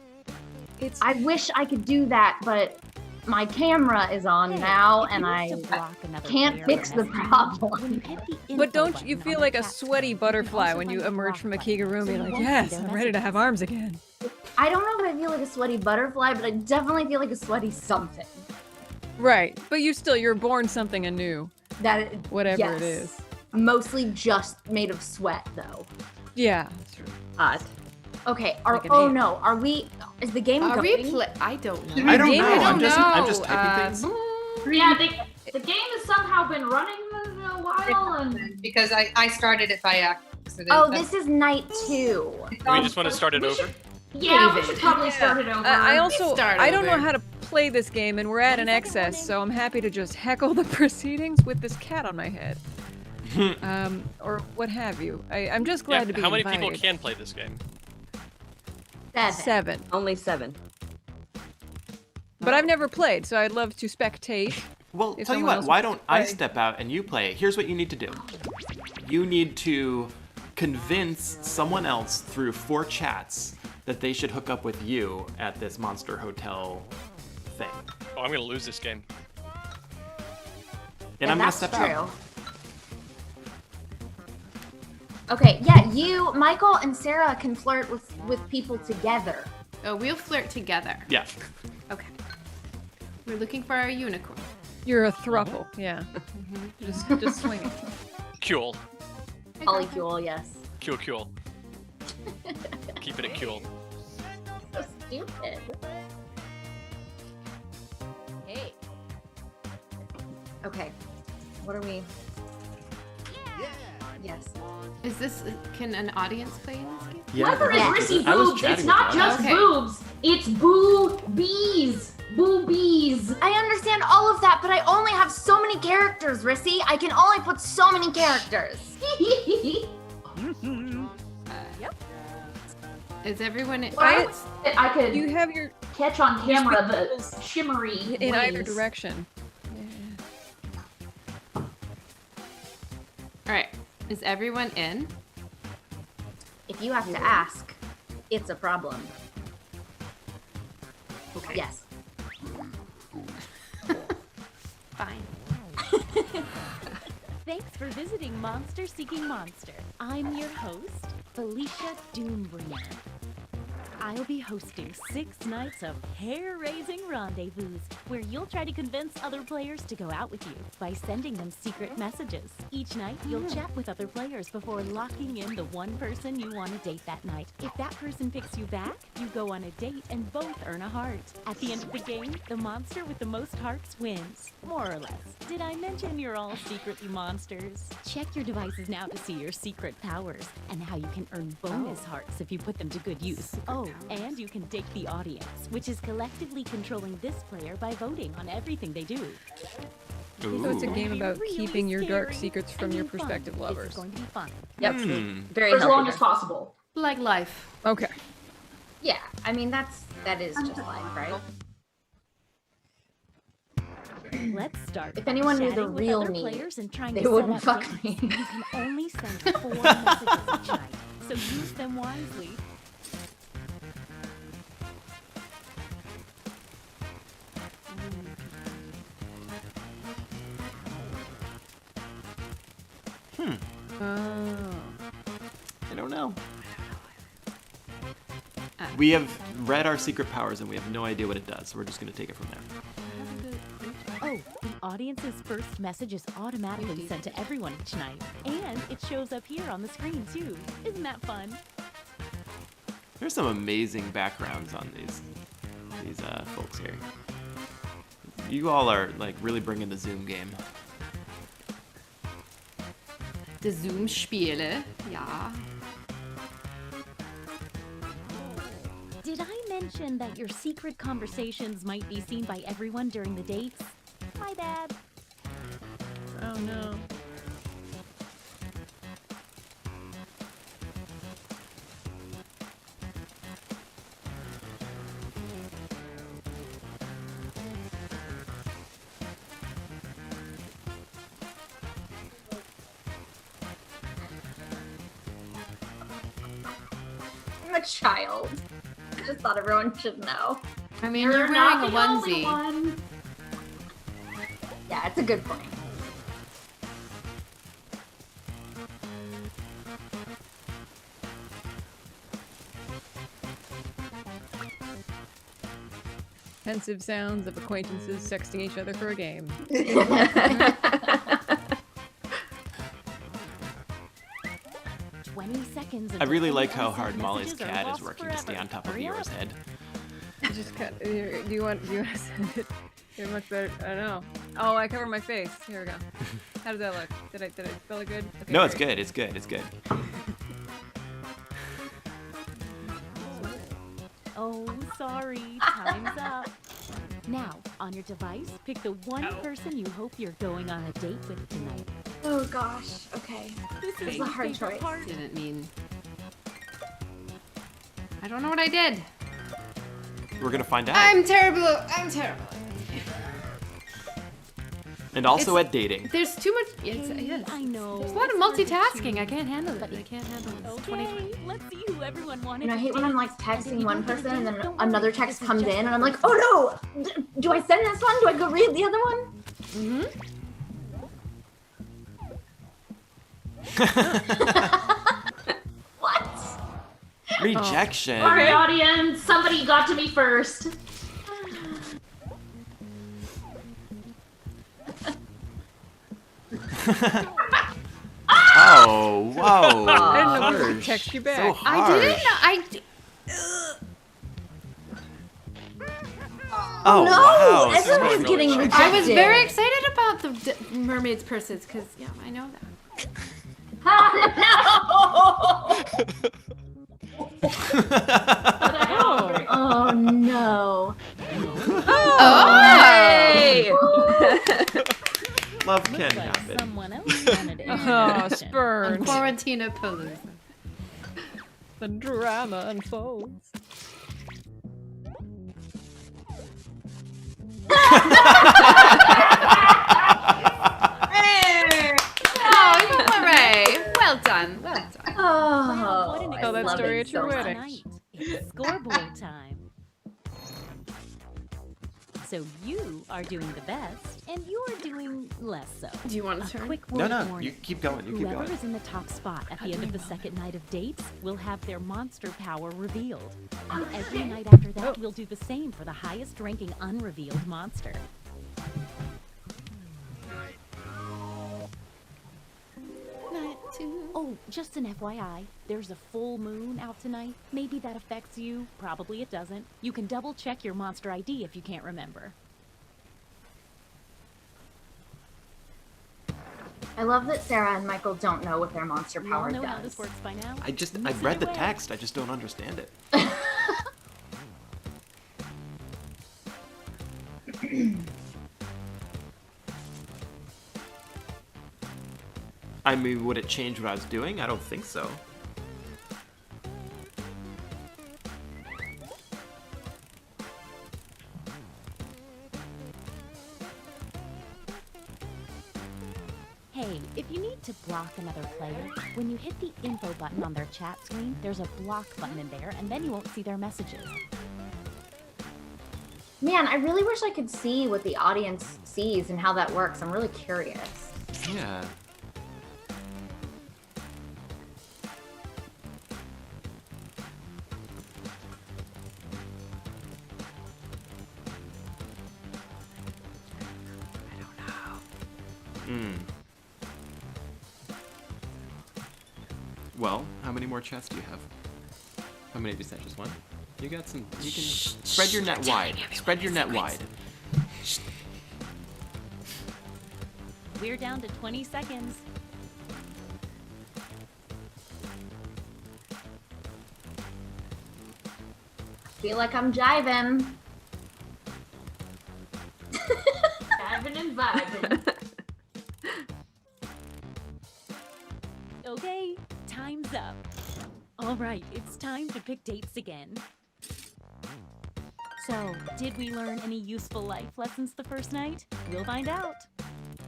I wish I could do that, but my camera is on now, and I can't fix the problem. But don't you feel like a sweaty butterfly when you emerge from a kigurumi? Like, yes, I'm ready to have arms again. I don't know if I feel like a sweaty butterfly, but I definitely feel like a sweaty something. Right, but you're born something anew. Whatever it yes. is. Mostly just made of sweat, though. Yeah, that's true. Hot. Okay. Like an Oh ape. no. Are we? Is the game Are going? we I don't know. I don't know. I don't I'm just know. typing things. Yeah, the game has somehow been running a while, and because I started it by accident. Oh, this is night 2. Do we just want to start it over? yeah, we should probably start it over. I also start I don't know over. how to play this game, and we're at an excess, so I'm happy to just heckle the proceedings with this cat on my head, or what have you. I'm just glad to be How many invited. people can play this game? 7. Only 7. But I've never played, so I'd love to spectate. Well, if tell you someone what, else why wants don't to I play. step out and you play? Here's what you need to do. You need to convince someone else through 4 chats that they should hook up with you at this Monster Hotel thing. Oh, I'm gonna lose this game. And I'm gonna that's step true. out. Okay. Yeah, you, Michael, and Sarah can flirt with people together. Oh, we'll flirt together. Yeah. Okay. We're looking for our unicorn. You're a thruple, yeah. Just swing it. Cool. Polycule, yes. Cool. Keep it at cool. So stupid. Hey. Okay. What are we? Yes. Is this? Can an audience play in this game? Yeah. Whatever is Rissy I was boobs, chatting it's with not the just audience. boobs. It's boobies. Boobies. I understand all of that, but I only have so many characters, Rissy. I can only put so many characters. Yep. Is everyone? I could You have your catch on camera the people's shimmery in either wings. direction. All right. Is everyone in? If you have to ask, it's a problem. Okay. Yes. Fine. Thanks for visiting Monster Seeking Monster. I'm your host, Felicia Doombringer. I'll be hosting 6 nights of hair-raising rendezvous where you'll try to convince other players to go out with you by sending them secret messages. Each night, you'll chat with other players before locking in the one person you want to date that night. If that person picks you back, you go on a date and both earn a heart. At the end of the game, the monster with the most hearts wins. More or less. Did I mention you're all secretly monsters? Check your devices now to see your secret powers and how you can earn bonus hearts if you put them to good use. Oh, and you can date the audience, which is collectively controlling this player by voting on everything they do. So it's a game about keeping your dark secrets from your prospective lovers. It's going to be fun. Yep. Very For as long healthy. as possible. Like life. Okay. Yeah, I mean that is just life, right? Let's start. If anyone knew the chatting with real other me, players and trying they to set wouldn't up fuck dates. me. You can only send 4 messages each night, so use them wisely. I don't know. We have read our secret powers and we have no idea what it does, so we're just gonna take it from there. audience's first message is automatically sent to everyone each night. And it shows up here on the screen, too. Isn't that fun? There's some amazing backgrounds on these folks here. You all are like really bringing the Zoom game. The Zoom-Spiele, ja. Did I mention that your secret conversations might be seen by everyone during the dates? My bad. Oh no. I'm a child. I just thought everyone should know. I mean, you're not wearing a the only onesie. one. Yeah, it's a good point. Pensive sounds of acquaintances sexting each other for a game. 20 seconds. I really until like any how hard unsent Molly's messages are cat is lost working to stay forever. on top of Hurry Eeyore's up. head. Just cut. Do you want to send it? You're much better. I don't know. Oh, I cover my face. Here we go. How did that look? Did I spell it good? Okay, No, it's great. good. It's good. It's good. Oh, sorry. Time's up. Now, on your device, pick the one person you hope you're going on a date with tonight. Oh gosh. Okay. This is is a my hard favorite choice. part. Didn't mean. I don't know what I did. We're gonna find out. I'm terrible. I'm terrible. And also It's- at dating. There's too much. Yes. I know. There's a lot of it's hard to multitasking. I choose. can't handle it. I can't handle it. It's 2020. Okay, let's see who everyone wanted. You know, I to hate when I'm date. like And if texting you one don't get a person and date, then don't another worry. text This is comes just in and the I'm like, first oh no! Do I send this one? Do I go read the other one? What? Rejection. Sorry, audience. Somebody got to me first. Oh, whoa. I didn't know what to Harsh. text you back. So I harsh. didn't know. Oh, No, wow. this everyone's was getting really rejected. I was very excited about the mermaid's purses because, yeah, I know that. Oh no. Oh! Hey! Love can Looks like happen. someone else wanted Oh, interaction. spurn. Quarantina-palooza. The drama unfolds. Oh, hooray! Well done. Well done. Oh, What an Tell that love story it at your so much. wedding. Tonight, it's scoreboard time. So you are doing the best, and you're doing less so. Do you want to A turn? quick No, word no, warning. you keep going. You keep Whoever going. is in the top spot at the end of the second night of dates will have their monster power revealed. And every night after that, we'll do the same for the highest ranking unrevealed monster. Oh, just an FYI, there's a full moon out tonight. Maybe that affects you. Probably it doesn't. You can double check your monster ID if you can't remember. I love that Sarah and Michael don't know what their monster We all power know how does. this works by now. I've read the text. I just don't understand it. I mean, would it change what I was doing? I don't think so. Hey, if you need to block another player, when you hit the info button on their chat screen, there's a block button in there, and then you won't see their messages. Man, I really wish I could see what the audience sees and how that works. I'm really curious. Yeah. Well, how many more chests do you have? How many have you said? Just one? You got some. You can spread your net wide. Spread your net wide. We're down to 20 seconds. Feel like I'm jiving. Jiving and vibing. Okay, time's up. All right, it's time to pick dates again. So, did we learn any useful life lessons the first night? We'll find out.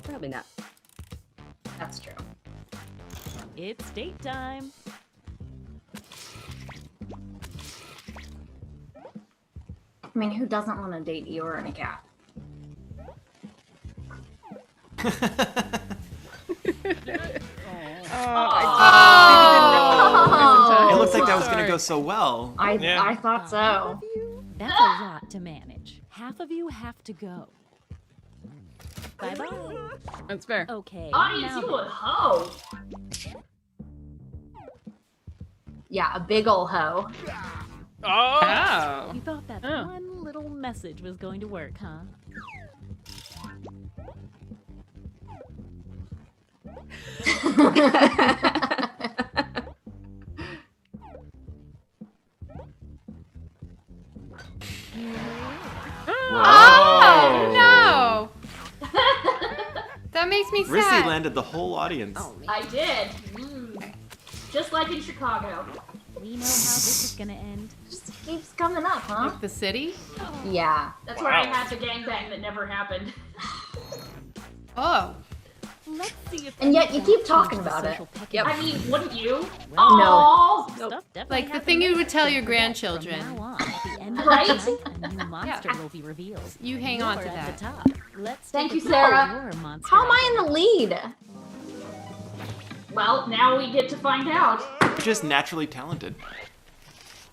Probably not. That's true. It's date time. I mean, who doesn't want to date Eeyore and a cat? It looked like that was gonna go so well. I thought so. That's a lot to manage. Half of you have to go. Bye-bye. That's fair. Okay. Audience, now you then. a hoe. Yeah, a big ol' hoe. Oh. You thought that one little message was going to work, huh? Oh no! That makes me sad. Rissy landed the whole audience. I did. Just like in Chicago. We know how this is gonna end. Just keeps coming up, huh? Like the city? Yeah. That's where I had the gangbang that never happened. Oh. Let's see if And yet you keep talking changes the about it. social pecking Yep. I mean, wouldn't you? No. Oh, Stuff definitely Like the happened thing you would yesterday. tell your From grandchildren. now on, at the end of Right? the night, a new monster will be revealed. You hang on to You're at that. the top. Let's Thank take you, a look at Sarah. your monster How am I in the lead? well, now we get to find out. Just naturally talented.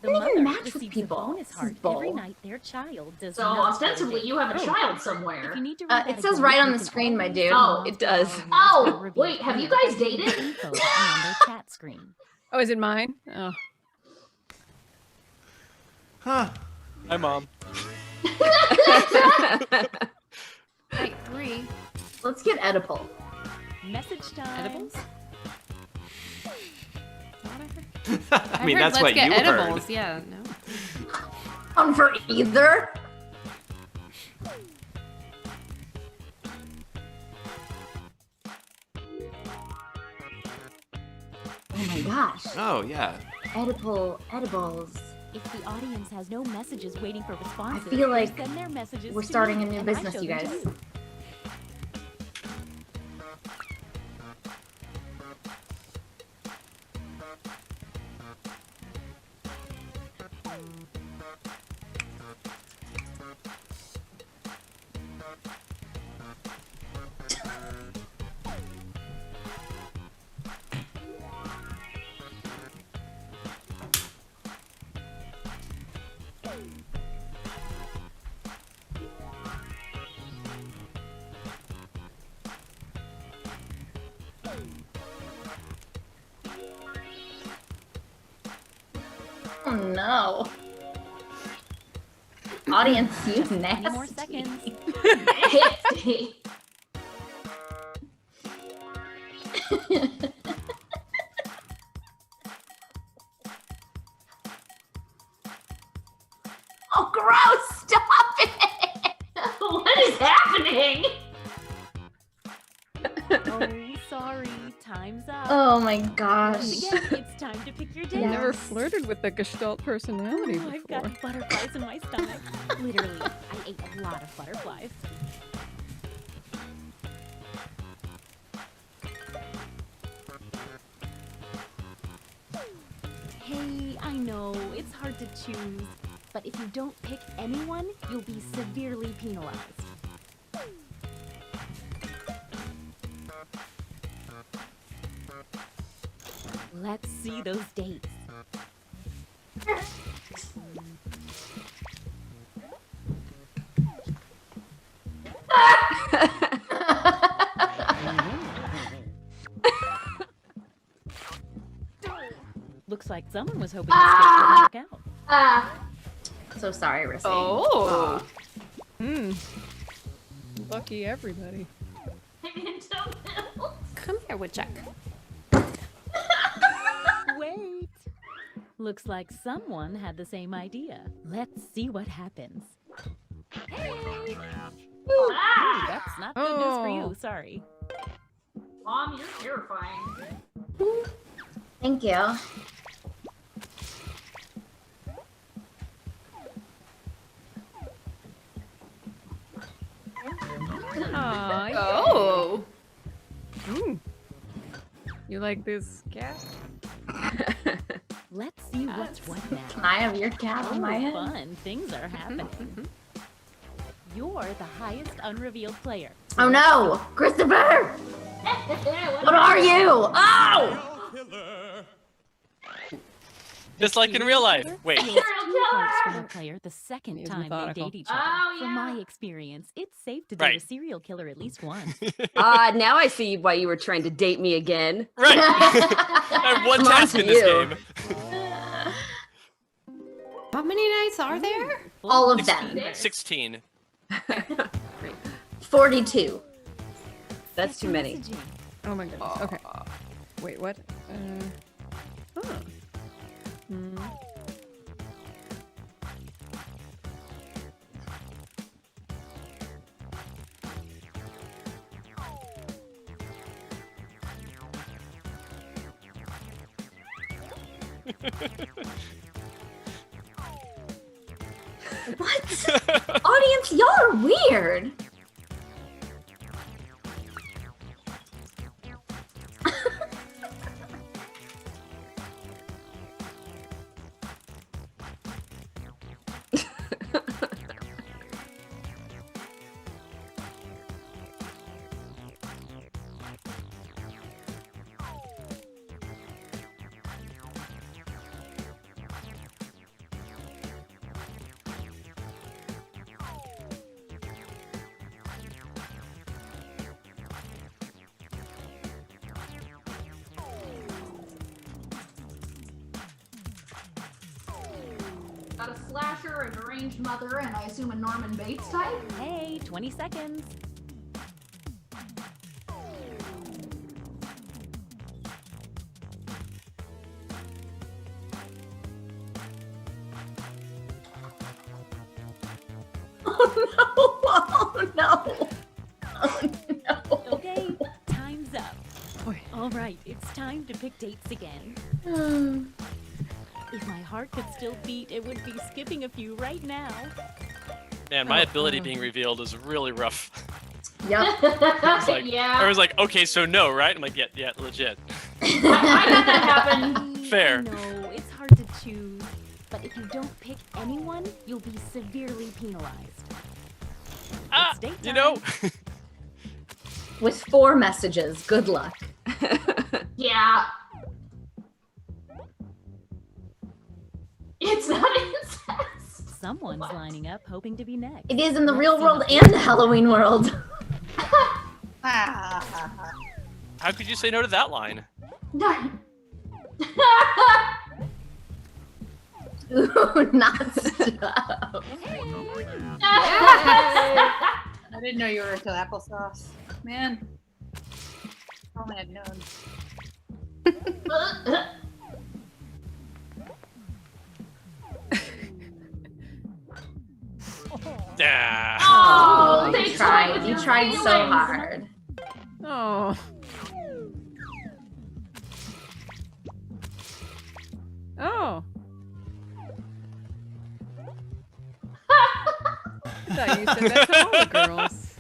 The I don't even mother match with receives people. a bonus This is heart bull. every night their child does So not ostensibly, you have a child somewhere. If you need to read It that says again, right on you the can screen, my always dude. Oh. It does. Oh, wait, have you guys dated? Info button on their chat screen. Oh, is it mine? Oh. Huh. Hi, Mom. Night 3. Let's get Oedipal. Message time. Edibles? I mean, heard that's let's what get you edibles. heard. Yeah, no. For either. Oh my gosh. Oh, yeah. Edibles. If the audience has no messages waiting for responses, I feel like they send their messages we're to starting me, a new and I business, show you them to guys. you. Oh no. Audience, you nasty. 20 more seconds. Nasty. Oh, gross! Stop it! What is happening? Oh, sorry. Time's up. Oh my Once gosh. again, it's time to pick your date. I've never flirted with the Gestalt personality Oh, I've before. got butterflies in my stomach. Literally, I ate a lot of butterflies. Hey, I know, it's hard to choose, but if you don't pick anyone, you'll be severely penalized. Let's see those dates. Looks like someone was hoping this skate would work out. So sorry, Rissy. Oh. Lucky everybody. Come here, Woodchuck. Wait. Looks like someone had the same idea. Let's see what happens. Hey! Ooh, that's not good news for you. Sorry. Mom, you're terrifying. Thank you. Oh. You like this cat? Let's see what's what now. Can I have your cat on my head? Fun. Things are happening. You're the highest unrevealed player. Oh no! Christopher! What are you? Oh! Just like in real life. Wait. You'll steal hearts from a player the second time they methodical. date each other. Oh, From yeah. my experience, it's safe to date Right. a serial killer at least once. Now I see why you were trying to date me again. Right. I have one I'm on task to in this you. game. How many nights are there? All of them. 16. 42. That's too many. Oh my goodness. Okay. Wait, what? Oh. What? Audience, y'all are weird. Got a slasher, a deranged mother, and I assume a Norman Bates type? Hey, 20 seconds. Oh no! Oh no! Okay, time's up. All right, it's time to pick dates again. If my heart could still beat, it would be skipping a few right now. Man, my ability being revealed is really rough. Yep. It's like, Yeah. I was like, okay, so no, right? I'm like, yeah, legit. I had that happen. Fair. No, it's hard to choose. But if you don't pick anyone, you'll be severely penalized. Ah, It's date you time. know, With 4 messages. Good luck. Yeah. It's not incest. Someone's lining up, hoping to be next. It is in the real world and the Halloween world. how could you say no to that line? Ooh, not stuff. I didn't know you were into applesauce. Man. If only I'd known. Yeah. Oh, they You tried. told You your tried so feelings. hard. Oh. Oh. I thought you said that to all the girls.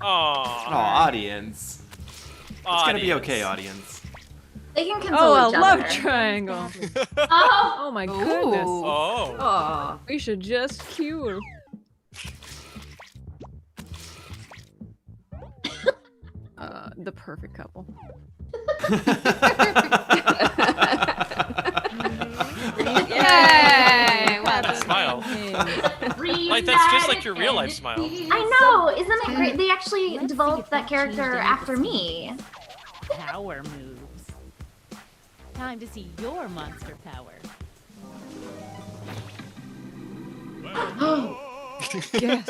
Oh, Aww. audience. It's gonna be okay, audience. They can console Oh, a each love other. triangle. Oh, Oh my goodness. Oh. Oh. We should just cue. The perfect couple. Yay! Smile. Like, that's just like your real life smile. I know, isn't it great? They actually developed that character after me. Power moves. Time to see your monster power. Yes.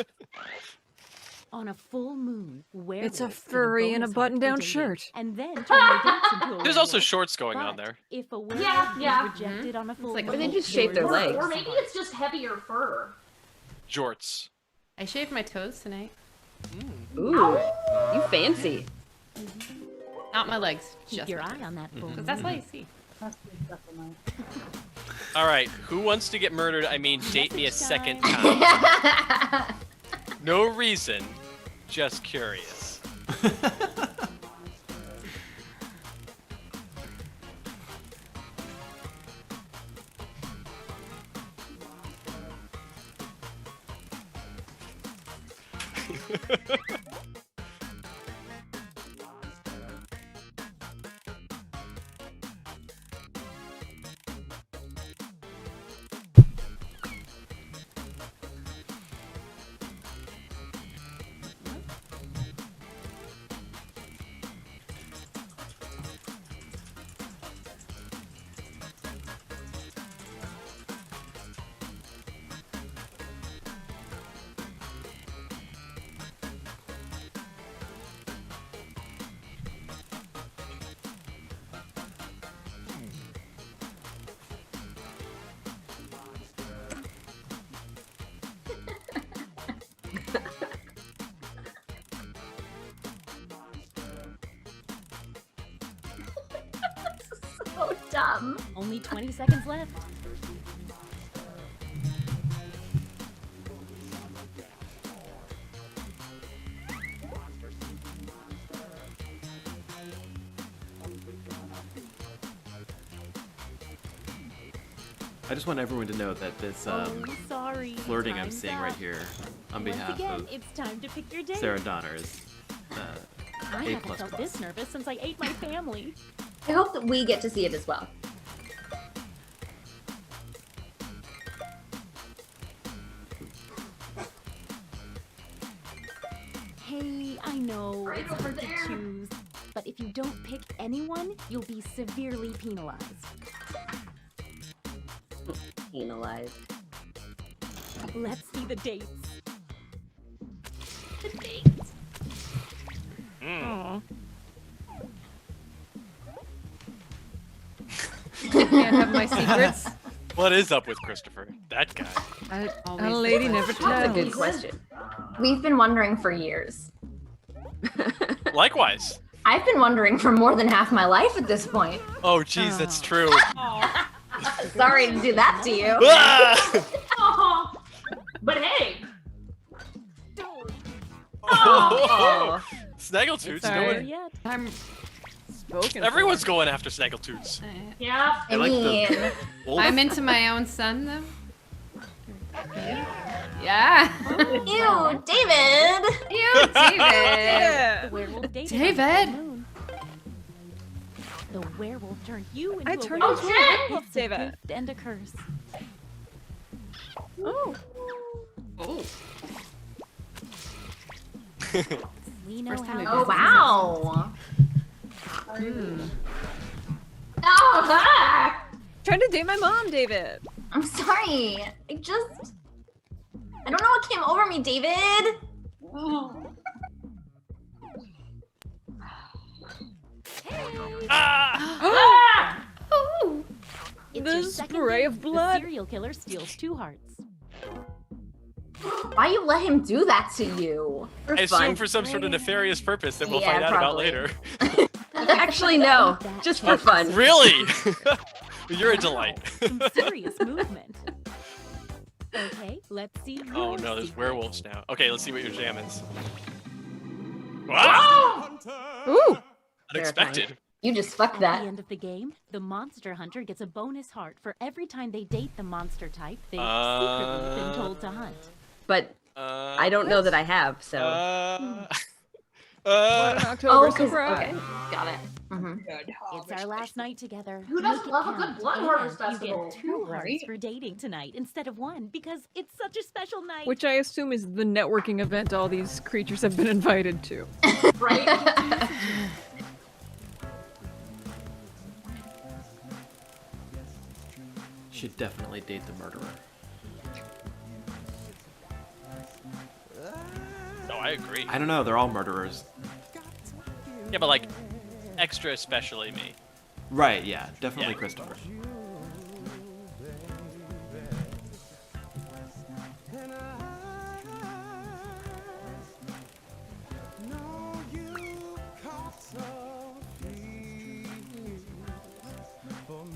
On a full moon, It's a werewolves furry get in a bonus heart button-down for dating, shirt. and then turn their dates into a There's also werewolf. shorts going on But there. If a werewolf Yeah. is rejected on a full like moon, Or they just shape their yours legs. Or maybe it's just heavier fur. Jorts. I shaved my toes tonight. Ooh, you fancy. Not my legs. Keep Just your my eye toes. on that full Because that's moon. what I see. All right, who wants to get murdered? I mean, date me a second time. No reason, just curious. So dumb. Only 20 seconds left. I just want everyone to know that this Sorry. flirting I'm time's seeing up. right here on Once behalf again, of it's time to pick your date. Sarah Donner is I A++. haven't felt this nervous since I ate my family. I hope that we get to see it as well. Hey, I know Right it's over hard to there. choose, but if you don't pick anyone, you'll be severely penalized. Penalized. Let's see the dates. The dates. Aw. Can't have my secrets. What is up with Christopher? That guy. A lady never That's a tells. good question. We've been wondering for years. Likewise. I've been wondering for more than half my life at this point. Oh, geez, that's true. Sorry to do that to you. Ah! Oh, but hey. Oh! Snaggletoots Sorry. going. Yet. I'm Spoken. Everyone's going after Snaggletoots. Yeah. I mean, I'm into my own son though. Yeah. ew, David. You, David. Yeah. The werewolf dated David. on the full moon. The werewolf turned you into I a turned werewolf. into a werewolf, It's a David. gift and a curse. Oh. We know First time how. I've Oh, been wow. Oh, ah! Trying to date my mom, David. I'm sorry. I don't know what came over me, David. Ah! Ooh. It's The your second spray date. of blood. The serial killer steals 2 hearts. Why you let him do that to you? I assume for some sort of nefarious purpose that we'll Yeah, find out about probably. later. Actually, no. Just for fun. Really? You're a delight. Some serious movement. Okay, let's see. Oh your no, there's secret. werewolves now. Okay, let's see what your jam is. Wow! Ooh. Unexpected. You just fucked At that. the end of the game, the monster hunter gets a bonus heart for every time they date the monster type they've secretly been told to hunt. But I don't know that I have, so. What an October Oh, 'cause- surprise. okay, got it. Mhm. It's our last night together. Who doesn't Make it love a good count. blood And harvest You festival? get 2 Right? hearts for dating tonight instead of 1 because it's such a special night. Which I assume is the networking event all these creatures have been invited to. Right? Should definitely date the murderer. No, I agree. I don't know. They're all murderers. Yeah, but like, extra especially me. Right. Yeah. Definitely Yeah. Christopher.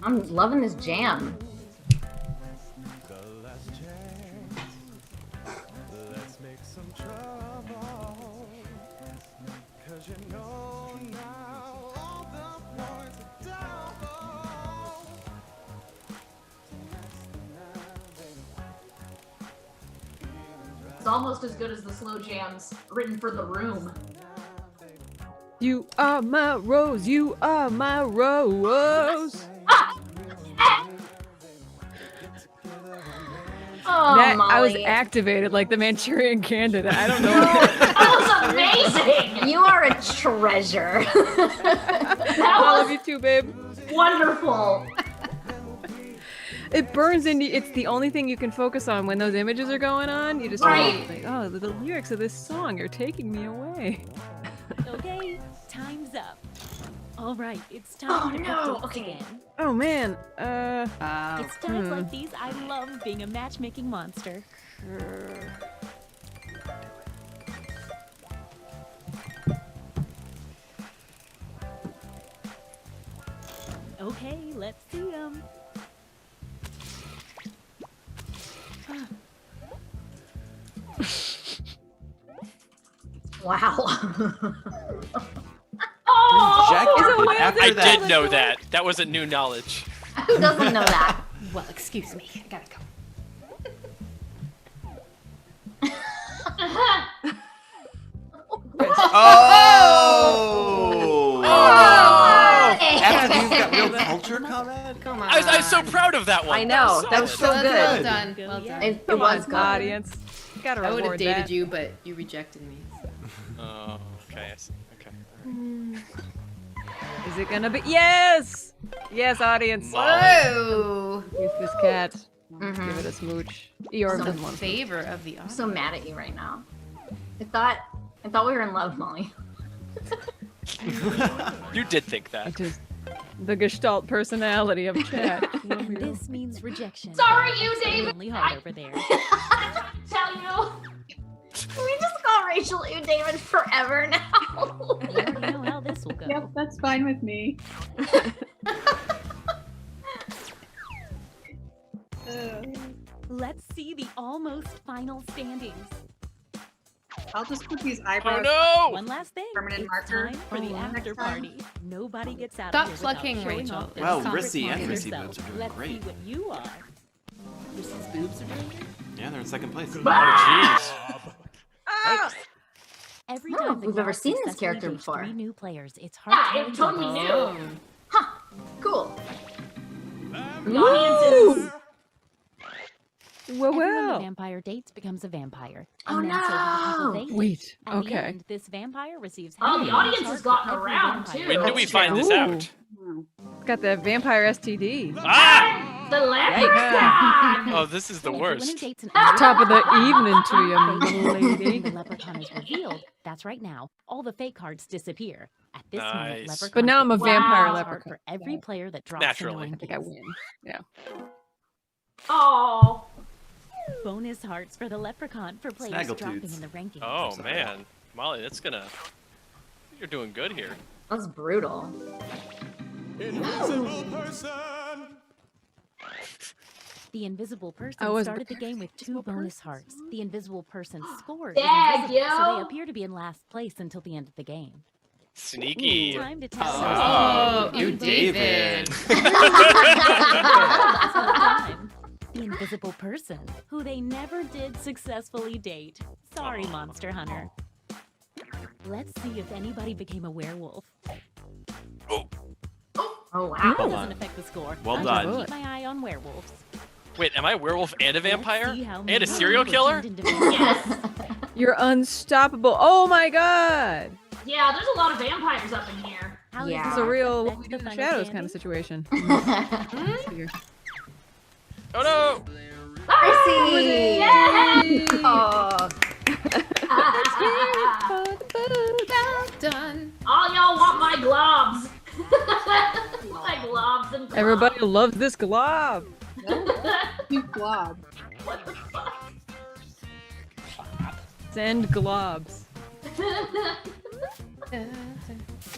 I'm loving this jam. It's almost as good as the slow jams written for the room. You are my rose, you are my rose. Oh, That I was Molly. activated like the Manchurian Candidate. I don't know. That was amazing! You are a treasure. That I love was you too, babe. wonderful. It burns into. It's the only thing you can focus on when those images are going on. You just Right. like, oh, the lyrics of this song are taking me away. Okay, time's up. All right, it's time to pick dates again. Oh man. It's times like these I love being a matchmaking monster. Okay, let's see 'em. Wow. I did know that. That wasn't new knowledge. Who doesn't know that? Well, excuse me. I gotta go. Oh! After Hey. you've got real culture comment? Come on. I was so proud of that one. I know. That was so solid. good. Well done. Well done. It Come was on, good. audience. Gotta I would have reward dated that. you, but you rejected me. Oh, okay. I see. Okay. Is it gonna be? Yes! Yes, audience. Whoa! Use this cat. Mhm. Give it a smooch. Eeyore So doesn't want to. favor of the I'm so mad at you right now. I thought we were in love, Molly. You did think that. It is the Gestalt personality of chat. And this means rejection. Sorry, for you, It's David. Lonely Heart over there. Tell you. We just call Rachel you David forever now. You already know how this will go. Yep, that's fine with me. Let's see the almost final standings. I'll just put these Oh eyebrows. no! One last thing. Permanent It's marker. time for the Oh, after next time. party. Nobody gets out Stop of here without plucking showing Rachel. off their Wow, secret Rissy and side of Rissy yourself. boobs are doing Let's great. see what you are. Rissy's boobs are doing good. Yeah, they're in second place. Oh jeez. Every Oh, time the we've never cast seen this successfully character reached before. 3 new players, it's hard Yeah, to it totally tell knew. Huh. Cool. The audience is. Whoa, Everyone the wow. vampire dates becomes a vampire. Oh, And that's over the people no. they date. Wait, At the okay. end, this vampire receives Oh, the half audience charge has gotten for every around, vampire. too. When do we That's find this Ooh. out? It's got the vampire STD. Ah! The leprechaun. Oh, this is the Anyone who worst. dates an Top of the undead evening to you, vampire my when lady. the leprechaun is revealed. That's right now. All the fake cards disappear. At this moment, Nice. leprechaun But now I'm a gets vampire one leprechaun. card for every player that drops Naturally. in I think I win. Yeah. Oh. bonus hearts for the leprechaun for players dropping in the rankings. Oh man, Molly, that's gonna. You're doing good here. That's brutal. Invisible person. The invisible person I was- started the game with 2 bonus hearts. The invisible person's score is Dag, invisible, so they yo. appear to be in last place until the end of the game. Sneaky. Time to test Oh, those you David. time. The invisible person, who they never did successfully date. Sorry, Monster Hunter. Let's see if anybody became a werewolf. Oh wow. That Hold doesn't on. affect the score. Well I'm done. gonna keep my eye on werewolves. Wait, am I a werewolf and a vampire? see how And a many serial were killer? turned into vampires. You're unstoppable. Oh my god. Yeah, there's a lot of vampires up in here. How does Yeah. It's this a real affect what we the do in the final shadows standing? kind of situation. Here. Oh no! Percy! Yay! Oh. Well done. All y'all want my globs. My globs and globs. Everybody loves this glob. Cute glob. What the fuck? Send globs.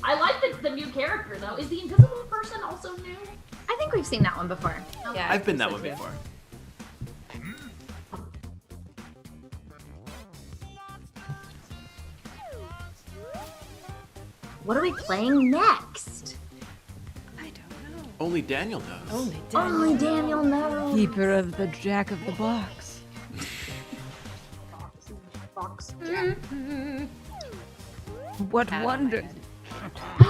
I like the new character though. Is the invisible person also new? I think we've seen that one before. Yeah, I've been that one before. What are we playing next? Only Daniel knows. Only Daniel knows. Keeper of the Jack of the Box. Box. What wonder?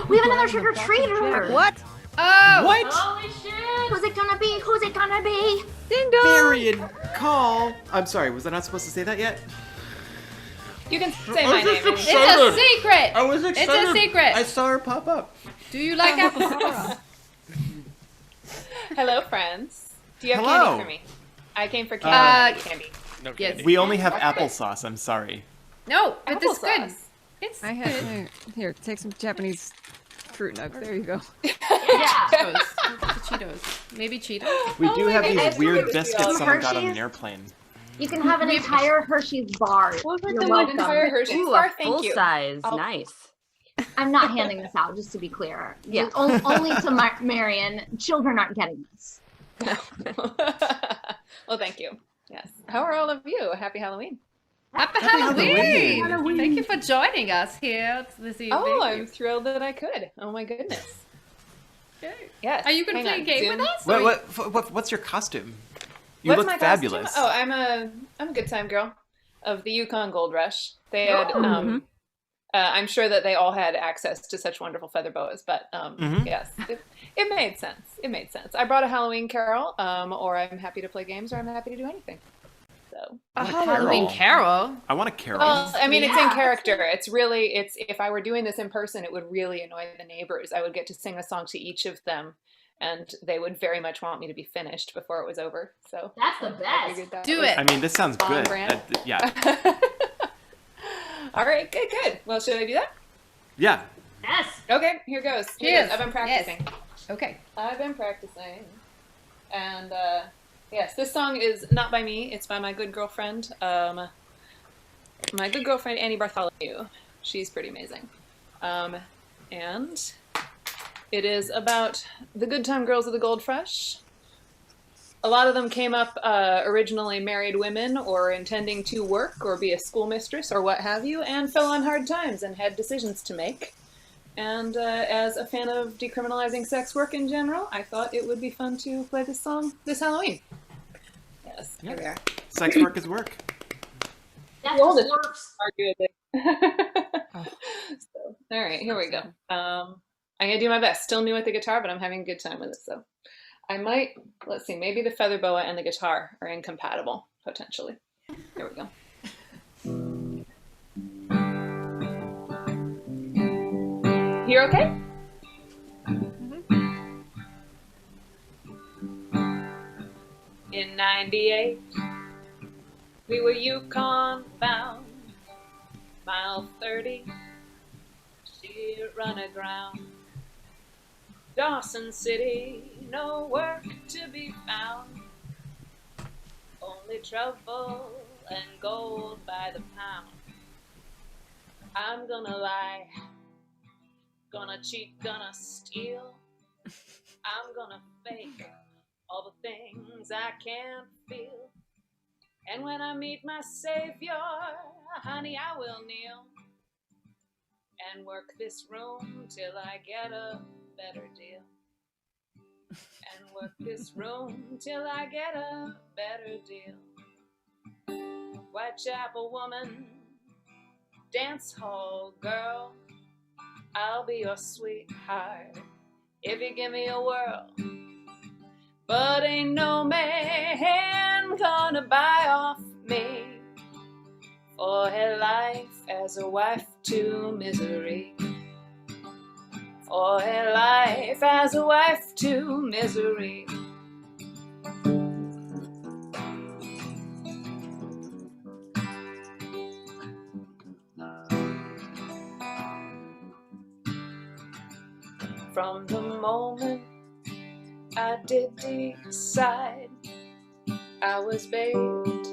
We have another trick or treater. What? Oh! What? Holy shit! Who's it gonna be? Who's it gonna be? Ding dong! Marion, call. I'm sorry, was I not supposed to say that yet? You can say my name. It's a secret. I was excited. It's a secret. I saw her pop up. Do you like applesauce? Hello, friends. Do you have Hello. candy for me? I came for candy. No Yes. kidding. We only have applesauce. I'm sorry. No, but it's good. Applesauce. It's I good. had here. Take some Japanese fruit nuts. There you go. Yeah. Cheetos. Maybe Cheetos. We do have I these have weird Cheetos. biscuits someone got on an Hershey's? airplane. You can have an entire Hershey's bar. You're welcome. Entire Hershey's Ooh, bar. a Thank full you. size. I'll- Nice. I'm not handing this out, just to be clear. Yeah. Only to Marion. Children aren't getting this. Well, thank you. Yes. How are all of you? Happy Halloween. Happy Halloween. Halloween! Thank you for joining us here this evening. Oh, I'm thrilled that I could. Oh my goodness. Yes. Are you going to hang play a on. game Zoom. with us? What's your costume? You What's look my fabulous. costume? Oh, I'm a good time girl of the Yukon Gold Rush. They had I'm sure that they all had access to such wonderful feather boas, but yes, it made sense. It made sense. I brought a Halloween carol, or I'm happy to play games, or I'm happy to do anything. So A Halloween carol? I want a carol. well, I mean, it's in Yeah. character. It's really, if I were doing this in person, it would really annoy the neighbors. I would get to sing a song to each of them, and they would very much want me to be finished before it was over. So That's the I best. figured that Do was it. I mean, this sounds on good. brand. Yeah. All right, good. Well, should I do that? Yeah. Yes. Okay, here goes. Cheers. I've been practicing. Okay. I've been practicing. And yes, this song is not by me. It's by my good girlfriend. My good girlfriend, Annie Bartholomew. She's pretty amazing. And it is about the good time girls of the Gold Rush. A lot of them came up originally married women or intending to work or be a schoolmistress or what have you, and fell on hard times and had decisions to make. And as a fan of decriminalizing sex work in general, I thought it would be fun to play this song this Halloween. Yes, here we are. Sex work is work. That Well, just the- works. So, all right, here we go. I'm gonna do my best. Still new at the guitar, but I'm having a good time with it. So I might, let's see, maybe the feather boa and the guitar are incompatible potentially. Here we go. Here, okay? In '98, we were Yukon bound, mile 30, sheer run aground. Dawson City, no work to be found, only trouble and gold by the pound. I'm gonna lie, gonna cheat, gonna steal, I'm gonna fake all the things I can't feel. And when I meet my savior, honey, I will kneel and work this room till I get a better deal. And work this room till I get a better deal. Whitechapel woman, dance hall girl, I'll be your sweetheart if you give me a whirl. But ain't no man gonna buy off me for her life as a wife to misery. For her life as a wife to misery. From the moment I did decide, I was bathed,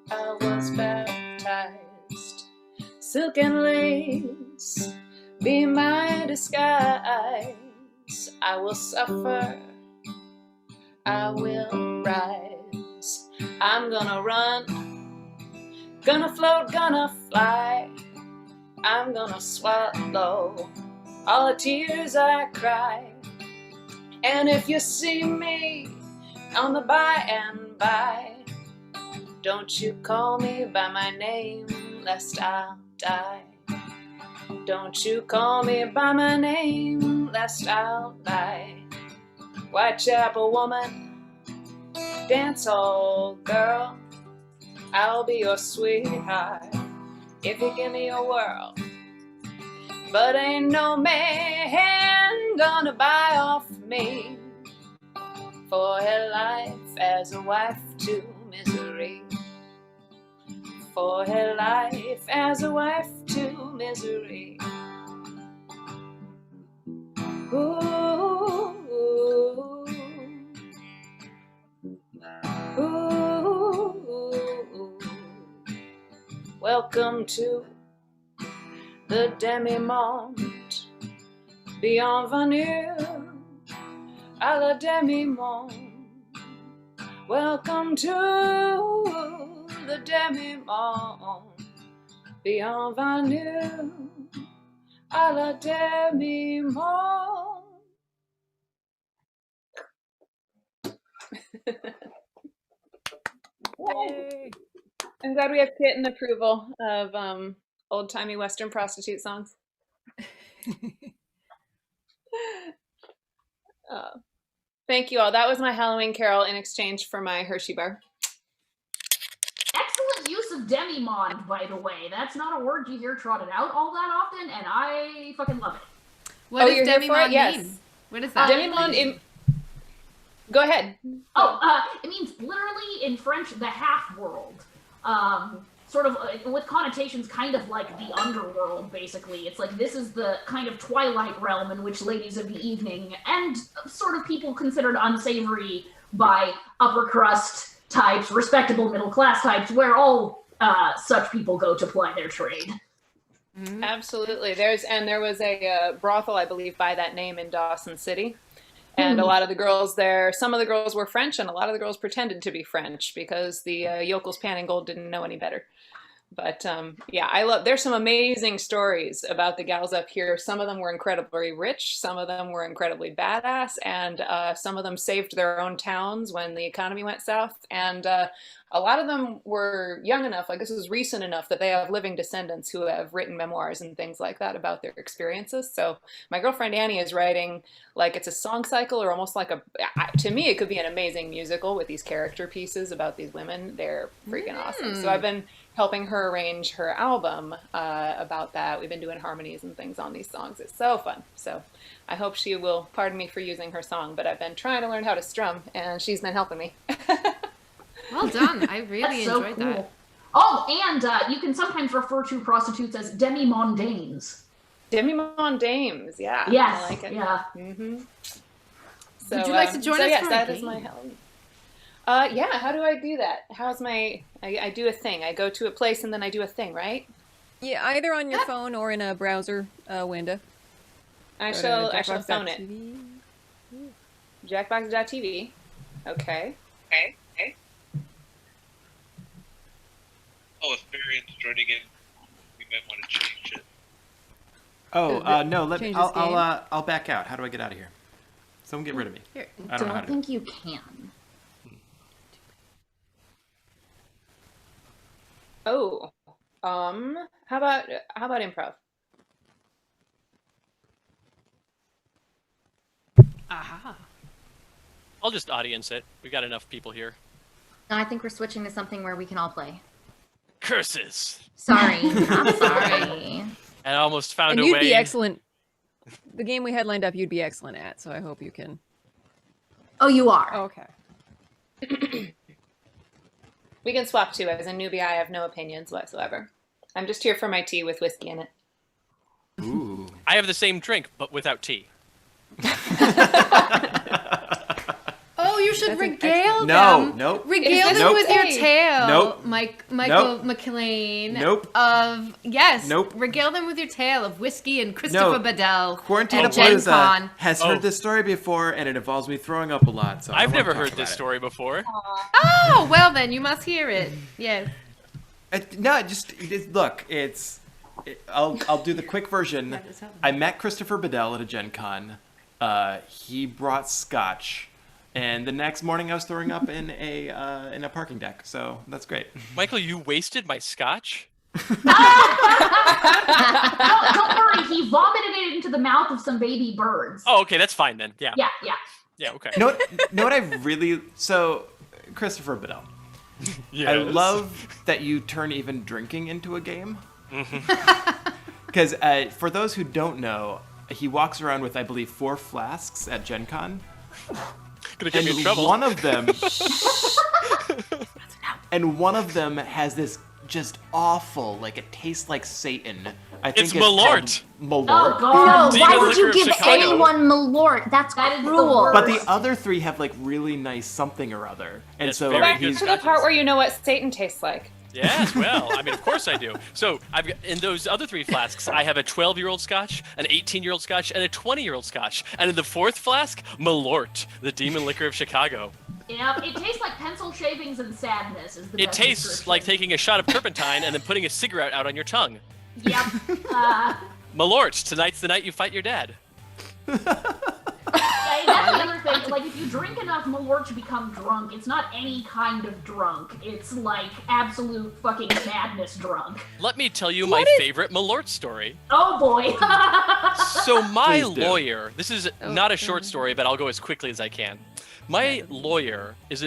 I was baptized. Silk and lace be my disguise. I will suffer, I will rise. I'm gonna run, gonna float, gonna fly. I'm gonna swallow all the tears I cry. And if you see me on the by and by, don't you call me by my name, lest I'll die. Don't you call me by my name, lest I'll die. Whitechapel woman, dance hall girl, I'll be your sweetheart if you give me a whirl. But ain't no man gonna buy off me for her life as a wife to misery. For her life as a wife to misery. Ooh, ooh, ooh. Welcome to the demi-monde, bienvenue à la demi-monde. Welcome to the demi-monde, bienvenue à la demi-monde. Yay. I'm glad we have kitten approval of old-timey Western prostitute songs. Thank you all. That was my Halloween carol in exchange for my Hershey bar. Excellent use of demi-monde, by the way. That's not a word you hear trotted out all that often, and I fucking love it. What does you're here for it? demi-monde Yes. mean? What is that? Demi-monde, Go ahead. It means literally in French, the half world. Sort of with connotations kind of like the underworld, basically. It's like this is the kind of twilight realm in which ladies of the evening and sort of people considered unsavory by upper crust types, respectable middle class types, where all such people go to ply their trade. Absolutely. There was a brothel, I believe, by that name in Dawson City. And a lot of the girls there, some of the girls were French, and a lot of the girls pretended to be French because the yokels pan and gold didn't know any better. But yeah, there's some amazing stories about the gals up here. Some of them were incredibly rich, some of them were incredibly badass, and some of them saved their own towns when the economy went south. And a lot of them were young enough, like this was recent enough, that they have living descendants who have written memoirs and things like that about their experiences. So my girlfriend Annie is writing, like it's a song cycle or almost like to me it could be an amazing musical with these character pieces about these women. They're freaking awesome. So I've been helping her arrange her album about that. We've been doing harmonies and things on these songs. It's so fun. So I hope she will pardon me for using her song, but I've been trying to learn how to strum and she's been helping me. Well done. I really enjoyed that. Oh, and you can sometimes refer to prostitutes as demi-mondaines. Demi-mondaines, yeah. Yes, I like it. yeah. Mm-hmm. So, would you like to join us yes, for that a is my game? Halloween. Yeah, how do I do that? I do a thing. I go to a place and then I do a thing, right? Yeah, either on your phone or in a browser window. I Go to shall phone it. jackbox.tv. Jackbox.tv. Okay. Okay. Oh, if Marian's joining in, we might want to change it. Oh, no, let me. Change this game? I'll back out. How do I get out of here? Someone get rid of me. Here. I don't know how to. think you can. Oh. How about improv? Aha. I'll just audience it. We got enough people here. No, I think we're switching to something where we can all play. Curses. Sorry, I'm sorry. I almost found And a you'd way. be excellent. The game we had lined up, you'd be excellent at. So I hope you can. Oh, you are. Okay. We can swap too. As a newbie, I have no opinions whatsoever. I'm just here for my tea with whiskey in it. Ooh. I have the same drink, but without tea. Oh, you should That's an regale them. No, nope. Regale Is them this with your okay? tale, Nope. Michael Nope. McLean. Nope. Yes. Nope. Regale them with your tale of whiskey and Christopher Bedell Quarantine at Gen Palooza Con. has heard this story before, and it involves me throwing up a lot. So I I've don't wanna never talk heard about this it. story before. Oh, well then, you must hear it. Yes. No, look. I'll do the quick version. I met Christopher Bedell at a Gen Con. He brought scotch, and the next morning I was throwing up in a parking deck. So that's great. Michael, you wasted my scotch? Don't worry, he vomited it into the mouth of some baby birds. Oh, okay, that's fine then. Yeah. Yeah, yeah. Yeah, okay. Know what I really Christopher Bedell. Yes. I love that you turn even drinking into a game. Because for those who don't know, he walks around with, I believe, 4 flasks at Gen Con. Gonna get me in trouble. One of them, has this just awful, like it tastes like Satan. I think It's Malort. Malort. Oh God! No, Demon why would liquor you of give Chicago. anyone Malort? That's That is the cruel. worst. But the other 3 have like really nice something or other, and It's so very good he's To the part where you know what Satan tastes like. Yes, well, I mean, of course I do. So I've got, in those other 3 flasks, I have a 12-year-old scotch, an 18-year-old scotch, and a 20-year-old scotch. And in the 4th flask, Malort, the demon liquor of Chicago. Yeah, it tastes like pencil shavings and sadness. Is the It best tastes description. like taking a shot of turpentine and then putting a cigarette out on your tongue. Yep. Malort, tonight's the night you fight your dad. Yeah, that's another thing. Like, if you drink enough Malort to become drunk, it's not any kind of drunk. It's like absolute fucking madness drunk. Let me tell you my favorite Malort story. Oh boy. So my Please do. lawyer, this is not a short story, but I'll go as quickly as I can. My lawyer is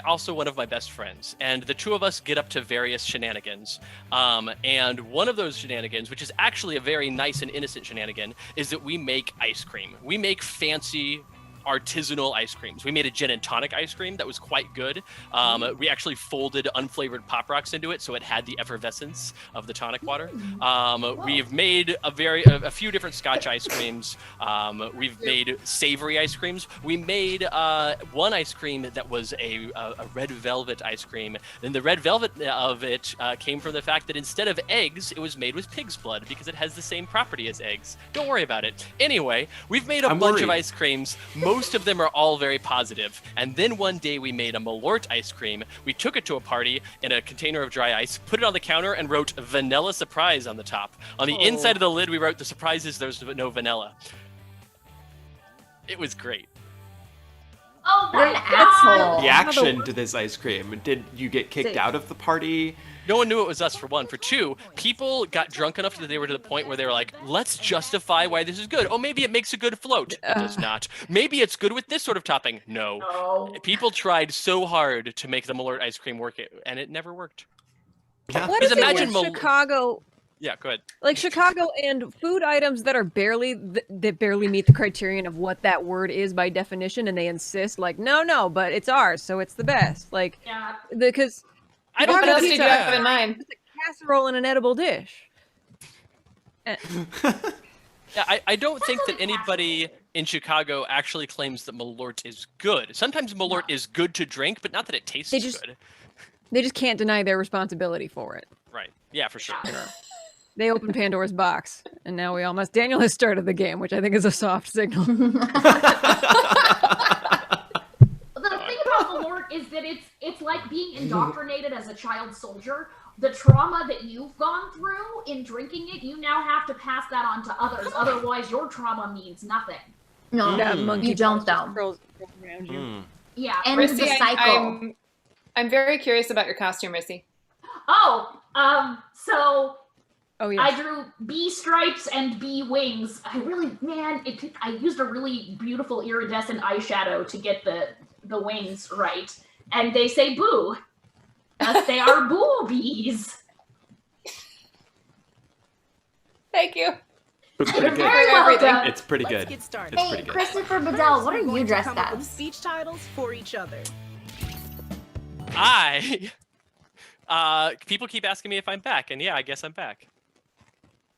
also one of my best friends, and the two of us get up to various shenanigans. And one of those shenanigans, which is actually a very nice and innocent shenanigan, is that we make ice cream. We make fancy artisanal ice creams. We made a gin and tonic ice cream that was quite good. We actually folded unflavored Pop Rocks into it, so it had the effervescence of the tonic water. We've made a few different Scotch ice creams. We've made savory ice creams. We made one ice cream that was a red velvet ice cream. And the red velvet of it came from the fact that instead of eggs, it was made with pig's blood because it has the same property as eggs. Don't worry about it. Anyway, we've made a bunch of ice creams. Most of them are all very positive. And then one day we made a Malort ice cream. We took it to a party in a container of dry ice, put it on the counter, and wrote vanilla surprise on the top. On the inside of the lid, we wrote the surprise is there's no vanilla. It was great. Oh You're my an God. asshole. reaction to this ice cream. Did you get kicked out of the party? No one knew it was us, for one. For two, people got drunk enough that they were to the point where they were like, let's justify why this is good. Oh, maybe it makes a good float. It does not. Maybe it's good with this sort of topping. No. People tried so hard to make the Malort ice cream work, and it never worked. What is it with Chicago? Yeah, go ahead. Like Chicago and food items that are barely meet the criterion of what that word is by definition, and they insist like, no, but it's ours, so it's the best. Like, because I don't What else pizza did you have in mind? It's a casserole in an edible dish. Yeah, I don't think that anybody in Chicago actually claims that Malort is good. Sometimes Malort is good to drink, but not that it tastes good. They just can't deny their responsibility for it. Right. Yeah, for sure. They opened Pandora's box, and now we all must. Daniel has started the game, which I think is a soft signal. The thing about Malort is that it's like being indoctrinated as a child soldier. The trauma that you've gone through in drinking it, you now have to pass that on to others. Otherwise, your trauma means nothing. No, you don't though. Girls around you. Yeah. And Rissy, the cycle. I'm very curious about your costume, Rissy. So yes. I drew bee stripes and bee wings. I used a really beautiful iridescent eyeshadow to get the wings right. And they say boo. Thus they are boobies. Thank you. It's You're pretty good. very welcome. It's pretty good. Let's get started. It's Hey, pretty good. Christopher Bedell, what are We're going you to dressed come up with as? speech titles for each other. People keep asking me if I'm back, and yeah, I guess I'm back.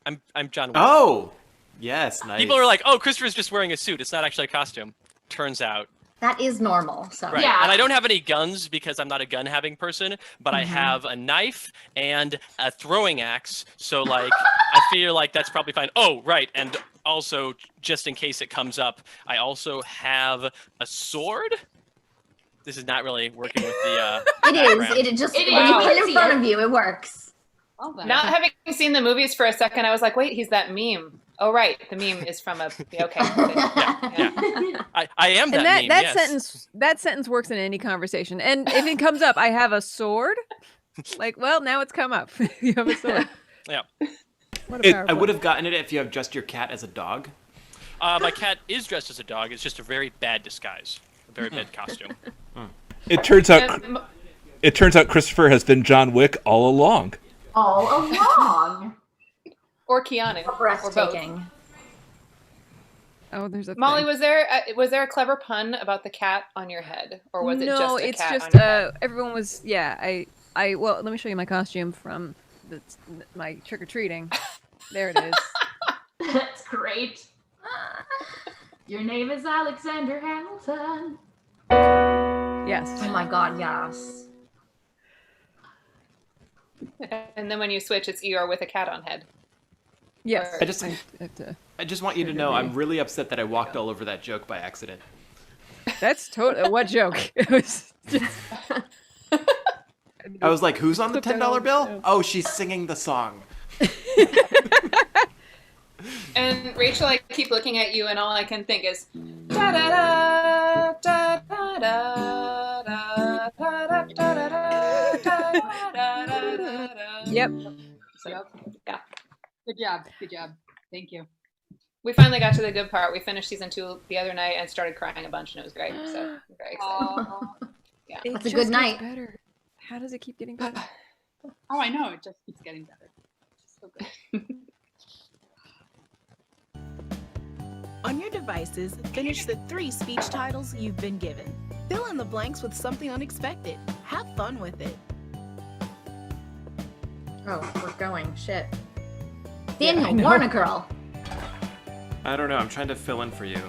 I'm John Wick. Oh, Yes, nice. People are like, "Oh, Christopher's just wearing a suit. It's not actually a costume." Turns out. That is normal. So Right. Yeah. And I don't have any guns because I'm not a gun-having person, but I have a knife and a throwing axe. So, like, I feel like that's probably fine. Oh, right. And also, just in case it comes up, I also have a sword. This is not really working with the it is. background. It just It when you is. put it in front of you, it works. Not having seen the movies for a second, I was like, wait, he's that meme. Oh, right. The meme is from a. Okay. I am that And that meme, that yes. sentence works in any conversation. And if it comes up, I have a sword. Like, well, now it's come up. You have a sword. Yeah. What a I would have gotten it if you have just your cat as a dog. My cat is dressed as a dog. It's just a very bad disguise. A very bad costume. It turns out Christopher has been John Wick all along. All along. Or Keanu. Breathtaking. Oh, there's a Molly, thing. was there a clever pun about the cat on your head, or was it no, just a it's cat just on your head? everyone was well, let me show you my costume from my trick or treating. There it is. That's great. Your name is Alexander Hamilton. Yes. Oh my God, yes. And then when you switch, it's Eeyore with a cat on head. Yes. Or- I just want you to know I'm really upset that I walked all over that joke by accident. That's total. What joke? It was just. I was like, who's on the $10 bill? Oh, she's singing the song. And Rachel, I keep looking at you, and all I can think is da da da da da da da da da da. Yep. So, yeah. Good job. Good job. Thank you. We finally got to the good part. We finished season 2 the other night and started crying a bunch, and it was great. So I'm very excited. Yeah, It That's a just good gets night. Better. How does it keep getting better? Oh, I know. It just keeps getting better. It's so good. On your devices, finish the 3 speech titles you've been given. Fill in the blanks with something unexpected. Have fun with it. Oh, we're going. Shit. Yeah, I Daniel, know. warn a girl. I don't know. I'm trying to fill in for you.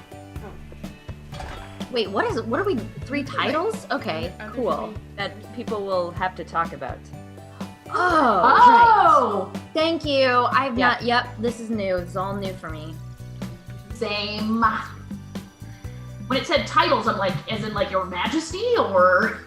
Wait, what is it? What are we? 3 titles? Okay, cool. That people will have to talk about. Oh, right. Thank you. I've Yeah. not. Yep, this is new. This is all new for me. Same. When it said titles, I'm like, as in like Your Majesty, or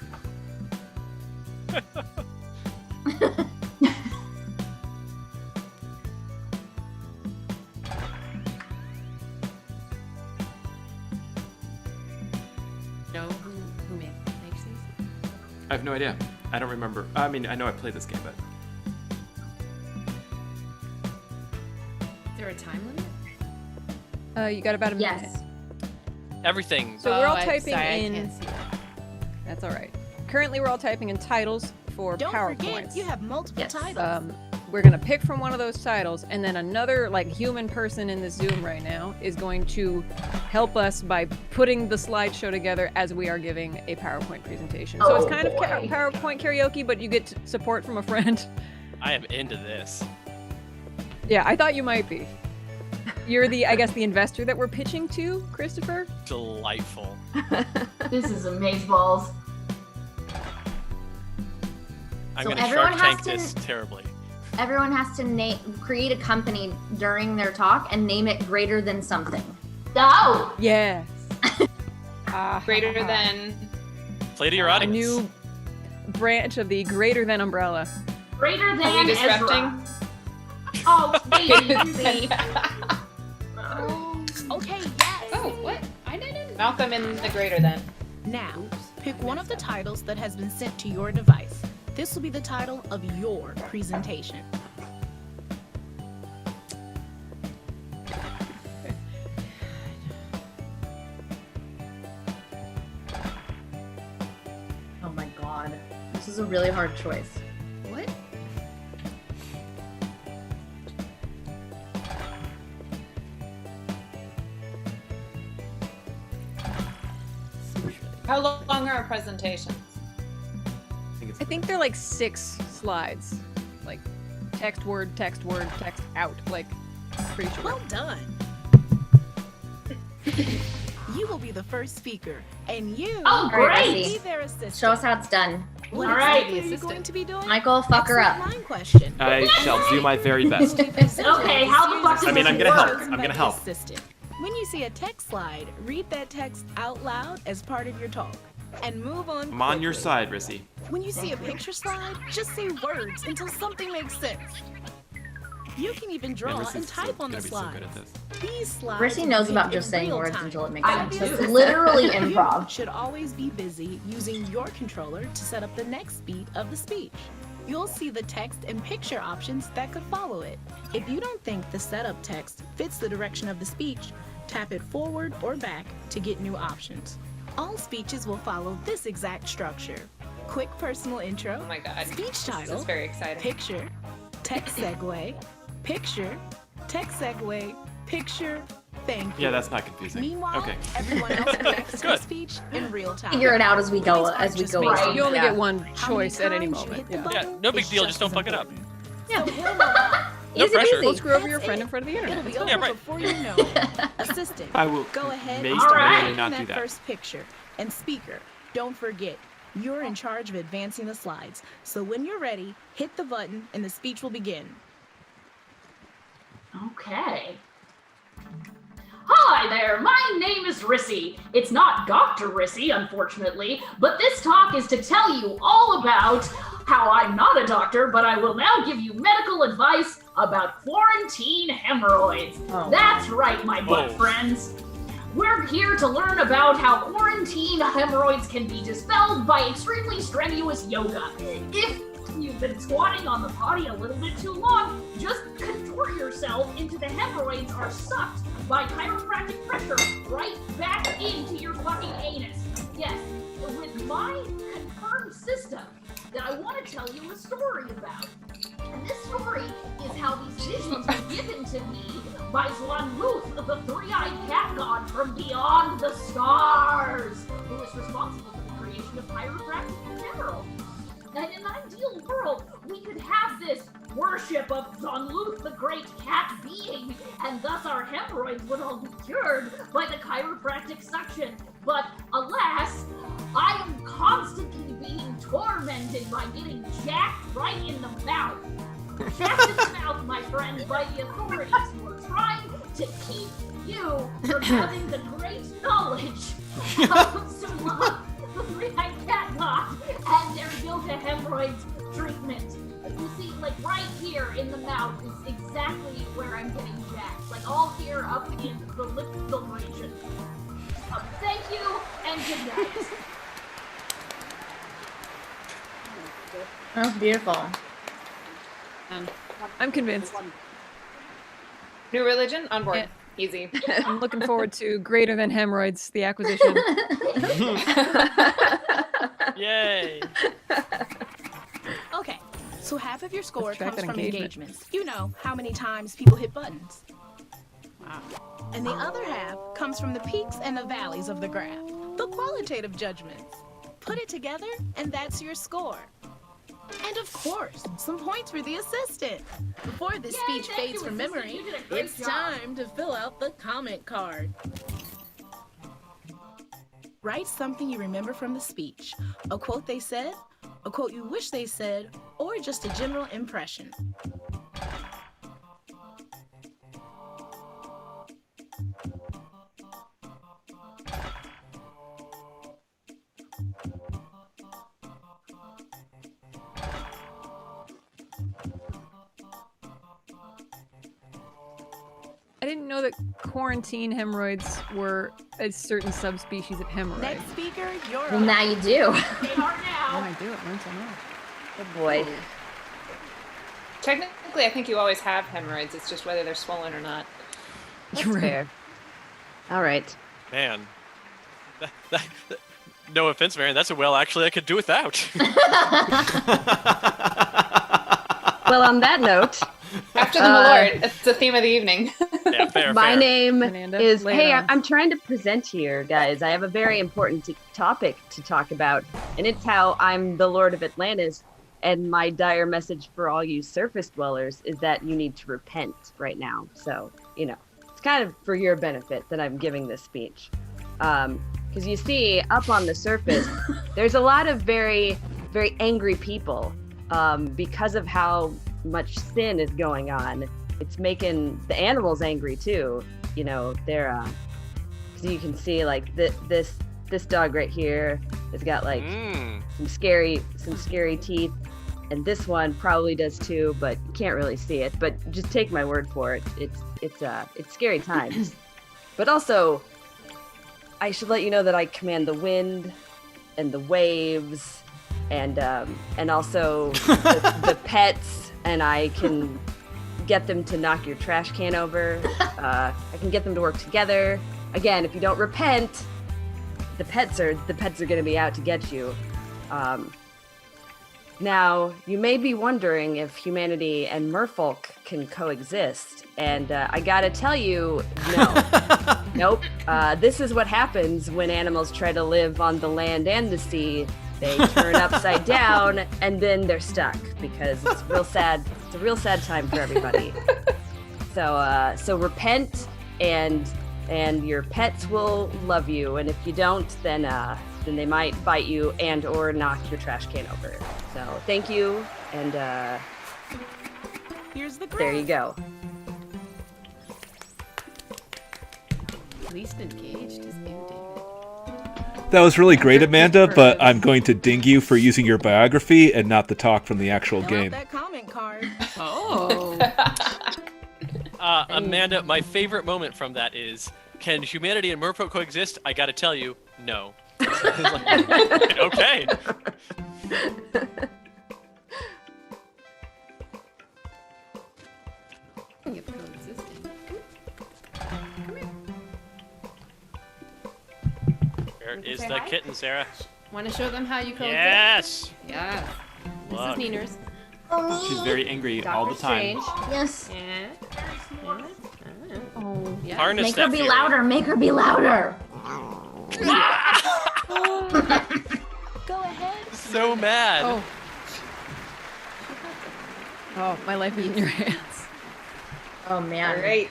Know who makes these? I have no idea. I don't remember. I mean, I know I played this game, but Is there a time limit? You got about a minute. Yes. Everything. So we're all I'm typing sorry, I in. can't see that. That's all right. Currently, we're all typing in titles for Don't PowerPoints. forget, you have multiple titles. We're gonna pick from one of those titles, and then another like human person in the Zoom right now is going to help us by putting the slideshow together as we are giving a PowerPoint presentation. So it's kind of PowerPoint karaoke, but you get support from a friend. I am into this. Yeah, I thought you might be. You're I guess the investor that we're pitching to, Christopher. Delightful. this is amazeballs. I'm So gonna everyone Shark has Tank to- this terribly. Everyone has to create a company during their talk and name it greater than something. Oh! Yes. Greater than. Play to your A audience. new branch of the greater than umbrella. Greater than Are we disrupting? Ezra. Oh, baby. Okay, yes. Oh, what? I didn't. Malcolm in the greater than. Now, pick one of the titles that has been sent to your device. This will be the title of your presentation. Oh my god. This is a really hard choice. What? How long are our presentations? I think they're like 6 slides, like text word, text out, like pretty sure. Well done. You will be the first speaker, and you Oh, will great. be their assistant. Show us how it's done. What All right. exactly are you going to be doing? Michael, fuck her up. Excellent line question. I shall do my very best. Okay, how the fuck does I mean, this I'm gonna help. work? I'm gonna help. Assistant. When you see a text slide, read that text out loud as part of your talk. And move on. I'm on your quickly. side, Rissy. When you see a picture slide, just say words until something makes sense. You can even draw Man, Rissy's and type on the gonna be so slides. good at this. These slides Rissy knows are about made just in saying real words time. until it makes I sense. do. It's literally You improv. should always be busy using your controller to set up the next beat of the speech. You'll see the text and picture options that could follow it. If you don't think the setup text fits the direction of the speech, tap it forward or back to get new options. All speeches will follow this exact structure. Quick personal intro, Oh my god. speech This title, is very exciting. picture, text segue, picture, text segue, picture, thank you. Yeah, that's not confusing. Meanwhile, Okay. everyone else reacts to the Good. speech in real time. Figure it out as we go. Points As aren't we just go. based Right. on You only that. get one How many choice at any times you moment. hit the Yeah. button Yeah, no big is deal. Just don't as fuck it up. important. Yeah. So he'll know No Easy pressure. peasy. Don't screw over your That's friend it. in front of the It'll internet. be over Yeah, right. before you know it. Assistant, I will go ahead may and All start right. making not that do that. first picture. And speaker, don't forget, you're in charge of advancing the slides. So when you're ready, hit the button and the speech will begin. Okay. Hi there, my name is Rissy. It's not Dr. Rissy, unfortunately, but this talk is to tell you all about how I'm not a doctor, but I will now give you medical advice about quarantine hemorrhoids. Oh. That's right, my butt Oh. friends. We're here to learn about how quarantine hemorrhoids can be dispelled by extremely strenuous yoga. If you've been squatting on the potty a little bit too long, just contort yourself into the hemorrhoids are sucked by chiropractic pressure right back into your fucking anus. Yes, with my confirmed system that I want to tell you a story about. And this story is how these visions were given to me by Zwanluth, the three-eyed cat god from beyond the stars, who is responsible for the creation of chiropractic in general. And in an ideal world, we could have this worship of Zwanluth, the great cat being, and thus our hemorrhoids would all be cured by the chiropractic suction. But alas, I am constantly being tormented by getting jacked right in the mouth. Jacked in the mouth, my friend, by the authorities who are trying to keep you from having the great knowledge of Zwanluth, the three-eyed cat god, and their yoga hemorrhoids treatment. You see, like right here in the mouth is exactly where I'm getting jacked. Like all here up in the lip filtration. Thank you and good night. Oh, beautiful. I'm convinced. New religion on board. Yeah. Easy. I'm looking forward to Greater Than Hemorrhoids, the acquisition. Yay. Okay, so half of your score Let's track comes that from engagement. engagements. You know, how many times people hit buttons. And the other half comes from the peaks and the valleys of the graph, the qualitative judgments. Put it together, and that's your score. And of course, some points for the assistant. Before this Yay, speech thank fades you, from assistant. memory, You did a great it's job. time to fill out the comment card. Write something you remember from the speech. A quote they said, a quote you wish they said, or just a general impression. I didn't know that quarantine hemorrhoids were a certain subspecies of hemorrhoid. Next speaker, you're Well, up. now you do. They are When now. I do it, learn so much. Good boy. Technically, I think you always have hemorrhoids. It's just whether they're swollen or not. That's fair. All right. Man. No offense, Marion. That's a well actually I could do without. Well, on that note, After the Lord, it's the theme of the evening. Yeah, fair, my fair. name Fernanda, is. lay it Hey, on. I'm trying to present here, guys. I have a very important topic to talk about, and it's how I'm the Lord of Atlantis. And my dire message for all you surface dwellers is that you need to repent right now. So, you know, it's kind of for your benefit that I'm giving this speech. Because you see, up on the surface, there's a lot of very, very angry people because of how much sin is going on. It's making the animals angry too. You know, they're so you can see like this dog right here has got like some scary teeth, and this one probably does too, but you can't really see it. But just take my word for it. It's scary times. But also, I should let you know that I command the wind and the waves and also the pets, and I can get them to knock your trash can over. I can get them to work together. Again, if you don't repent, the pets are going to be out to get you. Now, you may be wondering if humanity and merfolk can coexist, and I gotta tell you, no. Nope. This is what happens when animals try to live on the land and the sea. They turn upside down, and then they're stuck, because it's real sad. It's a real sad time for everybody. So repent, and your pets will love you, and if you don't, then they might bite you and or knock your trash can over. So thank you, and here's the there you go. Least engaged is ending. That was really great, Amanda, but I'm going to ding you for using your biography and not the talk from the actual game. That comment card. Oh. Amanda, my favorite moment from that is, can humanity and merfolk coexist? I gotta tell you, no. Okay. Where is the kitten, Sarah? Want to show them how you coexist? Yes. Yeah. Look. This is Neeners. She's very angry all the time. Yes. Yeah. Oh. Yeah. Harness Make that her be fury. louder. Make her be louder. Go ahead. So mad. Oh. Oh, my life is in your hands. Oh man. All right.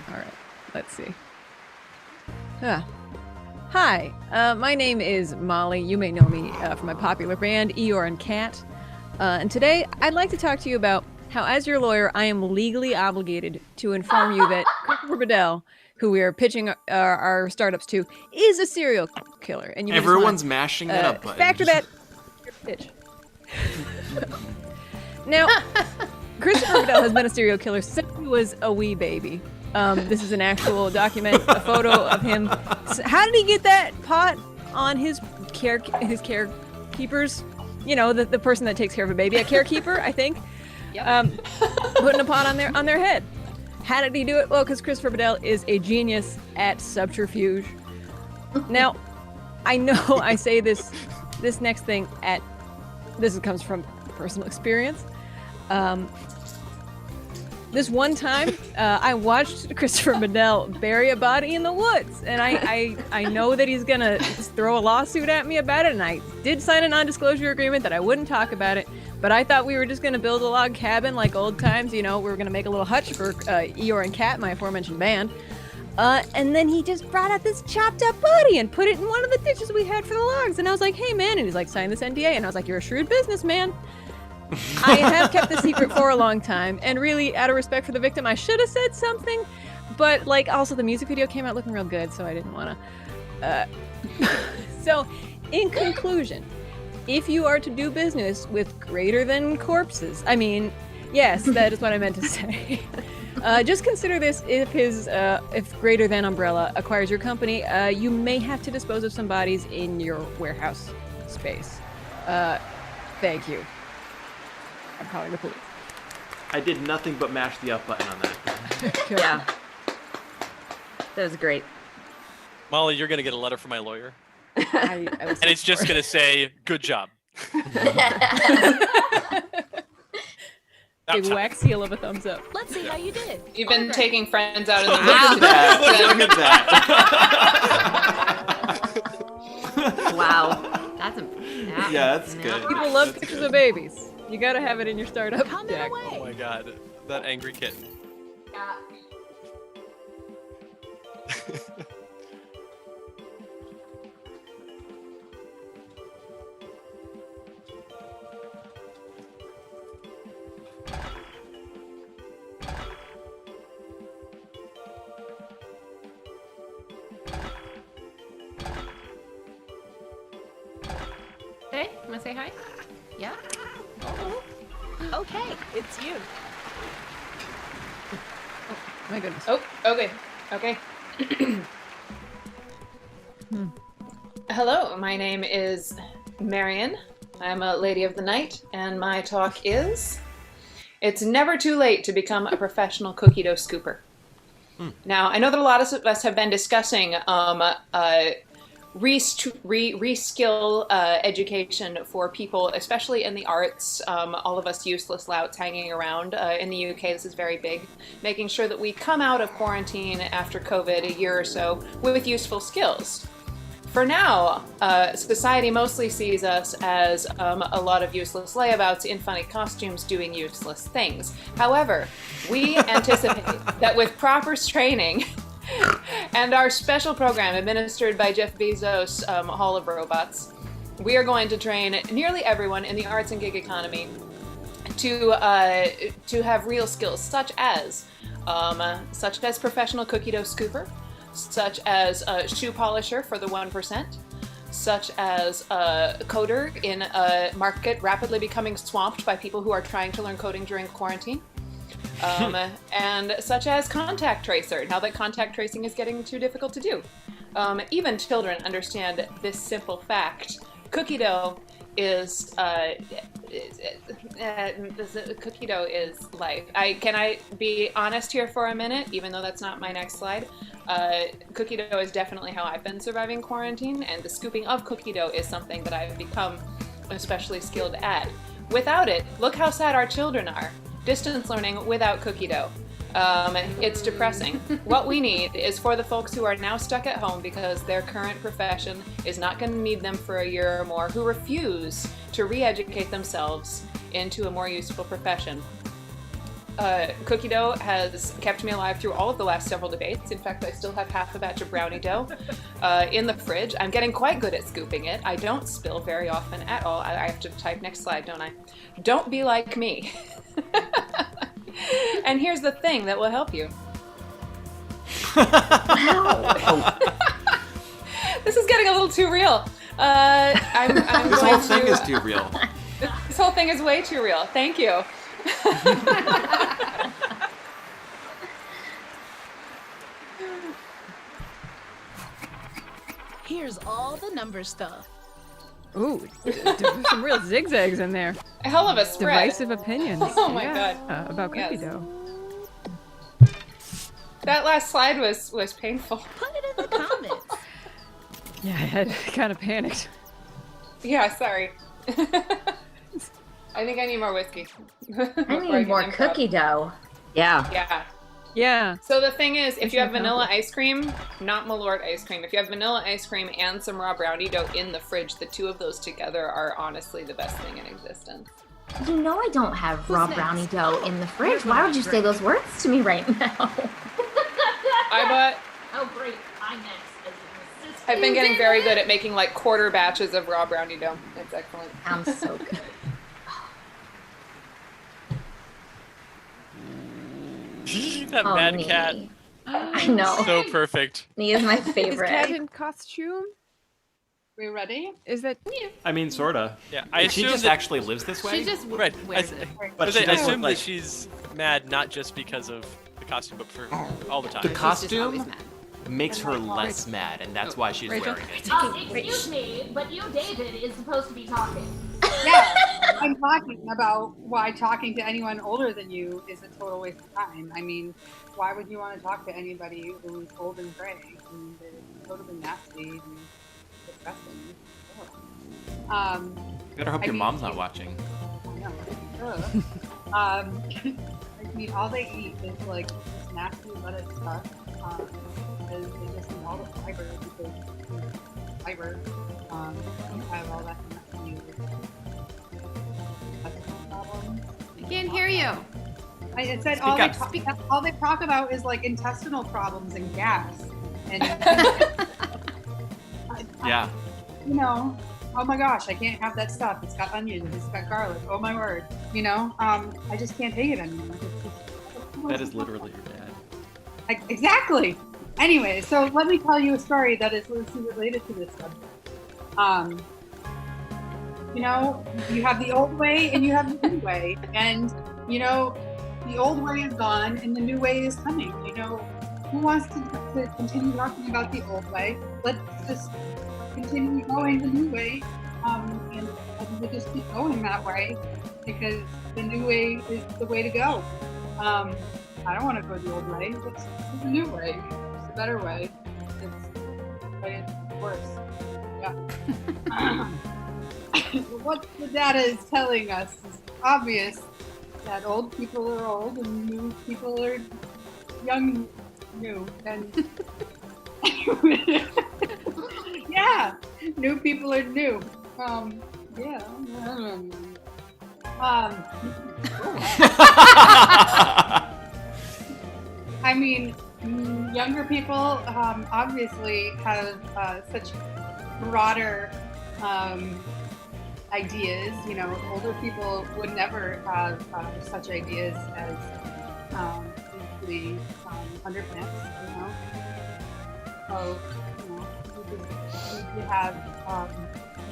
All right, let's see. Hi, my name is Molly. You may know me from my popular band, Eeyore and Cat. And today, I'd like to talk to you about how, as your lawyer, I am legally obligated to inform you that Christopher Bedell, who we are pitching our startups to, is a serial killer. And you may just Everyone's wanna, mashing that up button. Factor that in your pitch. Now, Christopher Bedell has been a serial killer since he was a wee baby. This is an actual document, a photo of him. How did he get that pot on his carekeepers? You know, the person that takes care of a baby, a carekeeper, I think. Yep. Putting a pot on their head. How did he do it? Well, because Christopher Bedell is a genius at subterfuge. Now, I know I say this next thing this comes from personal experience. This one time, I watched Christopher Bedell bury a body in the woods, and I know that he's gonna throw a lawsuit at me about it, and I did sign a non-disclosure agreement that I wouldn't talk about it, but I thought we were just gonna build a log cabin like old times, you know, we were gonna make a little hutch for Eeyore and Cat, my aforementioned band, and then he just brought out this chopped up body and put it in one of the ditches we had for the logs, and I was like, hey man, and he's like, sign this NDA, and I was like, you're a shrewd businessman. I have kept the secret for a long time, and really, out of respect for the victim, I should have said something, but, like, also the music video came out looking real good, so I didn't want to. So, in conclusion, if you are to do business with greater than corpses, I mean, yes, that is what I meant to say. Just consider this: if greater than umbrella acquires your company, you may have to dispose of some bodies in your warehouse space. Thank you. I'm calling the police. I did nothing but mash the up button on that. Yeah. That was great. Molly, you're gonna get a letter from my lawyer. I was And it's just gonna say, good job. Big wax seal of a thumbs up. Let's see how you did. You've been taking friends out in the Look at that. Wow. That's Yeah, that's good. People love pictures of babies. You gotta have it in your startup. Coming Jack. away. Oh my god, that angry kitten. Yeah. Hey, wanna say hi? Yeah? Okay, it's you. My goodness. Oh, okay. Okay. Hello, my name is Marion. I'm a lady of the night, and my talk is it's never too late to become a professional cookie dough scooper. Now, I know that a lot of us have been discussing reskill education for people, especially in the arts. All of us useless louts hanging around in the UK, this is very big. Making sure that we come out of quarantine after COVID a year or so with useful skills. For now, society mostly sees us as a lot of useless layabouts in funny costumes doing useless things. However, we anticipate that with proper training and our special program administered by Jeff Bezos' Hall of Robots, we are going to train nearly everyone in the arts and gig economy to have real skills, such as professional cookie dough scooper, such as a shoe polisher for the 1%, such as a coder in a market rapidly becoming swamped by people who are trying to learn coding during quarantine, and such as contact tracer, now that contact tracing is getting too difficult to do. Even children understand this simple fact. Cookie dough is cookie dough is life. Can I be honest here for a minute, even though that's not my next slide? Cookie dough is definitely how I've been surviving quarantine, and the scooping of cookie dough is something that I've become especially skilled at. Without it, look how sad our children are. Distance learning without cookie dough. It's depressing. What we need is for the folks who are now stuck at home because their current profession is not going to need them for a year or more, who refuse to re-educate themselves into a more useful profession. Cookie dough has kept me alive through all of the last several debates. In fact, I still have half a batch of brownie dough in the fridge. I'm getting quite good at scooping it. I don't spill very often at all. I have to type next slide, don't I? Don't be like me. And here's the thing that will help you. This is getting a little too real. This whole thing is too real. This whole thing is way too real. Thank you. Here's all the number stuff. Ooh, some real zigzags in there. A hell of a spread. Divisive opinions. Oh my Yeah, god. about cookie Yes. dough. That last slide was painful. Put it in the comments. Yeah, I had kind of panicked. Yeah, sorry. I think I need more whiskey. I need more cookie dough. Yeah. Yeah. Yeah. So the thing is, if you have Mission vanilla ice cream, not Malort ice cream, if you have vanilla ice cream and some raw brownie dough in the fridge, the two of those together are honestly the best thing in existence. You know I don't have raw brownie dough in the fridge. Why would you say those words to me right now? I bought. Oh, great. I'm next. As an assistant. I've been getting very good at making like quarter batches of raw brownie dough. It's excellent. Sounds so good. That Oh, mad Nee. cat. I know. So perfect. Nee is my Is favorite. cat in costume? We ready? Is that? I mean, sorta. Yeah, I she assume just that- actually lives this way. She just Right. wears it. But she I doesn't assume like- that she's mad not just because of the costume, but for all the time. The She's just costume always mad. makes her less mad, and that's why she's Rachel? wearing it. Excuse me, but you, David, is supposed to be talking. Yeah, I'm talking about why talking to anyone older than you is a total waste of time. I mean, why would you want to talk to anybody who's old and gray? I mean, they're totally nasty and disgusting. Better hope I your mean, mom's not watching. I mean, all they eat is like this nasty lettuce stuff. Because they just eat all the fiber because fiber. You have all that in you. That's the problem. I can't hear you. I said Speak up. all they talk about is like intestinal problems and gas. And Yeah. you know, oh my gosh, I can't have that stuff. It's got onions, it's got garlic. Oh my word. You know, I just can't take it anymore. That is literally your dad. Exactly. Anyway, so let me tell you a story that is loosely related to this subject. You know, you have the old way and you have the new way, and you know, the old way is gone and the new way is coming. You know, who wants to continue talking about the old way? Let's just continue going the new way, and we'll just keep going that way because the new way is the way to go. I don't want to go the old way. It's the new way. It's the better way. It's worse. Yeah. What the data is telling us is obvious that old people are old and new people are young, new, and yeah, new people are new. Yeah. I mean, younger people obviously have such broader ideas. You know, older people would never have such ideas as the underpants. You know, so you know, we could have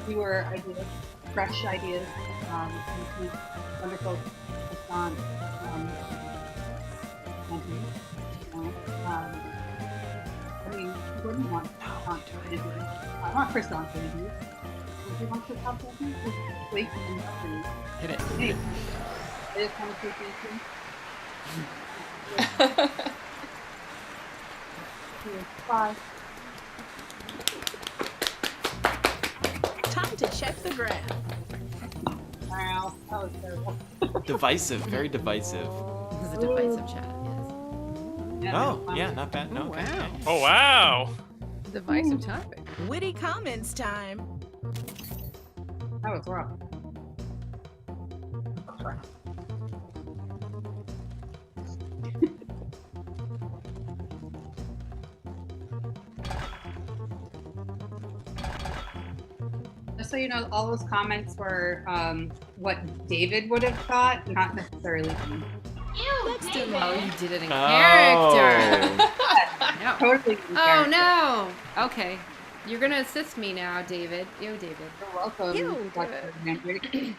newer ideas, fresh ideas. Wonderful, John. I mean, who wouldn't want I want Chris on interviews. Would you want Chris on interviews? Wait, hit it. Hey, I just want to say thank you. Bye. Time to check the graph. Wow, that was terrible. Divisive, very divisive. This is a divisive chat, yes. Oh, yeah, not bad. No, okay, wow. okay. Oh, wow. Divisive topic. Witty comments time. That was rough. Just so you know, all those comments were what David would have thought, not necessarily me. Ew, David. Oh, you did it in Oh. character. No. Totally. in Oh character. no. Okay. You're gonna assist me now, David. Yo, David. You're welcome. Ew, Dr. Mandrake.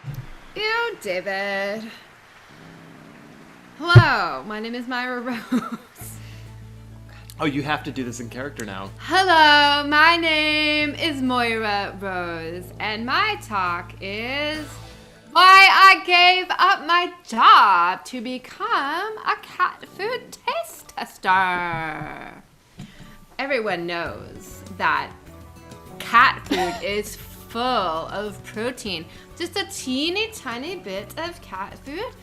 Ew, David. Hello, my name is Myra Rose. Oh, you have to do this in character now. Hello, my name is Moira Rose, and my talk is why I gave up my job to become a cat food taste tester. Everyone knows that cat food is full of protein. Just a teeny tiny bit of cat food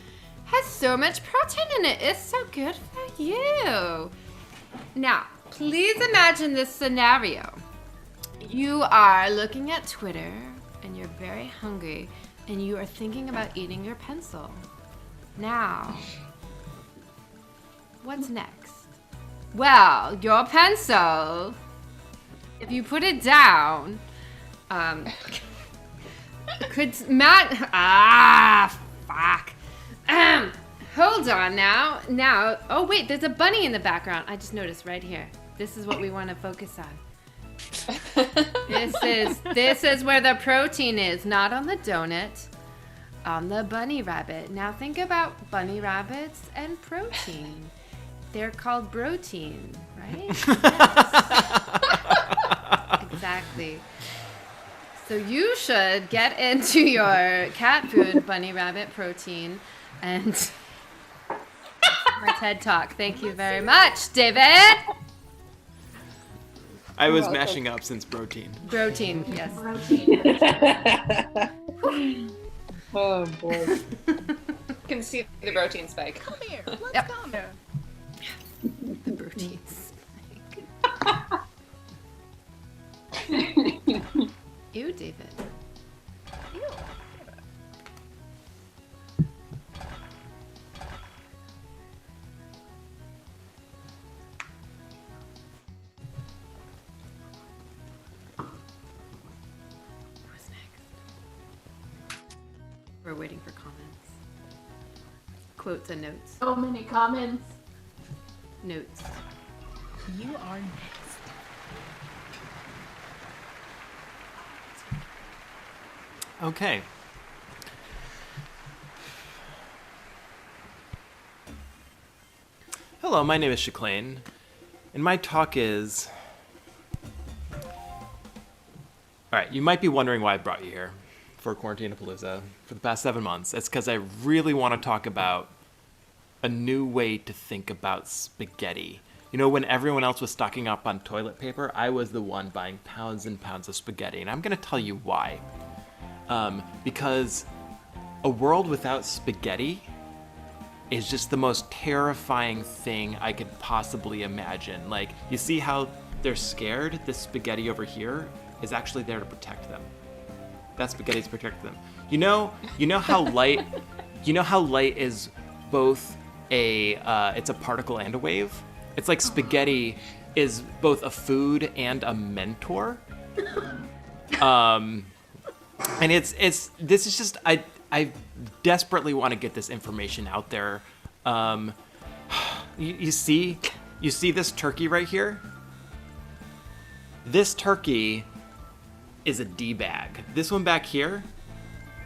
has so much protein in it. It's so good for you. Now, please imagine this scenario. You are looking at Twitter and you're very hungry and you are thinking about eating your pencil. Now, what's next? Well, your pencil, if you put it down, could fuck. Hold on now. Oh wait, there's a bunny in the background. I just noticed right here. This is what we want to focus on. This is where the protein is, not on the donut, on the bunny rabbit. Now think about bunny rabbits and protein. They're called protein, right? Exactly. So you should get into your cat food, bunny rabbit protein, and my TED Talk. Thank you very much, David. I was mashing up since protein. Protein, yes. Oh boy. You can see the protein spike. Come here. Let's come here. The protein spike. Ew, David. We're waiting for comments. Quotes and notes. So many comments. Notes. You are next. Okay. Hello, my name is Shaclane, and my talk is... Alright, you might be wondering why I brought you here for Quarantine-a-Palooza for the past 7 months. It's because I really want to talk about a new way to think about spaghetti. You know, when everyone else was stocking up on toilet paper, I was the one buying pounds and pounds of spaghetti, and I'm going to tell you why. Because a world without spaghetti is just the most terrifying thing I could possibly imagine. Like, you see how they're scared? This spaghetti over here is actually there to protect them. That spaghetti's protect them. You know how light, is both it's a particle and a wave? It's like spaghetti is both a food and a mentor. And this is just, I desperately want to get this information out there. You see this turkey right here? This turkey is a D-bag. This one back here,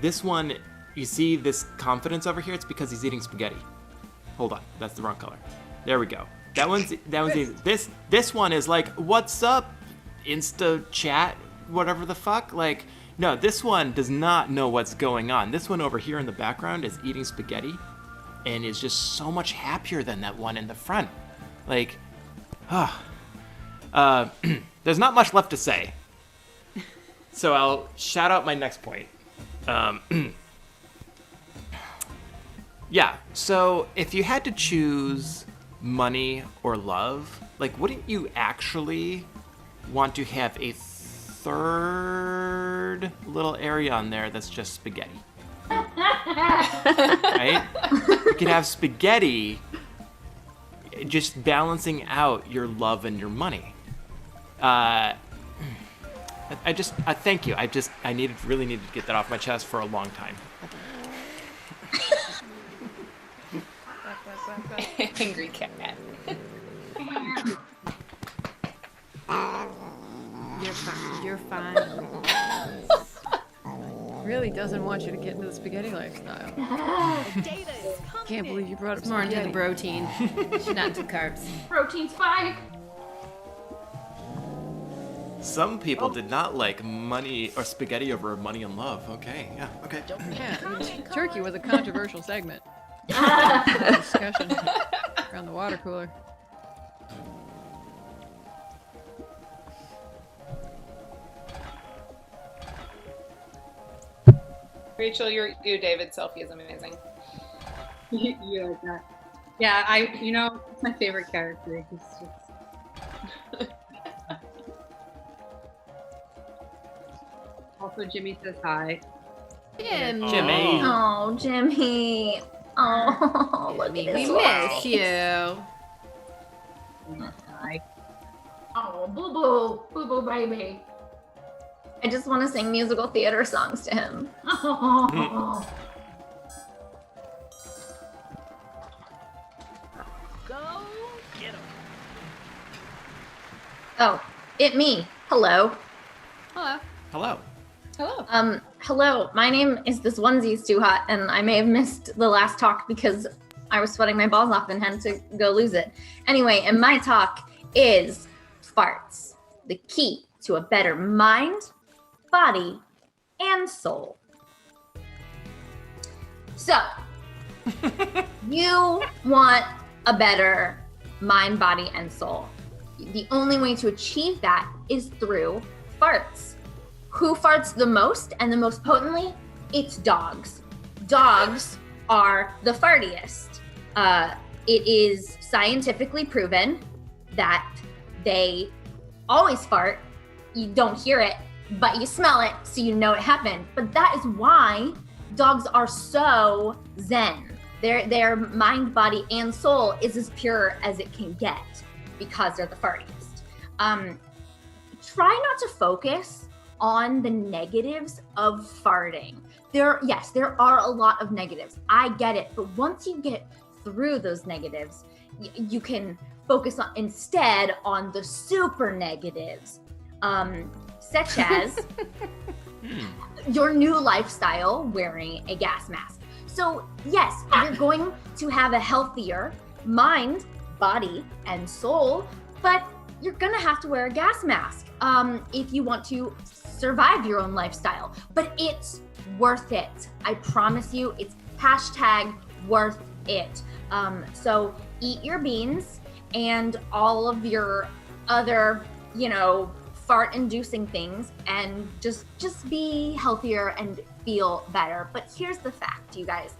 this one, you see this confidence over here? It's because he's eating spaghetti. Hold on, that's the wrong color. There we go. That one's this one is like, what's up, Insta chat, whatever the fuck? Like, no, this one does not know what's going on. This one over here in the background is eating spaghetti and is just so much happier than that one in the front. Like, there's not much left to say. So I'll shout out my next point. Yeah, so if you had to choose money or love, like, wouldn't you actually want to have a third little area on there that's just spaghetti? Right? You could have spaghetti just balancing out your love and your money. Thank you. I really needed to get that off my chest for a long time. Angry cat. You're fine. Really doesn't want you to get into the spaghetti lifestyle. Can't believe you brought up More into spaghetti. the protein. She's not into carbs. Protein spike. Some people did not like money or spaghetti over money and love. Okay, yeah, okay. Yeah, turkey was a controversial segment. Discussion around the water cooler. Rachel, your David selfie is amazing. You like that? Yeah, it's my favorite character. He's just... Also, Jimmy says hi. Jimmy. Oh, Jimmy. Oh, look at We his miss face. you. Hi. Oh, boo boo baby. I just want to sing musical theater songs to him. Oh. Go get 'em. Oh, me. Hello. Hello. Hello. Hello. Hello. My name is This Onesie's Too Hot, and I may have missed the last talk because I was sweating my balls off and had to go lose it. Anyway, and my talk is farts, the key to a better mind, body, and soul. So, you want a better mind, body, and soul. The only way to achieve that is through farts. Who farts the most and the most potently? It's dogs. Dogs are the fartiest. It is scientifically proven that they always fart. You don't hear it, but you smell it, so you know it happened. But that is why dogs are so zen. Their mind, body, and soul is as pure as it can get because they're the fartiest. Try not to focus on the negatives of farting. there are a lot of negatives. I get it. But once you get through those negatives, you can focus instead on the super negatives, such as your new lifestyle wearing a gas mask. So yes, you're going to have a healthier mind, body, and soul, but you're gonna have to wear a gas mask if you want to survive your own lifestyle. But it's worth it. I promise you, it's #worth it. So eat your beans and all of your other, fart-inducing things, and just be healthier and feel better. But here's the fact, you guys.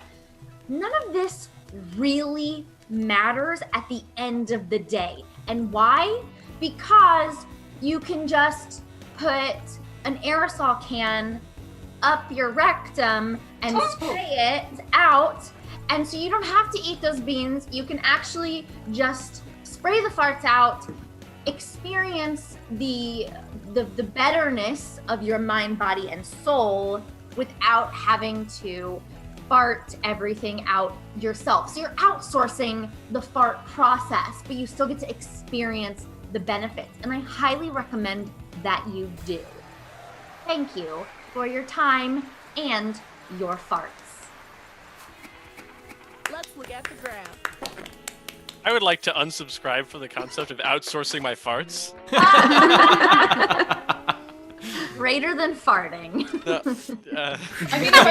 None of this really matters at the end of the day. And why? Because you can just put an aerosol can up your rectum and spray it out. And so you don't have to eat those beans. You can actually just spray the farts out, experience the betterness of your mind, body, and soul without having to fart everything out yourself. So you're outsourcing the fart process, but you still get to experience the benefits. And I highly recommend that you do. Thank you for your time and your farts. Let's look at the graph. I would like to unsubscribe from the concept of outsourcing my farts. Greater than farting. I mean, if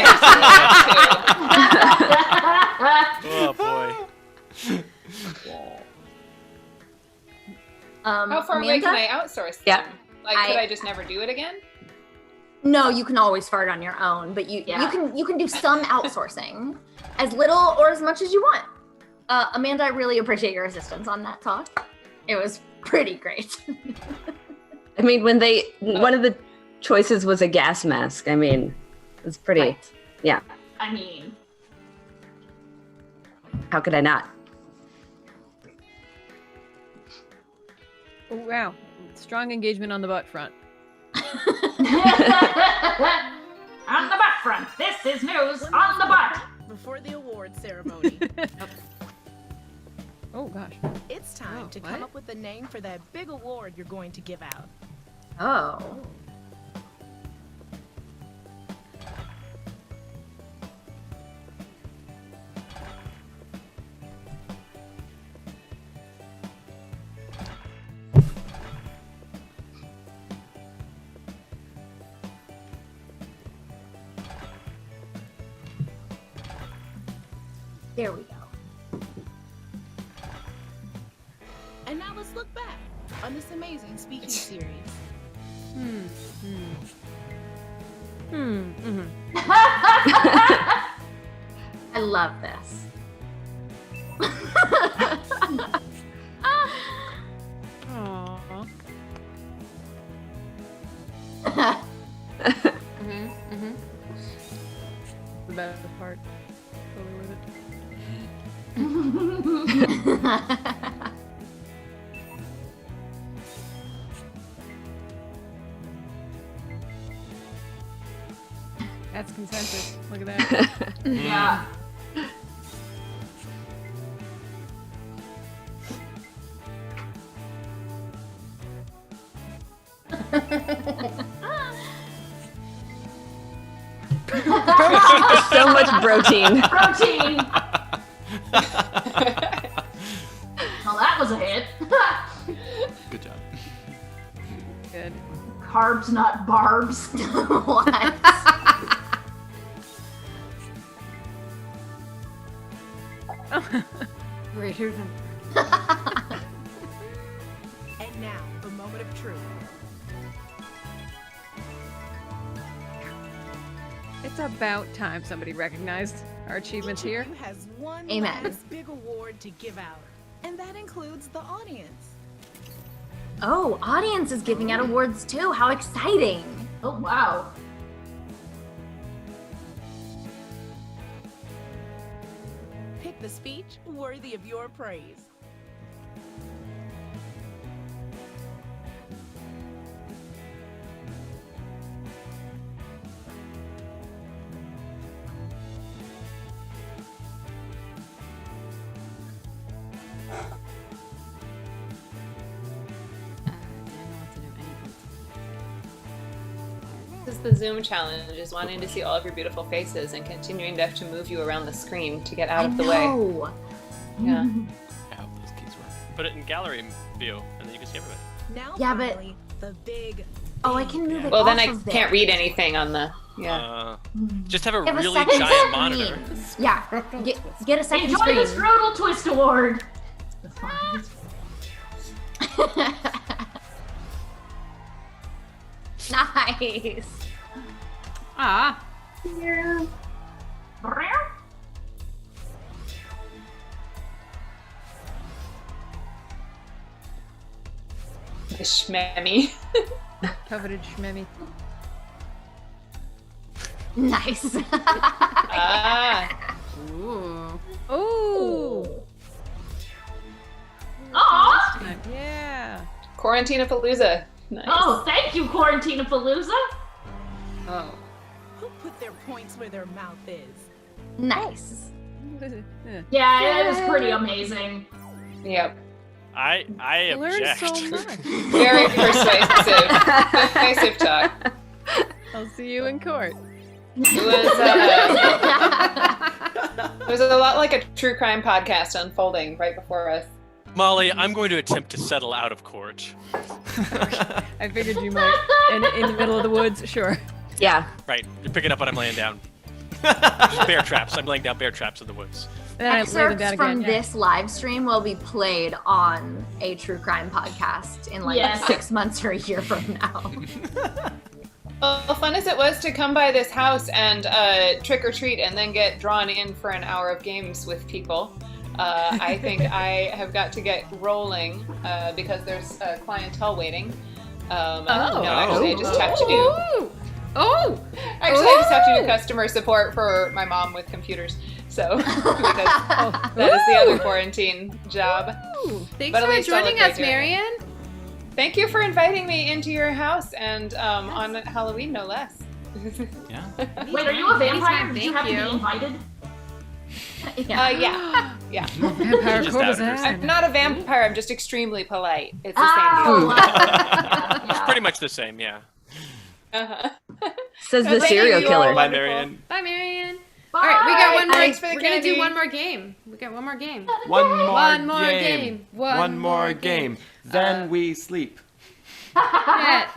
Oh boy. How far away Amanda? can I outsource them? Yeah. Could I just never do it again? No, you can always fart on your own, but you can do some outsourcing, as little or as much as you want. Amanda, I really appreciate your assistance on that talk. It was pretty great. I mean, one of the choices was a gas mask. I mean, it's pretty, Right. yeah. I mean, How could I not? Oh, wow. Strong engagement on the butt front. on the butt front, this is news on the butt. Before the award ceremony, Oh, gosh. it's time to come up with a name for that big award you're going to give out. Oh. There we go. And now let's look back on this amazing speaking series. I love this. Aww. The best part. Totally worth it. That's consensus. Look at that. Yeah. So much protein. Protein. Well, that was a hit. Good job. Good. Carbs, not barbs. What? Greater than. And now, the moment of truth. It's about time somebody recognized our achievements Each here. of you has one Amen. last big award to give out, and that includes the audience. Oh, audience is giving out awards too. How exciting. Oh, wow. Pick the speech worthy of your praise. is the Zoom challenge, is wanting to see all of your beautiful faces and continuing to have to move you around the screen to get out of the way. Yeah. I hope those keys work. Put it in gallery view, and then you can see everybody. Now Yeah, but- finally, the big. Oh, I can move it Well, then off I of there. can't read anything on the. Just have a You have a really second giant screen. monitor. Yeah, get a second Enjoy screen. the Strudel Twist Award. Nice. Ah. The shmemmy. Coveted shmemmy. Nice. Ah. Ooh. Ooh. Aw! Yeah. Quarantine-a-palooza. Nice. Oh, thank you, Quarantine-a-Palooza. Oh. Who put their points where their mouth is? Nice. Yeah, it was pretty amazing. Yep. I Learned object. so much. Very persuasive. Persuasive talk. I'll see you in court. It was a lot like a true crime podcast unfolding right before us. Molly, I'm going to attempt to settle out of court. I figured you might. In the middle of the woods, sure. Yeah. Right, you're picking up what I'm laying down. Just bear traps. I'm laying down bear traps in the woods. Then I lay them Excerpts down from again. this live stream will be played on a true crime podcast in like Yes. 6 months or a year from now. Well, fun as it was to come by this house and trick or treat and then get drawn in for an hour of games with people, I think I have got to get rolling because there's a clientele waiting. No, actually, I just have to do. Oh! Actually, I just have to do customer support for my mom with computers. So, because that is the other quarantine job. Thanks But at for least I'll joining look us, like it. Marion. Thank you for inviting me into your house and on Halloween, no less. Yeah. Wait, are you a vampire? Anytime, Did you thank have to you. be invited? Yeah. Yeah. Vampire Just court outed is herself. I'm not a vampire, I'm just extremely polite. It's the Oh, It's pretty much the same, yeah. same deal. Says the Thank serial you, killer. all Bye, wonderful. Marion. Bye, Marion. Bye. All right, we got one more. Thanks for the We're gonna do candy. one more game. We got one more game. One more game. game. One One more more game. game. Then we sleep. Yeah.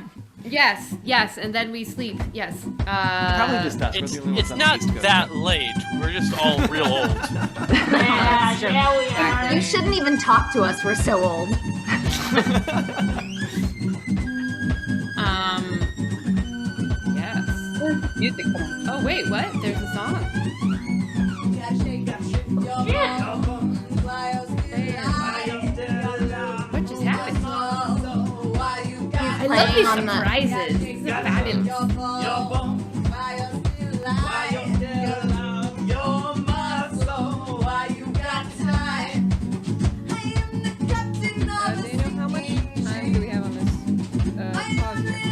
Yes, and then we sleep. Yes. Probably just us. We're It's the only ones not on the East Coast. that late. We're just all real old. Yeah, we are. You shouldn't even talk to us, we're so old. Yes. Music. Oh wait, what? There's a song. What just happened? I love these Playing on the- surprises. This is fabulous. Do you know how much time do we have on this pause here?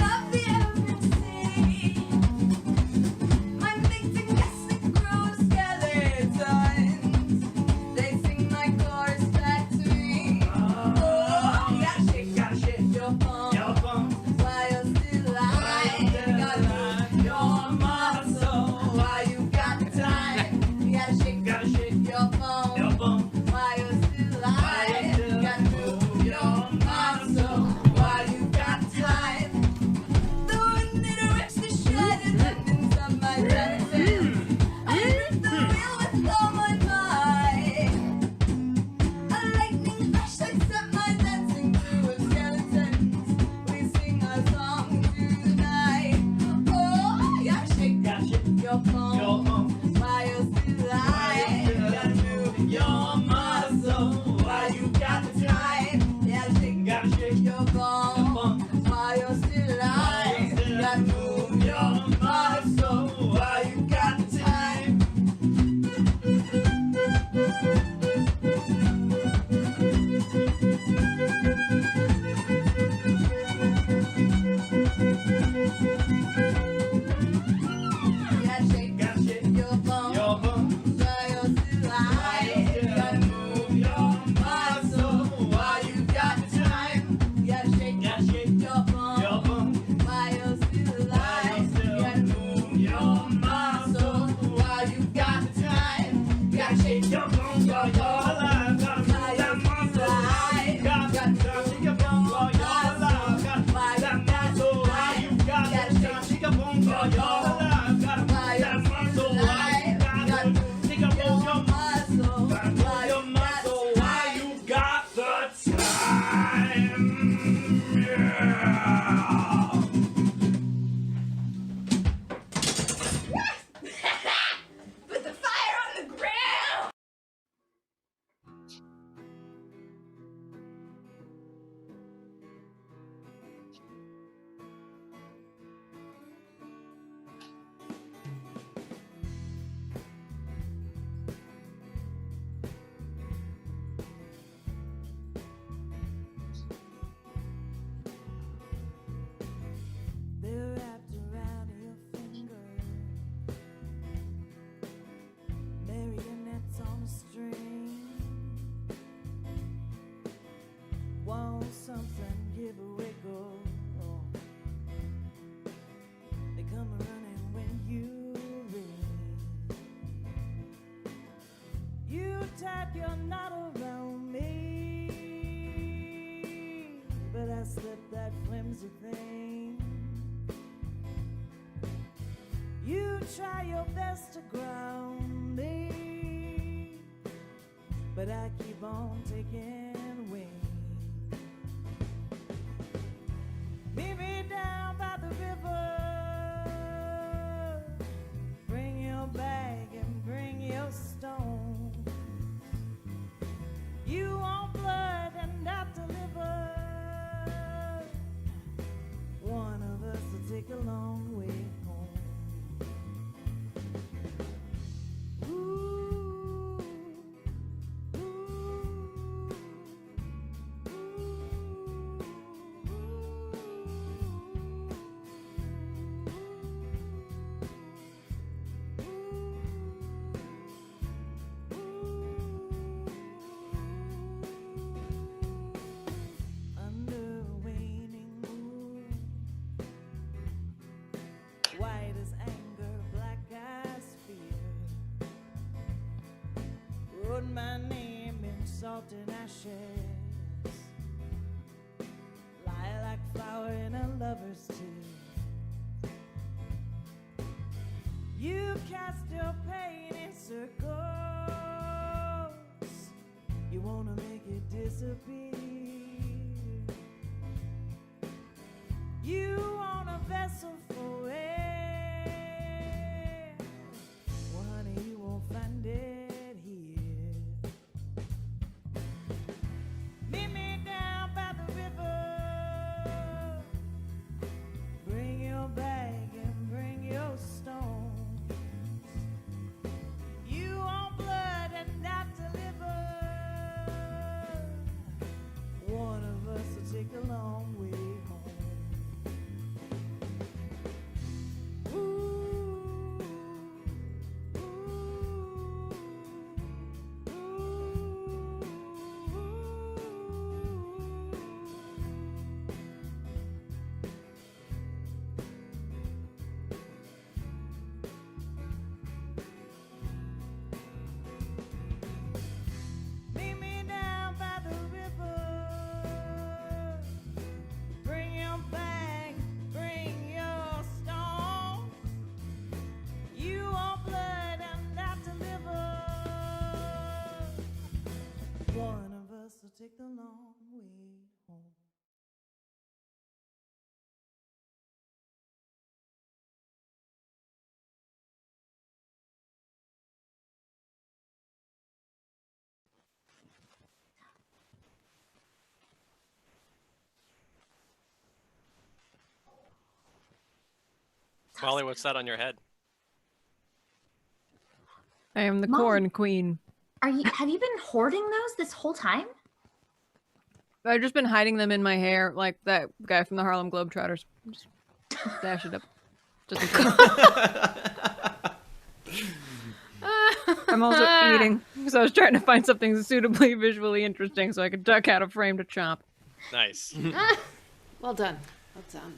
did I slip that flimsy thing? You try your best to ground me, but I keep on taking wing. Meet me down by the river. Bring your bag and bring your stone. You want blood and I'll deliver. One of us will take a long way home. White as anger, black as fear. Wrote my name in salt and ashes. Lilac flower in a lover's tear. You cast your pain in circles. You wanna make it disappear. You want a vessel for air. Well, honey, you won't find it here. Meet me down by the river. Bring your bag and bring your stones. You want blood and I'll deliver. One of us will take a long way home. Meet me down by the river. Bring your bag, bring your stone. You want blood and I'll deliver. One of us will take the long way home. Molly, what's that on your head? I am the Mom. corn queen. Have you been hoarding those this whole time? I've just been hiding them in my hair, like that guy from the Harlem Globetrotters. Just dash it up. Just in case. I'm also eating, so I was trying to find something suitably visually interesting so I could duck out a frame to chomp. Nice. Well done. Well done.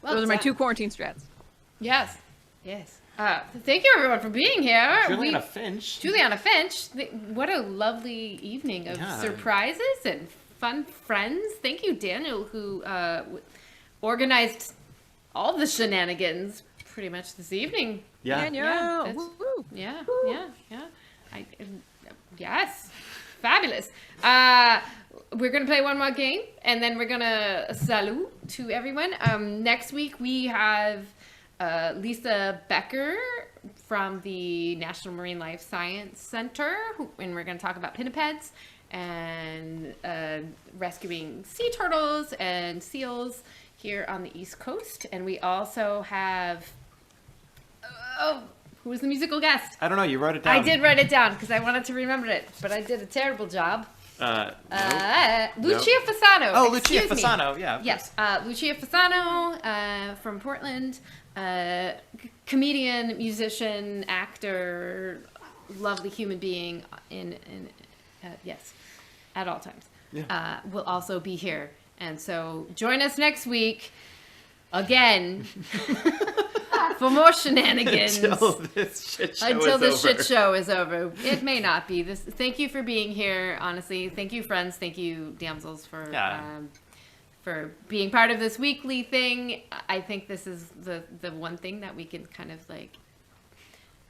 Those are my two quarantine strats. Yes. Yes. Thank you, everyone, for being here. Juliana Finch. Juliana Finch. What a lovely evening of Yeah. surprises and fun friends. Thank you, Daniel, who organized all the shenanigans pretty much this evening. Yeah. Daniel! Yeah. Woo-woo. Yeah. Yes. Fabulous. We're going to play one more game, and then we're going to salute to everyone. Next week, we have Lisa Becker from the National Marine Life Science Center, and we're going to talk about pinnipeds and rescuing sea turtles and seals here on the East Coast. And we also have... who was the musical guest? I don't know. You wrote it down. I did write it down because I wanted to remember it, but I did a terrible job. Nope. Lucia Fasano. Oh, Lucia Excuse me. Fasano. Yeah. Yes. Lucia Fasano from Portland. Comedian, musician, actor, lovely human being yes, at all times. Yeah. Will also be here. And so join us next week again for more shenanigans Until this shit show is over. It may not be. Thank you for being here. Honestly, thank you, friends. Thank you, damsels, for for being part of this weekly thing. I think this is the one thing that we can kind of like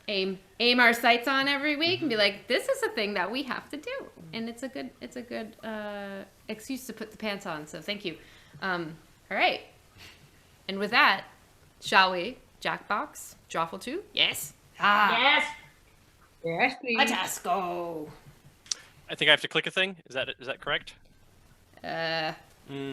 aim our sights on every week and be like, this is a thing that we have to do, and it's a good excuse to put the pants on. So thank you. All right, and with that, shall we Jackbox Drawful 2? Yes. Yes. Yes, please. Let us go. I think I have to click a thing. Is that correct?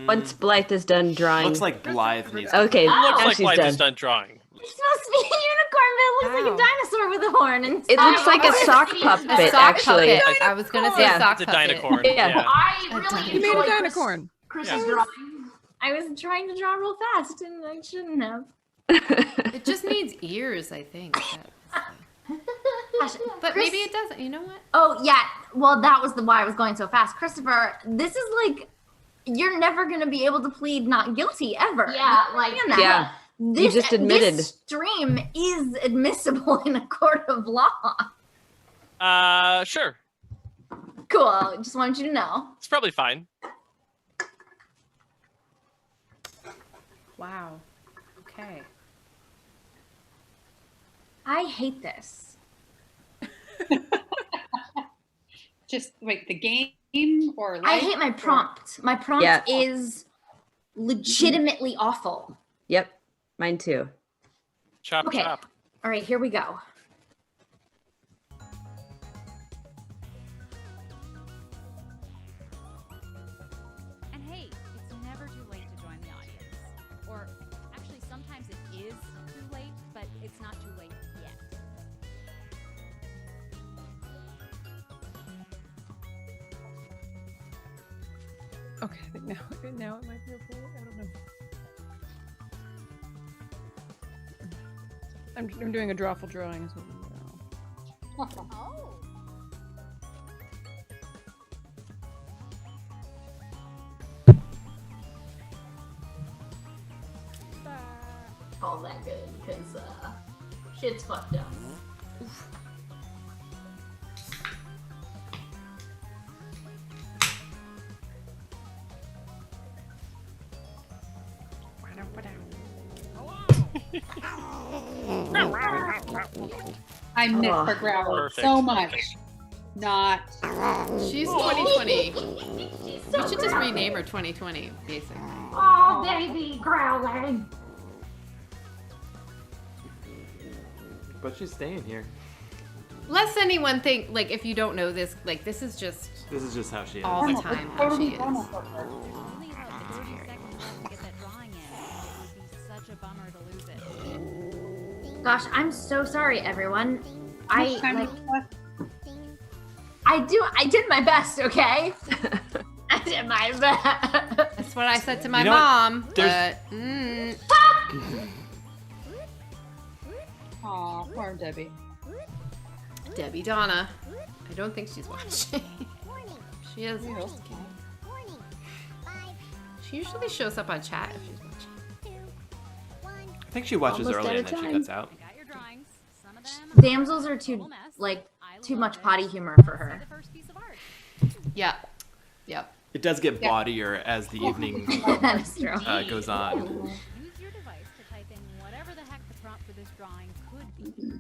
Once Blythe is done drawing. Looks like Blythe needs to Okay, Looks now like she's Blythe done. is done drawing. It's supposed to be a unicorn, but it looks like a dinosaur with a horn. And It looks like a sock puppet, actually. I was gonna say Yeah. sock It's a puppet. dinocorn. Yeah. I really You made a enjoyed dinocorn. Chris's drawing. I was trying to draw real fast, and I shouldn't have. It just needs ears, I think. But maybe it doesn't. You know what? Oh yeah. Well, that was why I was going so fast, Christopher. This is like, you're never gonna be able to plead not guilty ever. Yeah, like Yeah. You just admitted. This stream is admissible in a court of law. Sure. Cool. Just wanted you to know. It's probably fine. Wow. Okay. I hate this. Just wait, the game or I life hate my or- prompt. My prompt Yeah. is legitimately awful. Yep, mine too. Chop Okay. chop. All right, here we go. And hey, it's never too late to join the audience. Or actually, sometimes it is too late, but it's not too late yet. Okay, I think now it might be okay. I don't know. I'm doing a drawful drawing. So, Oh. All that good because shit's fucked up. I miss Oh. her growler Perfect. so much. Not. She's 2020. We should just rename her 2020, basically. Oh, baby, growling. But she's staying here. Lest anyone think, like, if you don't know this, like, this is just This is just how she is. all the time how she is. Only about 30 seconds left to get that drawing in. It would be such a bummer to lose it. Gosh, I'm so sorry, everyone. I Time like. left. I did my best. Okay. I did my best. That's what I said to my You know what? mom. There's- But Aw, poor Debbie. Debbie Donna, I don't think she's watching. She is. She usually shows up on chat if she's watching. I think she watches Almost early out and of then she time. cuts out. Got your drawings. Some of them Damsels are too like too much potty humor for her. the first piece of art. Yeah. Yep. It does get bawdier as the evening That is true. goes on. Use your device to type in whatever the heck the prompt for this drawing could be.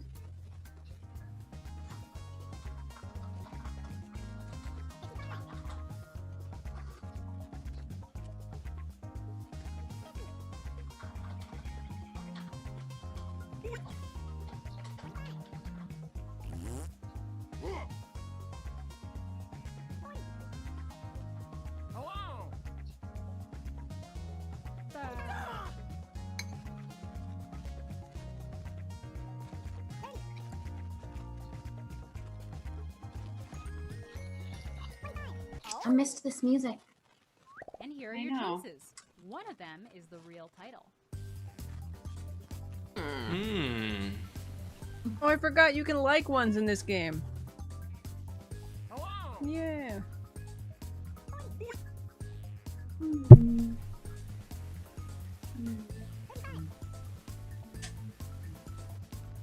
I missed this music. And here are I your know. choices. One of them is the real title. Hmm. Oh, I forgot you can like ones in this game. Yeah.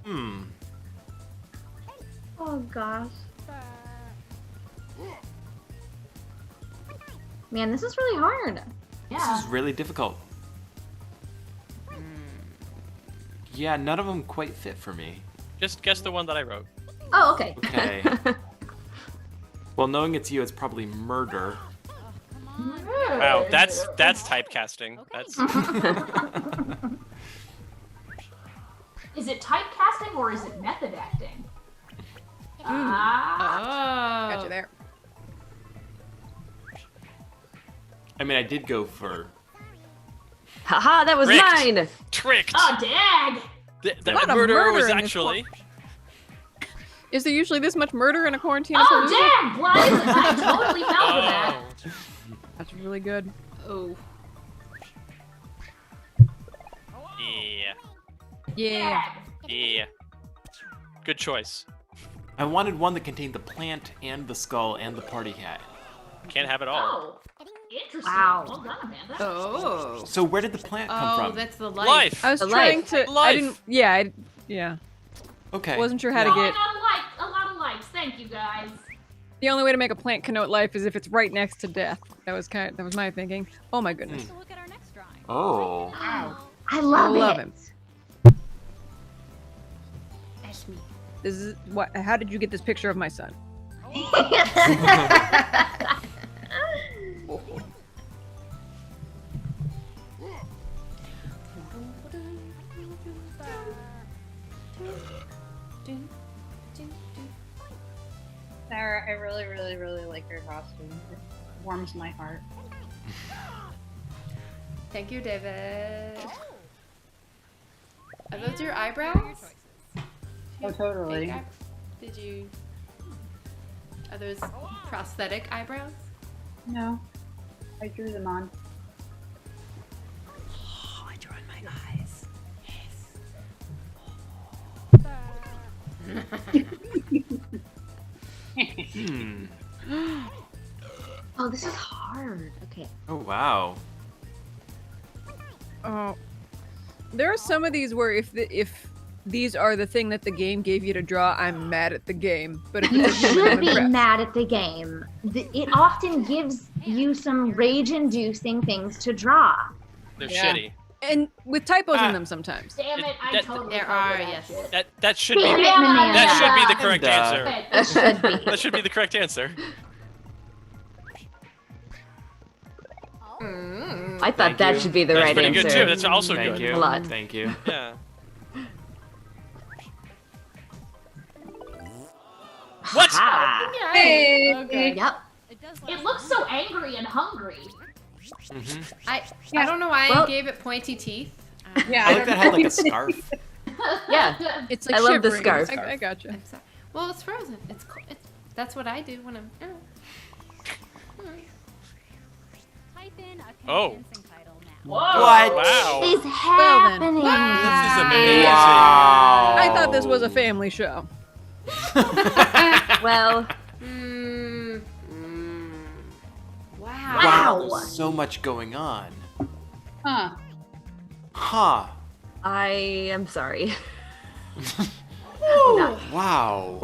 Hmm. Oh gosh. Man, this is really hard. This is really difficult. Yeah, none of them quite fit for me. Just guess the one that I wrote. Oh, okay. Okay. Well, knowing it's you, it's probably murder. Wow, that's typecasting. That's Is it typecasting or is it method acting? Got you there. I mean, I did go for... Haha, that was Tricked. mine! Tricked! Oh, dag! The lot of murder murder was in this actually... Is there usually this much murder in a quarantine? Oh, dag! Blind! I totally fell for that. That's really good. Oh. Yeah. Yeah. Yeah. Good choice. I wanted one that contained the plant and the skull and the party hat. Can't have it all. Oh, interesting. Wow. Well done, Amanda. Oh. So where did the plant come from? Oh, that's the life. Life. I was The trying life. to. I Life. didn't. Yeah. Yeah. Okay. Wasn't sure how to Oh, get. a lot of likes. Thank you, guys. The only way to make a plant connote life is if it's right next to death. That was my thinking. Oh my goodness. So look at our next drawing. Oh. I I love love it. him. That's me. This is what. How did you get this picture of my son? Sarah, I really, really, really like your costume. It warms my heart. Thank you, David. Are those your eyebrows? Oh, totally. Fake Did you? Are those prosthetic eyebrows? No, I drew them on. Oh, I drew on my eyes. Hmm. Oh, this is hard. Okay. Oh, wow. Oh, there are some of these where if these are the thing that the game gave you to draw, I'm mad at the game. But if You it's a human, should I'm be impressed. mad at the game. It often gives you some rage-inducing things to draw. They're Yeah. shitty. And with typos in them sometimes. Damn it, I That- totally There fell are, for that yes. shit. That should be Damn it, Amanda. that should be the correct Amanda. answer. It should be. That should be the correct answer. I thought Thank that you. should be the That's right pretty answer. good too. That's also Thank good. you. A lot. Thank you. Yeah. What? Hey. Okay. Yep. It looks so angry and hungry. Mm-hmm. I don't know why Well- I gave it pointy teeth. Yeah, I like that it had like a scarf. Yeah. It's like I love the shivering. scarf. I gotcha. I'm sorry. Well, it's frozen. It's cold. That's what I do when I'm. Type in a Oh. convincing title now. Whoa. What? What is Wow. happening? This is amazing. Wow. I thought this was a family show. Well, Wow. Wow, there's so much going on. Huh. Huh. I am sorry. Wow.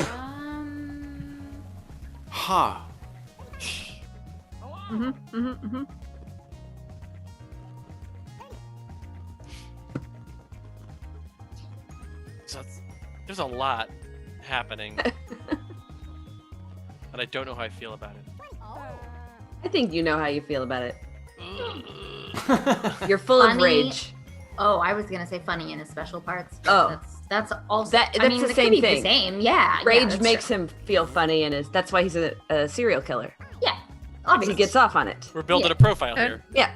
Huh. So there's a lot happening, and I don't know how I feel about it. I think you know how you feel about it. You're full of Funny. rage. Oh, I was gonna say funny in his special parts. Oh. That's also. That's I mean, the it same could be thing. The same, yeah. Rage yeah, makes him feel funny, and that's why he's a serial killer. Yeah, He obviously. gets off on it. We're building Yeah. a profile And- here. Yeah.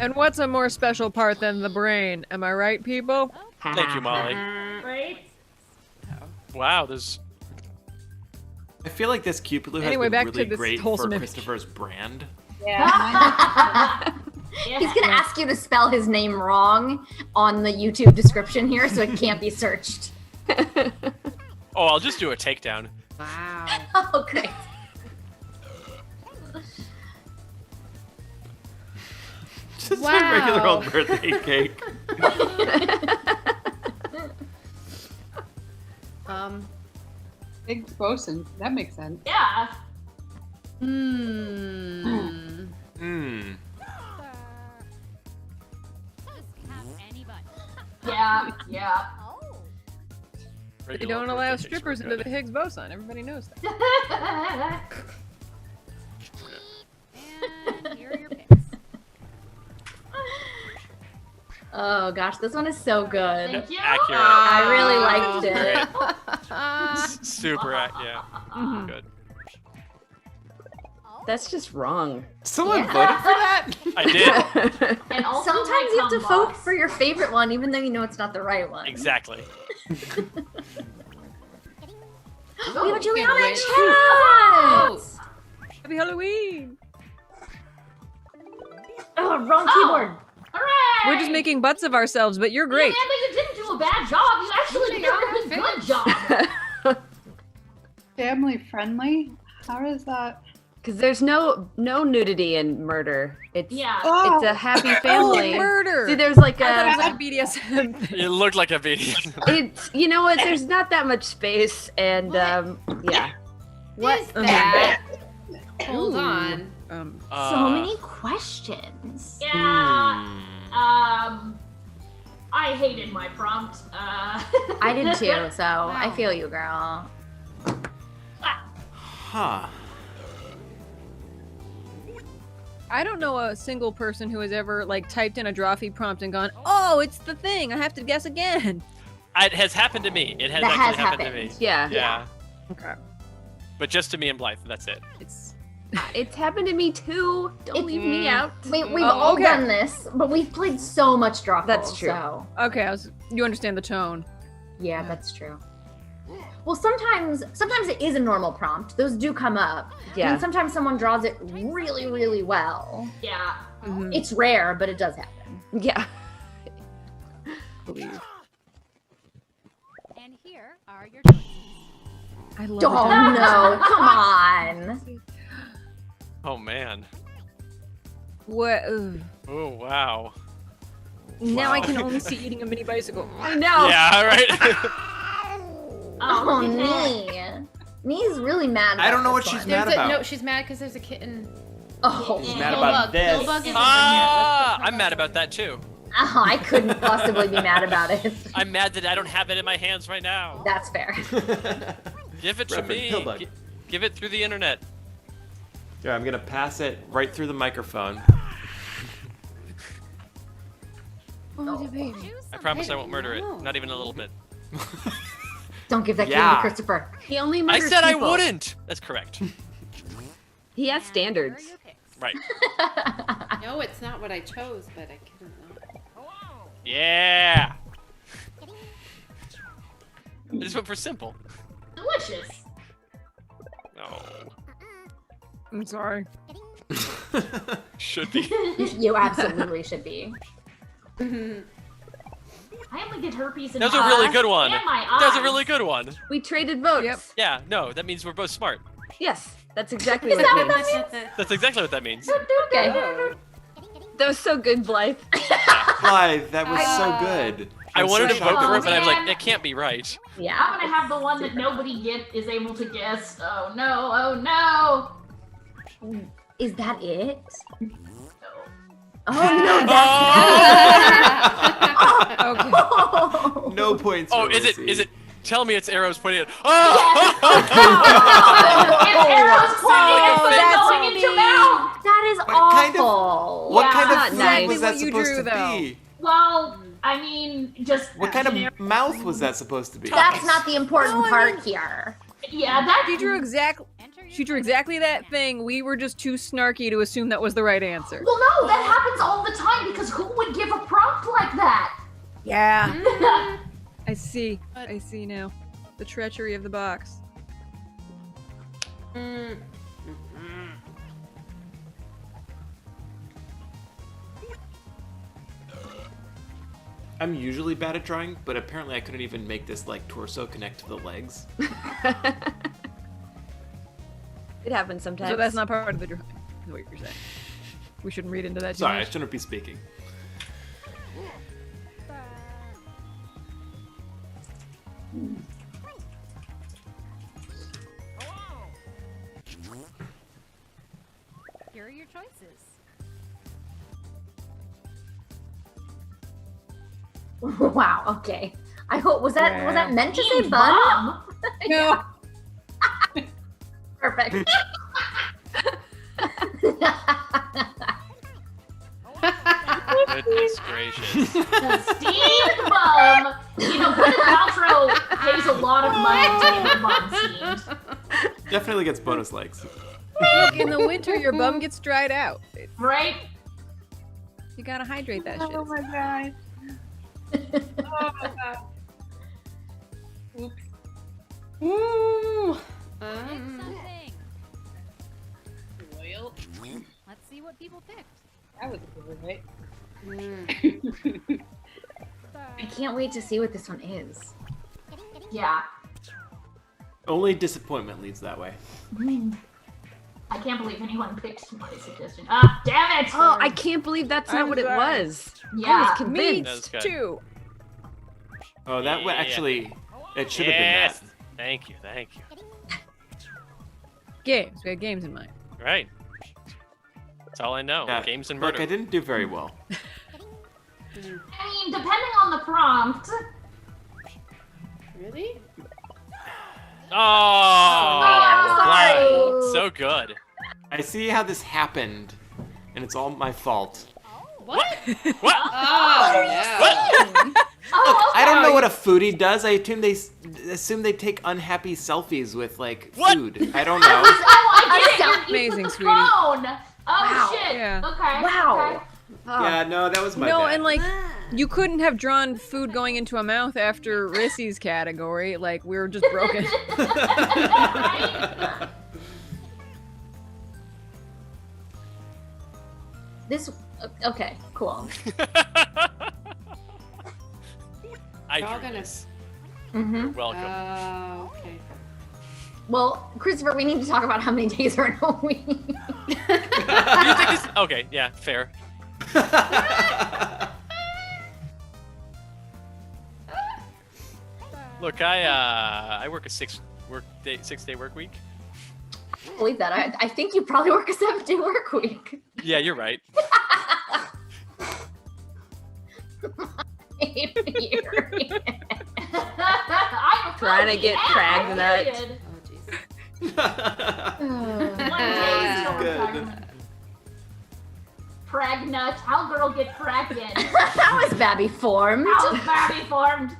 And what's a more special part than the brain? Am I right, people? Thank you, Molly. Right? Wow, there's I feel like this Cupulu has Anyway, been back to really this great for wholesome image. Christopher's brand. Yeah. He's gonna ask you to spell his name wrong on the YouTube description here, so it can't be searched. Oh, I'll just do a takedown. Wow. Oh, great. Just Wow. a regular old birthday cake. Big bosun. That makes sense. Yeah. Hmm. Yeah, yeah. They Regular don't allow birthday cakes were strippers into good. the Higgs boson. Everybody knows that. And here are your picks. Oh gosh, this one is so good. Thank you. Accurate. I really liked it. Great. Super yeah. Mhm. Good. That's just wrong. Someone Yeah. voted for that? I did. And also Sometimes you have to my vote box. for your favorite one, even though you know it's not the right one. Exactly. We have a Juliana in wait. chat. Oh. Happy Halloween! Oh, wrong keyboard. Hooray! We're just making butts of ourselves, but you're great. Yeah, but you didn't do a bad job. You actually did a really good job. Family friendly? How is that? Because there's no nudity in murder. It's Yeah. Oh. it's a happy family. Oh, murder! See, there's like I thought it was a. like a BDSM thing. It looked like a video. It's you know what? There's not that much space, and yeah. What is that? Hold on. So many questions. Yeah. I hated my prompt. I did too, so I feel you, girl. Huh. I don't know a single person who has ever like typed in a Drawfee prompt and gone, "Oh, it's the thing. I have to guess again." It has happened to me. It has That actually has happened to happened. me. Yeah. Yeah. Okay. But just to me and Blythe. That's it. It's happened to me too. Don't leave me out. We've Oh, all okay. done this, but we've played so much Drawful. That's true. So. Okay, you understand the tone. Yeah, that's true. Well, sometimes it is a normal prompt. Those do come up. Yeah. And sometimes someone draws it really, really well. Yeah. Mhm. It's rare, but it does happen. Yeah. Believe. And here are your choices. I love Oh it. no, come on. Oh man. What? Ugh. Oh wow. Now I Wow. can only see eating a mini bicycle. I know. Yeah. Right. Oh, me. Me's really mad about I don't know what this she's one. mad about. No, she's mad because there's a kitten. Oh, She's mad about this. Pillbug is over here. I'm mad about that too. Oh, I couldn't possibly be mad about it. I'm mad that I don't have it in my hands right now. That's fair. Give it to Reverend me. Pillbug. Give it through the internet. Yeah, I'm gonna pass it right through the microphone. Oh, baby. I promise I won't murder it. Not even a little bit. Don't give that kid Yeah. to Christopher. He only I murders said people. I wouldn't. That's correct. He has standards. Right. No, it's not what I chose, but I couldn't know. Yeah. I just went for simple. Delicious. No. I'm sorry. Should be. You absolutely should be. I only get herpes in That was my a really eyes good one. and my That was a eyes. really good one. We traded votes. Yep. Yeah. No, that means we're both smart. Yes, that's exactly Is what that it what means. that means? That's exactly what that means. Okay. That was so good, Blythe. Blythe, that was so good. I I'm wanted so to shocked vote for it it, but I was like, man. it can't be right. Yeah. I'm gonna have the one that nobody is able to guess. Oh no! Oh no! Is that it? No. Oh no, Okay. that's No points. Oh, for is it? Lucy. Is it? Tell me it's arrows pointing at. Oh! It's arrows pointing at that's going into mouth. That is What kind of- awful. What kind Yeah. of food nice. was that What you supposed drew, to though. be? Well, I mean, just What kind generic- of mouth was that supposed to be? That's not the important part here. Yeah, that She drew exactly. She drew exactly that thing. We were just too snarky to assume that was the right answer. Well, no, that happens all the time because who would give a prompt like that? Yeah. I see. I see now. The treachery of the box. I'm usually bad at drawing, but apparently I couldn't even make this like torso connect to the legs. It happens sometimes. So that's not part of the drawing, is what you're saying. We shouldn't read into that too Sorry, I much. shouldn't be speaking. Here are your choices. Wow. Okay. I hope was that meant to say Team bum? No. Perfect. Goodness gracious. Steamed bum. You know, Gwyneth Paltrow pays a lot of money to get her bum steamed. Definitely gets bonus likes. Look, in the winter, your bum gets dried out. Right? You gotta hydrate that shit. Oh my god. Oh my god. Oops. Ooh. Something. Well, Let's see what people picked. that was a good right? I can't wait to see what this one is. Yeah. Only disappointment leads that way. I can't believe anyone picked my suggestion. Ah, damn it! Oh, I can't believe that's not what it was. I Yeah. was convinced. That was good. Too. Oh, that Yeah. actually, it should have Yes. been Thank you. Games. We had games in mind. Right. That's all I know. that. Games and Look, murder. I didn't do very well. I mean, depending on the prompt. Really? Oh, I'm sorry. wow. So good. I see how this happened, and it's all my fault. What? Oh, What are you saying? Oh, I don't know okay. what a foodie does. I assume they take unhappy selfies with like food. I don't know. Oh, I get it. You're Amazing, the sweetie. phone. Oh Wow. shit. Yeah. Okay. Wow. Okay. Yeah, no, that was my No, bad. and like, you couldn't have drawn food going into a mouth after Rissy's category. Like, we were just broken. This. Okay. Cool. I Y'all drew gonna- this. Mm-hmm. Welcome. Okay. Well, Christopher, we need to talk about how many days are in a week. You think this- okay, yeah, fair. Look, I work a 6-day work week. I believe that. I think you probably work a 7-day work week. Yeah, you're right. I'm Trying to get pregnant. Good. Pregnant. How girl get pregnant? How is Babby formed? How is Babby formed?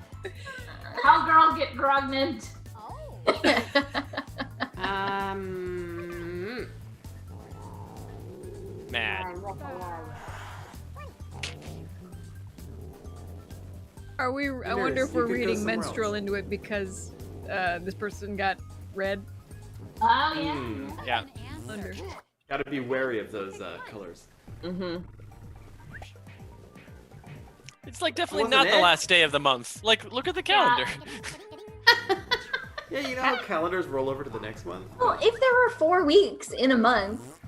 How girl get pregnant? Mad. Are we? I Nurse, wonder if you we're could go reading somewhere menstrual into it because this person got red. Oh yeah. Yeah. Under. Gotta be wary of those colors. Mm-hmm. It's like definitely Wasn't not the it? last day of the month. Like, look at the calendar. Yeah, you know how calendars roll over to the next month? Well, if there were 4 weeks in a month.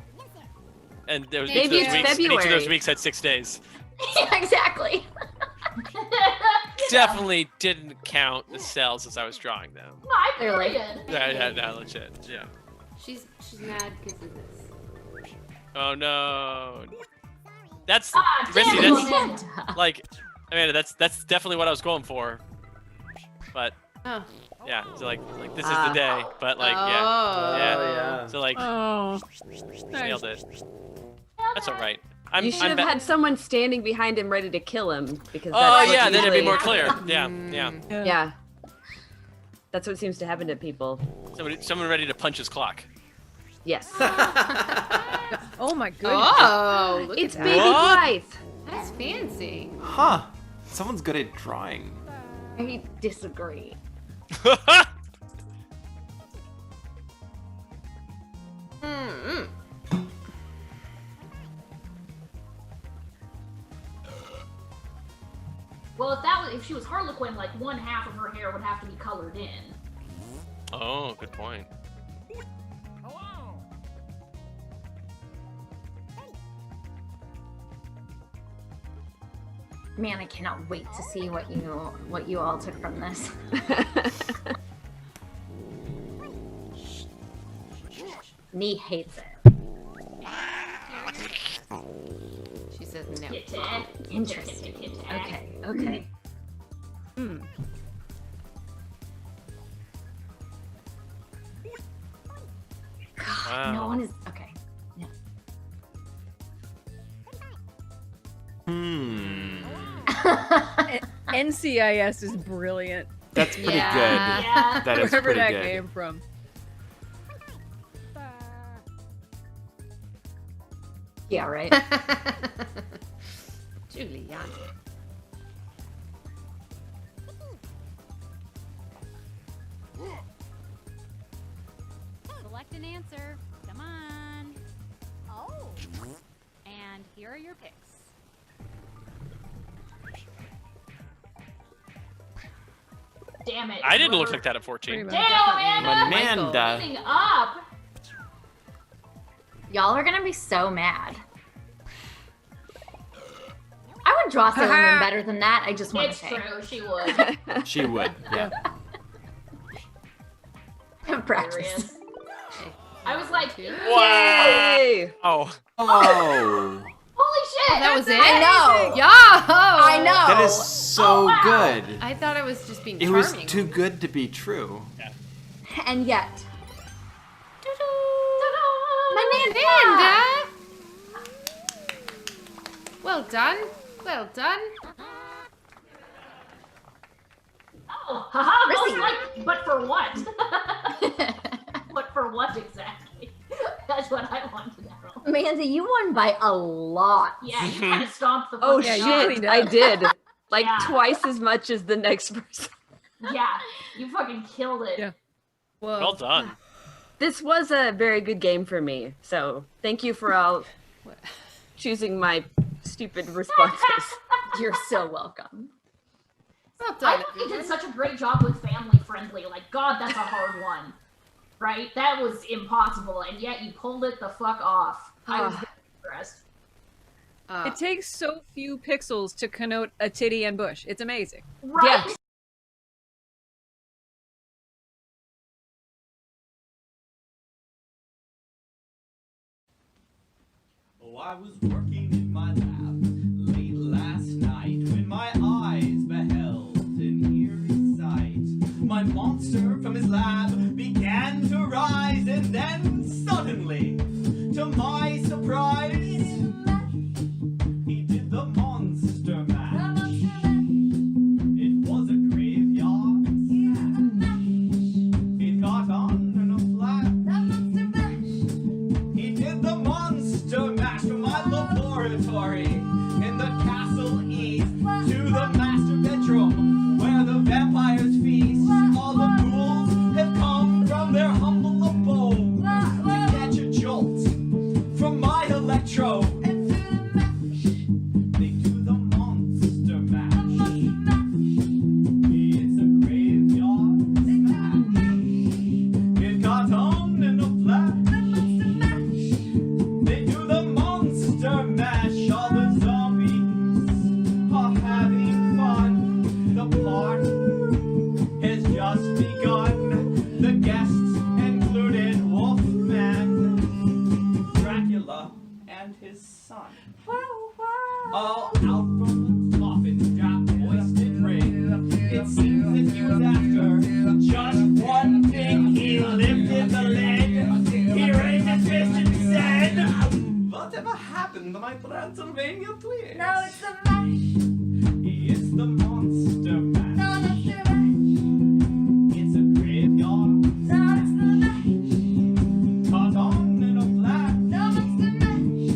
And there was each Maybe of those it's weeks, and each of those February. weeks had 6 days. Yeah, exactly. Definitely didn't count the cells as I was drawing them. No, I Clearly. did. Yeah, no, legit. Yeah. She's mad because of this. Oh no. That's Ah, Rissy, damn that's it. like Amanda, that's definitely what I was going for. But Oh. yeah, so like this is the day. But like Oh. yeah. So like Oh. nailed it. That's alright. You should have had someone standing behind him ready to kill him because. Oh that's yeah, what then it'd be usually- more clear. Yeah. Yeah. That's what seems to happen to people. Someone ready to punch his clock. Yes. Oh my goodness. Oh, look It's at baby that. Blythe. That's fancy. Huh. Someone's good at drawing. I disagree. Mm-mm. Well, if she was Harlequin, like one half of her hair would have to be colored in. Oh, good point. Man, I cannot wait to see what you all took from this. Nee hates it. She says no. Get it? Interesting. Okay. Wow. No one is okay. No. NCIS is brilliant. That's pretty Yeah. good. Yeah. That is Wherever pretty that good. came from. Yeah, right. Juliana. Select an answer. Come on. Oh. And here are your picks. Damn it. I didn't look whoever- like that at 14. Damn, Amanda! Amanda. Cleaning up. Y'all are gonna be so mad. I would draw Sailor Moon better than that. I just want to It's say. true, she would. She would. Yeah. Practice. I was like, Wow. Oh. Oh. holy shit! That was it? I know. Yo! I know. That is so good. I thought I was just being It charming. was too good to be true. And yet. My Amanda! Well done. Well done. Oh, haha, I was Rissy. like, but for what? But for what exactly? That's what I want to know. Amanda, you won by a lot. Yeah, you kind of stomped the Oh fucking shit, ground. I did. Like Yeah. twice as much as the next person. Yeah, you fucking killed it. Yeah. Well done. This was a very good game for me, so thank you for all choosing my stupid responses. You're so welcome. Well I done. thought you did such a great job with family friendly. Like, God, that's a hard one. Right? That was impossible, and yet you pulled it the fuck off. I was very impressed. It takes so few pixels to connote a titty and bush. It's amazing. Right? Oh, I was working in my lab late last night when my eyes beheld an eerie sight. My monster from his lab began to rise, and then suddenly, to my surprise, he did the monster mash. It was a graveyard smash. It got on in a flash. He did the monster mash from my laboratory in the castle east to the master bedroom where the vampires feast. All the ghouls have come from their humble abode to catch a jolt from my electro. They do the monster mash. It's a graveyard smash. It got on in a flash. They do the monster mash. All the zombies are having fun. The party has just begun. The guests included Wolfman, Dracula, and his son. All out from the coffin, dropped hoisted ring. It seems that he was after just one thing. He lifted the lid, he raised his fist and said, "Whatever happened to my Transylvania twins?" No, it's the mash. It's the monster mash. No, that's the mash. It's a graveyard. No, it's the mash. Caught on in a flash. No, it's the mash.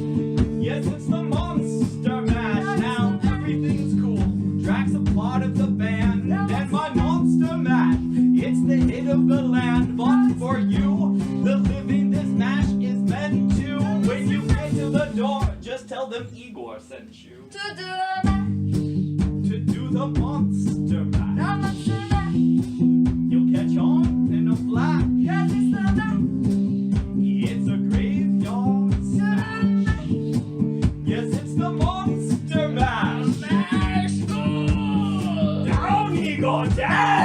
Yes, it's the monster mash. Now everything's cool. Drax a part of the band. And my monster mash. It's the hit of the land. But for you, the living this mash is meant to. When you get to the door, just tell them Igor sent you. To do the mash. To do the monster mash. No, monster mash. You'll catch on in a flash. Yes, it's the mash. It's a graveyard smash. Yes, it's the monster mash. Down, Igor, down!